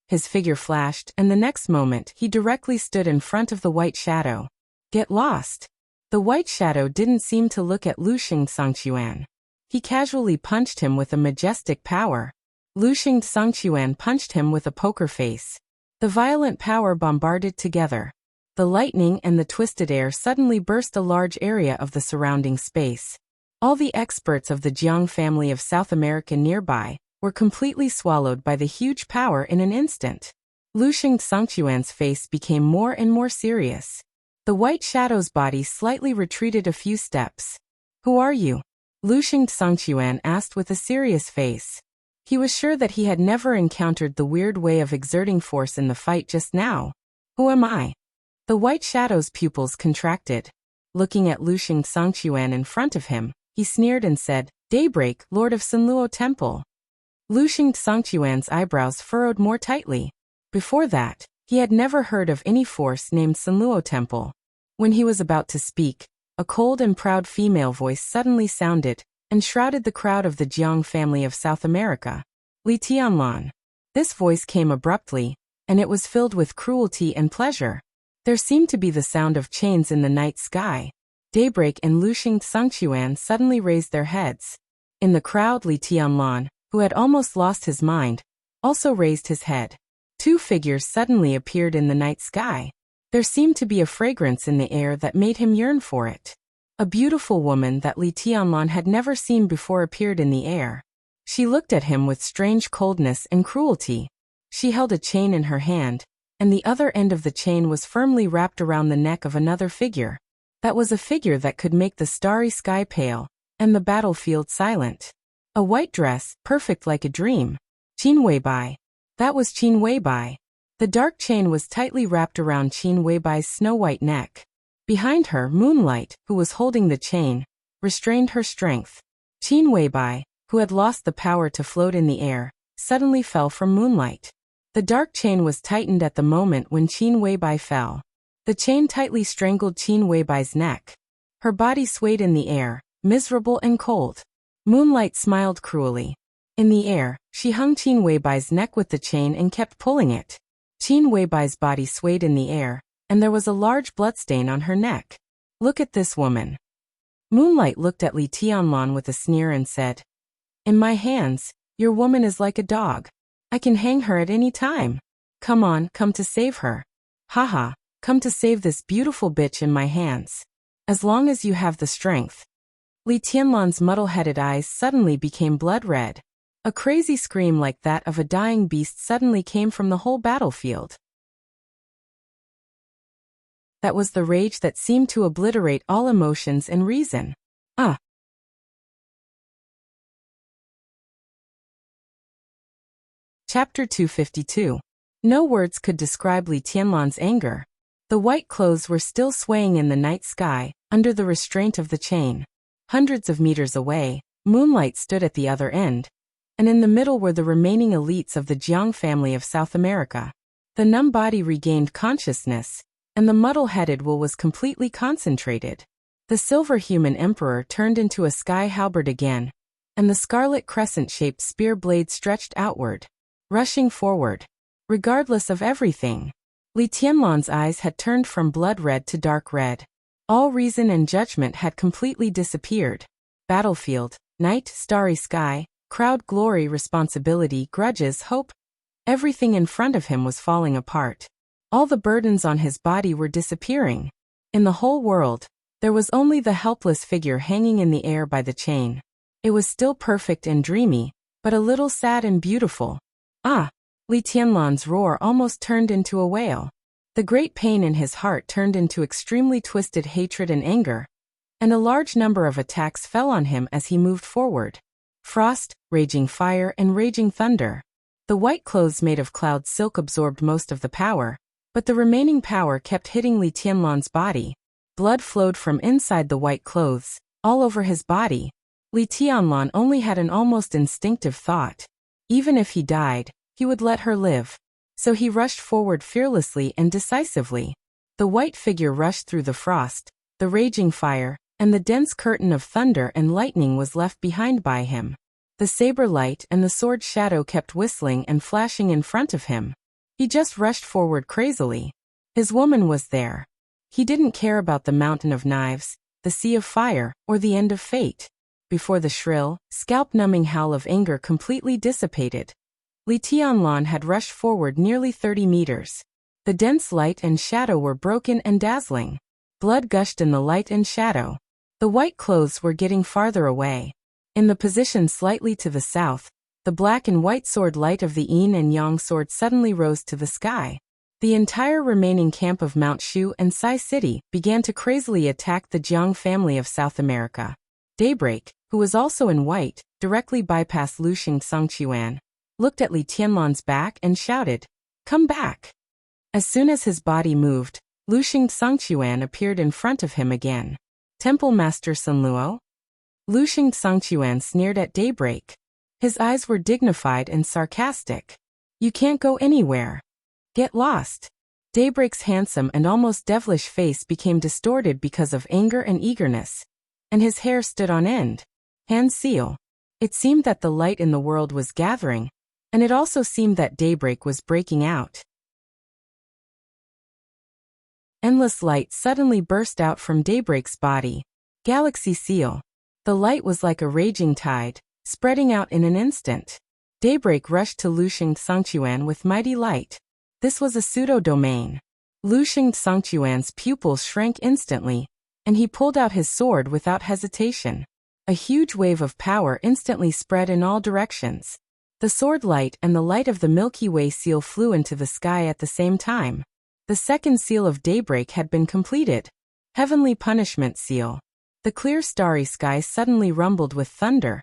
His figure flashed, and the next moment he directly stood in front of the white shadow. Get lost. The white shadow didn't seem to look at Luxing Songquan. He casually punched him with a majestic power. Luxing Songquan punched him with a poker face. The violent power bombarded together. The lightning and the twisted air suddenly burst a large area of the surrounding space. All the experts of the Jiang family of South America nearby were completely swallowed by the huge power in an instant. Luxing Songquan's face became more and more serious. The white shadow's body slightly retreated a few steps. "Who are you?" Luxing Songquan asked with a serious face. He was sure that he had never encountered the weird way of exerting force in the fight just now. "Who am I?" The white shadow's pupils contracted. Looking at Luxing Songquan in front of him, he sneered and said, "Daybreak, Lord of Sunluo Temple." Luxing Songquan's eyebrows furrowed more tightly. Before that, he had never heard of any force named Sunluo Temple. When he was about to speak, a cold and proud female voice suddenly sounded, and shrouded the crowd of the Jiang family of South America. Li Tianlan. This voice came abruptly, and it was filled with cruelty and pleasure. There seemed to be the sound of chains in the night sky. Daybreak and Luxing Songquan suddenly raised their heads. In the crowd, Li Tianlan, who had almost lost his mind, also raised his head. 2 figures suddenly appeared in the night sky. There seemed to be a fragrance in the air that made him yearn for it. A beautiful woman that Li Tianlan had never seen before appeared in the air. She looked at him with strange coldness and cruelty. She held a chain in her hand, and the other end of the chain was firmly wrapped around the neck of another figure. That was a figure that could make the starry sky pale, and the battlefield silent. A white dress, perfect like a dream. Qin Weibai. That was Qin Weibai. The dark chain was tightly wrapped around Qin Weibai's snow-white neck. Behind her, Moonlight, who was holding the chain, restrained her strength. Qin Weibai, who had lost the power to float in the air, suddenly fell from Moonlight. The dark chain was tightened at the moment when Qin Weibai fell. The chain tightly strangled Qin Weibai's neck. Her body swayed in the air, miserable and cold. Moonlight smiled cruelly. In the air, she hung Qin Weibai's neck with the chain and kept pulling it. Qin Weibai's body swayed in the air, and there was a large bloodstain on her neck. "Look at this woman." Moonlight looked at Li Tianlan with a sneer and said, "In my hands, your woman is like a dog. I can hang her at any time. Come on, come to save her. Haha, come to save this beautiful bitch in my hands." As long as you have the strength. Li Tianlan's muddle-headed eyes suddenly became blood-red. A crazy scream like that of a dying beast suddenly came from the whole battlefield. That was the rage that seemed to obliterate all emotions and reason. Chapter 252. No words could describe Li Tianlan's anger. The white clothes were still swaying in the night sky, under the restraint of the chain. Hundreds of meters away, moonlight stood at the other end, and in the middle were the remaining elites of the Jiang family of South America. The numb body regained consciousness, and the muddle-headed will was completely concentrated. The silver human emperor turned into a sky halberd again, and the scarlet crescent-shaped spear blade stretched outward, rushing forward. Regardless of everything, Li Tianlan's eyes had turned from blood red to dark red. All reason and judgment had completely disappeared. Battlefield, night, starry sky, crowd, glory, responsibility, grudges, hope. Everything in front of him was falling apart. All the burdens on his body were disappearing. In the whole world, there was only the helpless figure hanging in the air by the chain. It was still perfect and dreamy, but a little sad and beautiful. Li Tianlan's roar almost turned into a wail. The great pain in his heart turned into extremely twisted hatred and anger, and a large number of attacks fell on him as he moved forward. Frost, raging fire, and raging thunder. The white clothes made of cloud silk absorbed most of the power, but the remaining power kept hitting Li Tianlan's body. Blood flowed from inside the white clothes, all over his body. Li Tianlan only had an almost instinctive thought. Even if he died, he would let her live. So he rushed forward fearlessly and decisively. The white figure rushed through the frost, the raging fire, and the dense curtain of thunder and lightning was left behind by him. The saber light and the sword shadow kept whistling and flashing in front of him. He just rushed forward crazily. His woman was there. He didn't care about the mountain of knives, the sea of fire, or the end of fate. Before the shrill, scalp-numbing howl of anger completely dissipated, Li Tianlan had rushed forward nearly 30 meters. The dense light and shadow were broken and dazzling. Blood gushed in the light and shadow. The white clothes were getting farther away. In the position slightly to the south, the black and white sword light of the yin and yang sword suddenly rose to the sky. The entire remaining camp of Mount Shu and Sai City began to crazily attack the Jiang family of South America. Daybreak, who was also in white, directly bypassed Luxing Songquan, looked at Li Tianlan's back and shouted, "Come back!" As soon as his body moved, Luxing Songquan appeared in front of him again. Temple Master Sun Luo? Luxing Songquan sneered at Daybreak. His eyes were dignified and sarcastic. "You can't go anywhere. Get lost." Daybreak's handsome and almost devilish face became distorted because of anger and eagerness, and his hair stood on end. Hand seal. It seemed that the light in the world was gathering, and it also seemed that daybreak was breaking out. Endless light suddenly burst out from Daybreak's body. Galaxy seal. The light was like a raging tide, spreading out in an instant. Daybreak rushed to Luxing Songquan with mighty light. This was a pseudo-domain. Luxing Songquan's pupils shrank instantly, and he pulled out his sword without hesitation. A huge wave of power instantly spread in all directions. The sword light and the light of the Milky Way seal flew into the sky at the same time. The second seal of Daybreak had been completed. Heavenly Punishment Seal. The clear starry sky suddenly rumbled with thunder,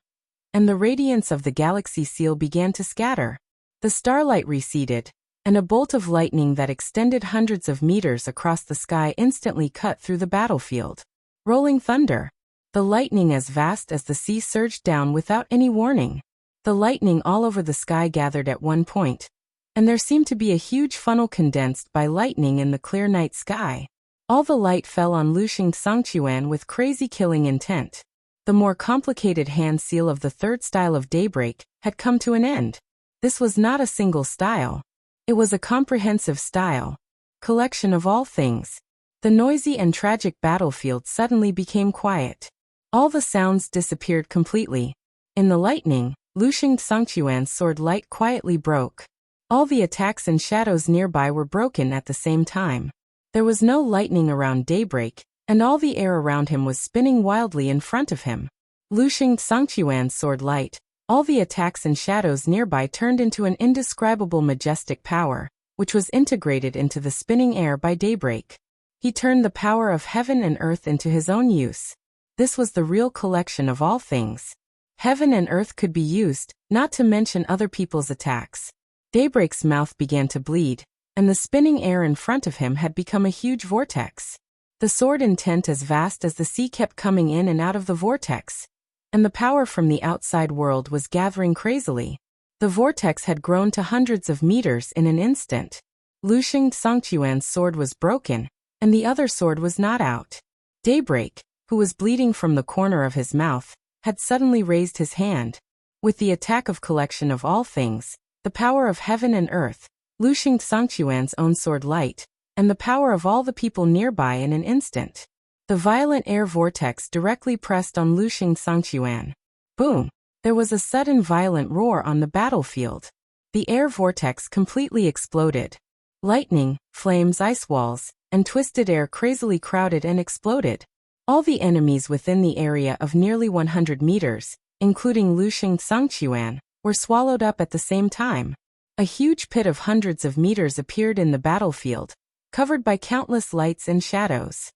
and the radiance of the Galaxy Seal began to scatter. The starlight receded, and a bolt of lightning that extended hundreds of meters across the sky instantly cut through the battlefield. Rolling thunder. The lightning as vast as the sea surged down without any warning. The lightning all over the sky gathered at one point, and there seemed to be a huge funnel condensed by lightning in the clear night sky. All the light fell on Luxing Songquan with crazy killing intent. The more complicated hand seal of the third style of Daybreak had come to an end. This was not a single style. It was a comprehensive style. Collection of all things. The noisy and tragic battlefield suddenly became quiet. All the sounds disappeared completely. In the lightning, Luxing Songquan's sword light quietly broke. All the attacks and shadows nearby were broken at the same time. There was no lightning around Daybreak, and all the air around him was spinning wildly in front of him. Lushing Sangchuan's sword light, all the attacks and shadows nearby turned into an indescribable majestic power, which was integrated into the spinning air by daybreak. He turned the power of heaven and earth into his own use. This was the real collection of all things. Heaven and earth could be used, not to mention other people's attacks. Daybreak's mouth began to bleed, and the spinning air in front of him had become a huge vortex. The sword intent as vast as the sea kept coming in and out of the vortex, and the power from the outside world was gathering crazily. The vortex had grown to hundreds of meters in an instant. Lushing Sangchuan's sword was broken, and the other sword was not out. Daybreak, who was bleeding from the corner of his mouth, had suddenly raised his hand. With the attack of collection of all things, the power of heaven and earth, Lushing Sangchuan's own sword light, and the power of all the people nearby in an instant. The violent air vortex directly pressed on Lushing Sangchuan. Boom! There was a sudden violent roar on the battlefield. The air vortex completely exploded. Lightning, flames, ice walls, and twisted air crazily crowded and exploded. All the enemies within the area of nearly 100 meters, including Lushing Sangchuan, were swallowed up at the same time. A huge pit of hundreds of meters appeared in the battlefield, covered by countless lights and shadows.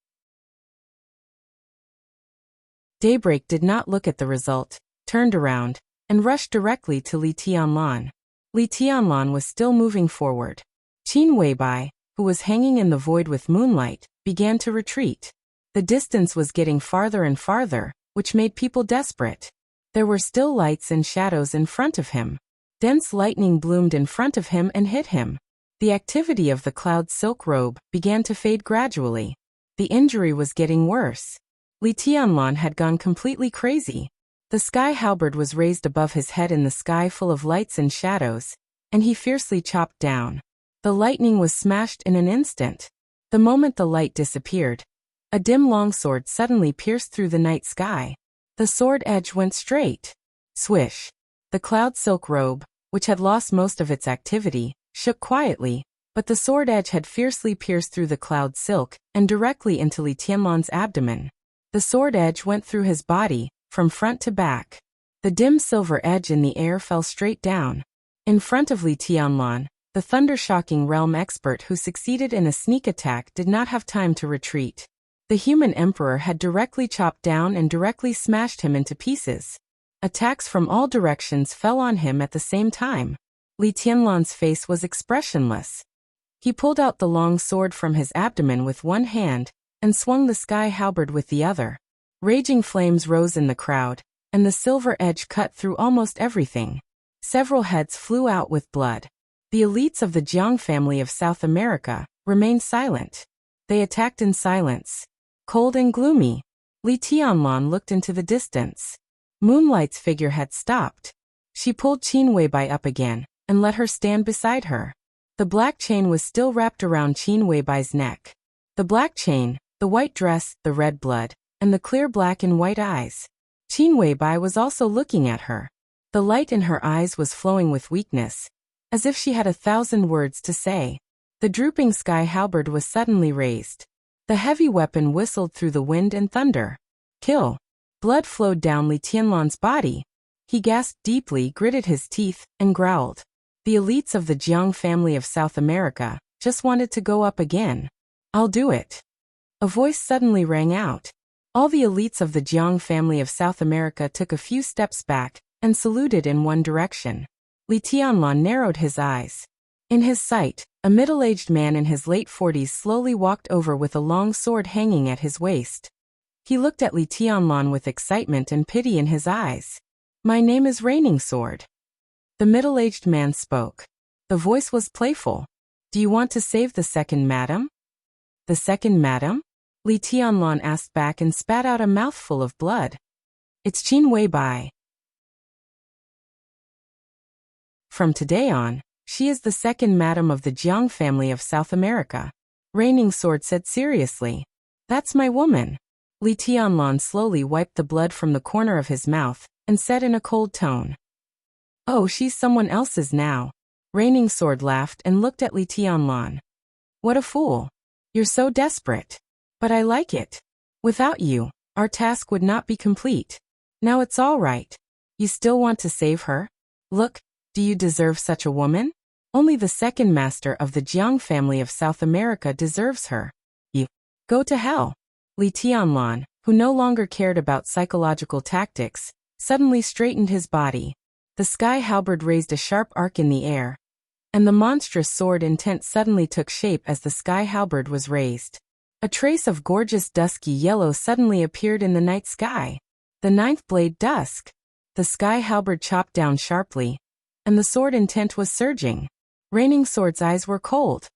Daybreak did not look at the result, turned around, and rushed directly to Li Tianlan. Li Tianlan was still moving forward. Qin Weibai, who was hanging in the void with moonlight, began to retreat. The distance was getting farther and farther, which made people desperate. There were still lights and shadows in front of him. Dense lightning bloomed in front of him and hit him. The activity of the cloud's silk robe began to fade gradually. The injury was getting worse. Li Tianlan had gone completely crazy. The sky halberd was raised above his head in the sky full of lights and shadows, and he fiercely chopped down. The lightning was smashed in an instant. The moment the light disappeared, a dim longsword suddenly pierced through the night sky. The sword edge went straight. Swish! The cloud silk robe, which had lost most of its activity, shook quietly, but the sword edge had fiercely pierced through the cloud silk and directly into Li Tianlan's abdomen. The sword edge went through his body, from front to back. The dim silver edge in the air fell straight down. In front of Li Tianlan, the thunder-shocking realm expert who succeeded in a sneak attack did not have time to retreat. The human emperor had directly chopped down and directly smashed him into pieces. Attacks from all directions fell on him at the same time. Li Tianlan's face was expressionless. He pulled out the long sword from his abdomen with one hand, and swung the sky halberd with the other. Raging flames rose in the crowd, and the silver edge cut through almost everything. Several heads flew out with blood. The elites of the Jiang family of South America remained silent. They attacked in silence. Cold and gloomy, Li Tianlan looked into the distance. Moonlight's figure had stopped. She pulled Qin Weibai up again, and let her stand beside her. The black chain was still wrapped around Qin Weibai's neck. The black chain, the white dress, the red blood, and the clear black and white eyes. Qin Weibai was also looking at her. The light in her eyes was flowing with weakness, as if she had 1,000 words to say. The drooping sky halberd was suddenly raised. The heavy weapon whistled through the wind and thunder. Kill! Blood flowed down Li Tianlan's body. He gasped deeply, gritted his teeth, and growled. The elites of the Jiang family of South America just wanted to go up again. I'll do it. A voice suddenly rang out. All the elites of the Jiang family of South America took a few steps back and saluted in one direction. Li Tianlan narrowed his eyes. In his sight, a middle-aged man in his late 40s slowly walked over with a long sword hanging at his waist. He looked at Li Tianlan with excitement and pity in his eyes. My name is Raining Sword. The middle-aged man spoke. The voice was playful. Do you want to save the second madam? The second madam? Li Tianlan asked back and spat out a mouthful of blood. It's Qin Weibai. From today on, she is the second madam of the Jiang family of South America. Raining Sword said seriously. That's my woman. Li Tianlan slowly wiped the blood from the corner of his mouth and said in a cold tone. Oh, she's someone else's now. Raining Sword laughed and looked at Li Tianlan. What a fool. You're so desperate. But I like it. Without you, our task would not be complete. Now it's all right. You still want to save her? Look, do you deserve such a woman? Only the second master of the Jiang family of South America deserves her. You go to hell. Li Tianlan, who no longer cared about psychological tactics, suddenly straightened his body. The sky halberd raised a sharp arc in the air, and the monstrous sword intent suddenly took shape as the sky halberd was raised. A trace of gorgeous dusky yellow suddenly appeared in the night sky. The ninth blade dusk. The sky halberd chopped down sharply, and the sword intent was surging. Raining Sword's eyes were cold.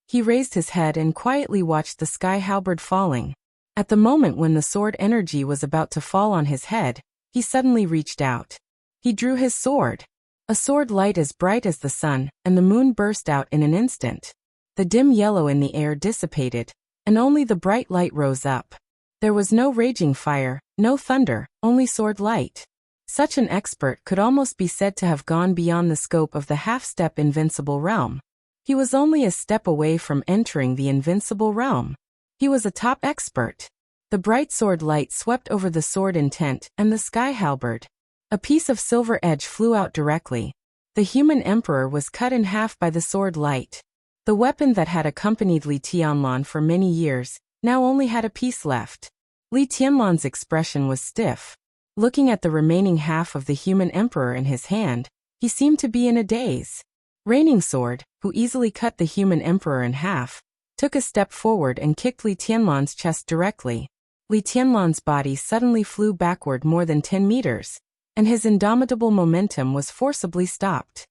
He raised his head and quietly watched the sky halberd falling. At the moment when the sword energy was about to fall on his head, he suddenly reached out. He drew his sword. A sword light as bright as the sun, and the moon burst out in an instant. The dim yellow in the air dissipated, and only the bright light rose up. There was no raging fire, no thunder, only sword light. Such an expert could almost be said to have gone beyond the scope of the half-step invincible realm. He was only a step away from entering the invincible realm. He was a top expert. The bright sword light swept over the sword intent and the sky halberd. A piece of silver edge flew out directly. The human emperor was cut in half by the sword light. The weapon that had accompanied Li Tianlan for many years now only had a piece left. Li Tianlan's expression was stiff. Looking at the remaining half of the human emperor in his hand, he seemed to be in a daze. Raining Sword, who easily cut the human emperor in half, took a step forward and kicked Li Tianlan's chest directly. Li Tianlan's body suddenly flew backward more than 10 meters, and his indomitable momentum was forcibly stopped.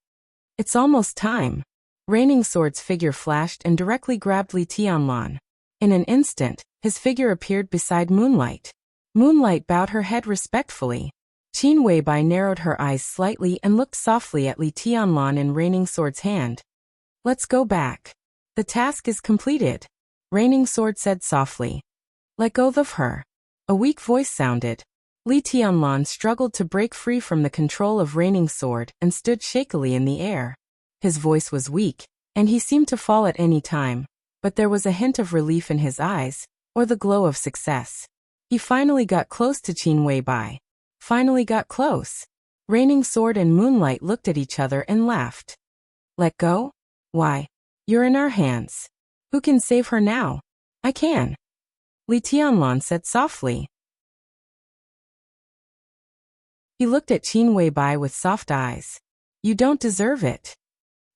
It's almost time. Raining Sword's figure flashed and directly grabbed Li Tianlan. In an instant, his figure appeared beside Moonlight. Moonlight bowed her head respectfully. Qin Weibai narrowed her eyes slightly and looked softly at Li Tianlan in Raining Sword's hand. Let's go back. The task is completed, Raining Sword said softly. Let go of her. A weak voice sounded. Li Tianlan struggled to break free from the control of Raining Sword and stood shakily in the air. His voice was weak, and he seemed to fall at any time, but there was a hint of relief in his eyes, or the glow of success. He finally got close to Qin Weibai. Finally got close. Raining Sword and Moonlight looked at each other and laughed. Let go? Why? You're in our hands. Who can save her now? I can. Li Tianlan said softly. He looked at Qin Weibai with soft eyes. You don't deserve it.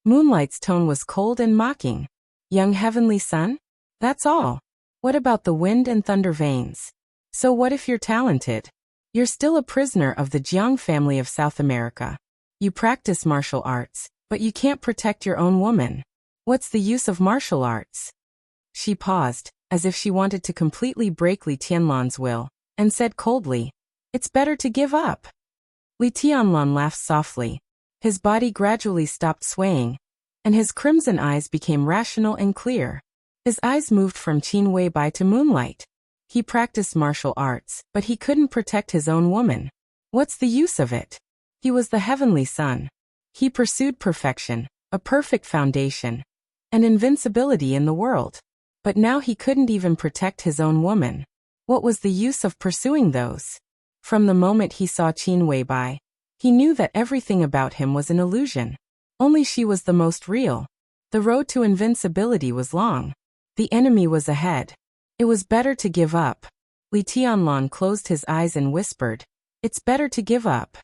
Moonlight's tone was cold and mocking. Young heavenly son? That's all. What about the wind and thunder veins? So what if you're talented? You're still a prisoner of the Jiang family of South America. You practice martial arts, but you can't protect your own woman. What's the use of martial arts? She paused, as if she wanted to completely break Li Tianlan's will, and said coldly, It's better to give up. Li Tianlan laughed softly. His body gradually stopped swaying, and his crimson eyes became rational and clear. His eyes moved from Qin Weibai to Moonlight. He practiced martial arts, but he couldn't protect his own woman. What's the use of it? He was the heavenly son. He pursued perfection, a perfect foundation, and invincibility in the world. But now he couldn't even protect his own woman. What was the use of pursuing those? From the moment he saw Qin Weibai, he knew that everything about him was an illusion. Only she was the most real. The road to invincibility was long. The enemy was ahead. It was better to give up. Li Tianlan closed his eyes and whispered, It's better to give up.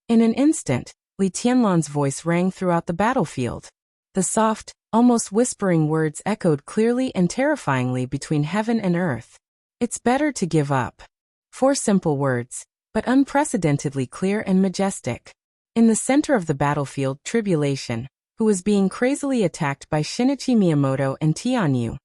In an instant, Li Tianlan's voice rang throughout the battlefield. The soft, almost whispering words echoed clearly and terrifyingly between heaven and earth. It's better to give up. 4 simple words, but unprecedentedly clear and majestic. In the center of the battlefield, Tribulation, who was being crazily attacked by Shinichi Miyamoto and Tianyu,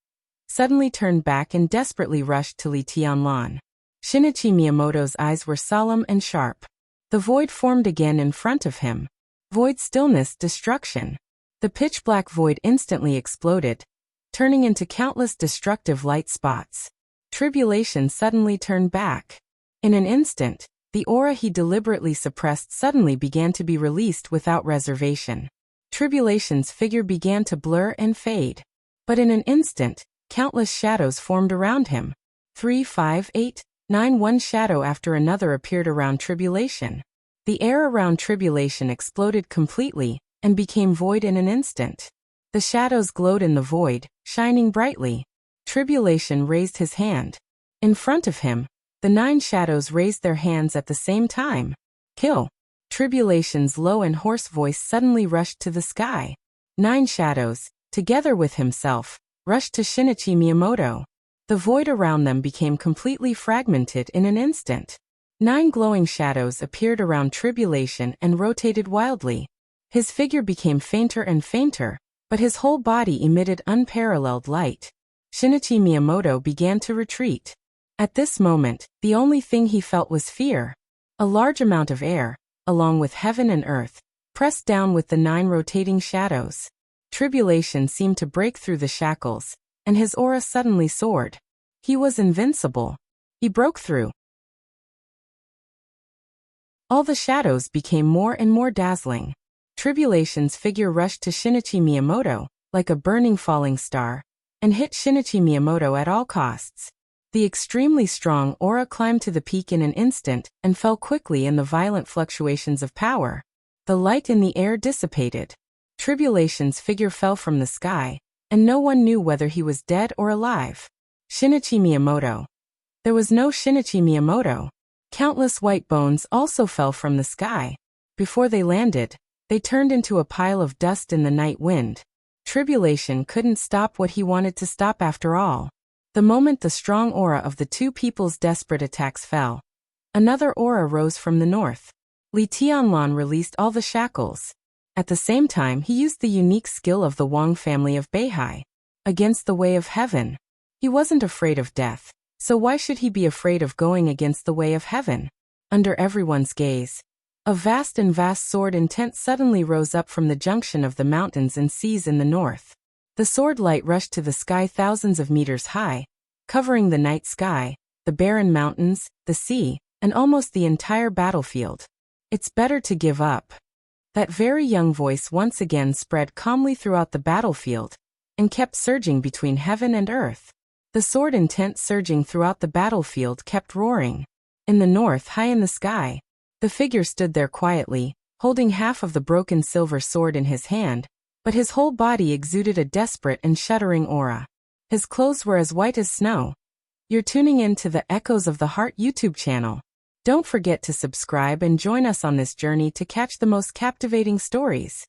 suddenly turned back and desperately rushed to Li Tianlan. Shinichi Miyamoto's eyes were solemn and sharp. The void formed again in front of him. Void stillness, destruction. The pitch-black void instantly exploded, turning into countless destructive light spots. Tribulation suddenly turned back. In an instant, the aura he deliberately suppressed suddenly began to be released without reservation. Tribulation's figure began to blur and fade. But in an instant, countless shadows formed around him. 3, 5, 8, 9. One shadow after another appeared around Tribulation. The air around Tribulation exploded completely and became void in an instant. The shadows glowed in the void, shining brightly. Tribulation raised his hand. In front of him, the 9 shadows raised their hands at the same time. Kill! Tribulation's low and hoarse voice suddenly rushed to the sky. 9 shadows, together with himself, rushed to Shinichi Miyamoto. The void around them became completely fragmented in an instant. 9 glowing shadows appeared around Tribulation and rotated wildly. His figure became fainter and fainter, but his whole body emitted unparalleled light. Shinichi Miyamoto began to retreat. At this moment, the only thing he felt was fear. A large amount of air, along with heaven and earth, pressed down with the 9 rotating shadows. Tribulation seemed to break through the shackles, and his aura suddenly soared. He was invincible. He broke through. All the shadows became more and more dazzling. Tribulation's figure rushed to Shinichi Miyamoto, like a burning falling star, and hit Shinichi Miyamoto at all costs. The extremely strong aura climbed to the peak in an instant and fell quickly in the violent fluctuations of power. The light in the air dissipated. Tribulation's figure fell from the sky, and no one knew whether he was dead or alive. Shinichi Miyamoto. There was no Shinichi Miyamoto. Countless white bones also fell from the sky. Before they landed, they turned into a pile of dust in the night wind. Tribulation couldn't stop what he wanted to stop after all. The moment the strong aura of the 2 people's desperate attacks fell, another aura rose from the north. Li Tianlan released all the shackles. At the same time, he used the unique skill of the Wang family of Beihai against the way of heaven. He wasn't afraid of death, so why should he be afraid of going against the way of heaven? Under everyone's gaze, a vast sword intent suddenly rose up from the junction of the mountains and seas in the north. The sword light rushed to the sky thousands of meters high, covering the night sky, the barren mountains, the sea, and almost the entire battlefield. It's better to give up. That very young voice once again spread calmly throughout the battlefield and kept surging between heaven and earth. The sword intent surging throughout the battlefield kept roaring. In the north, high in the sky, the figure stood there quietly, holding half of the broken silver sword in his hand, but his whole body exuded a desperate and shuddering aura. His clothes were as white as snow. You're tuning in to the Echoes of the Heart YouTube channel. Don't forget to subscribe and join us on this journey to catch the most captivating stories.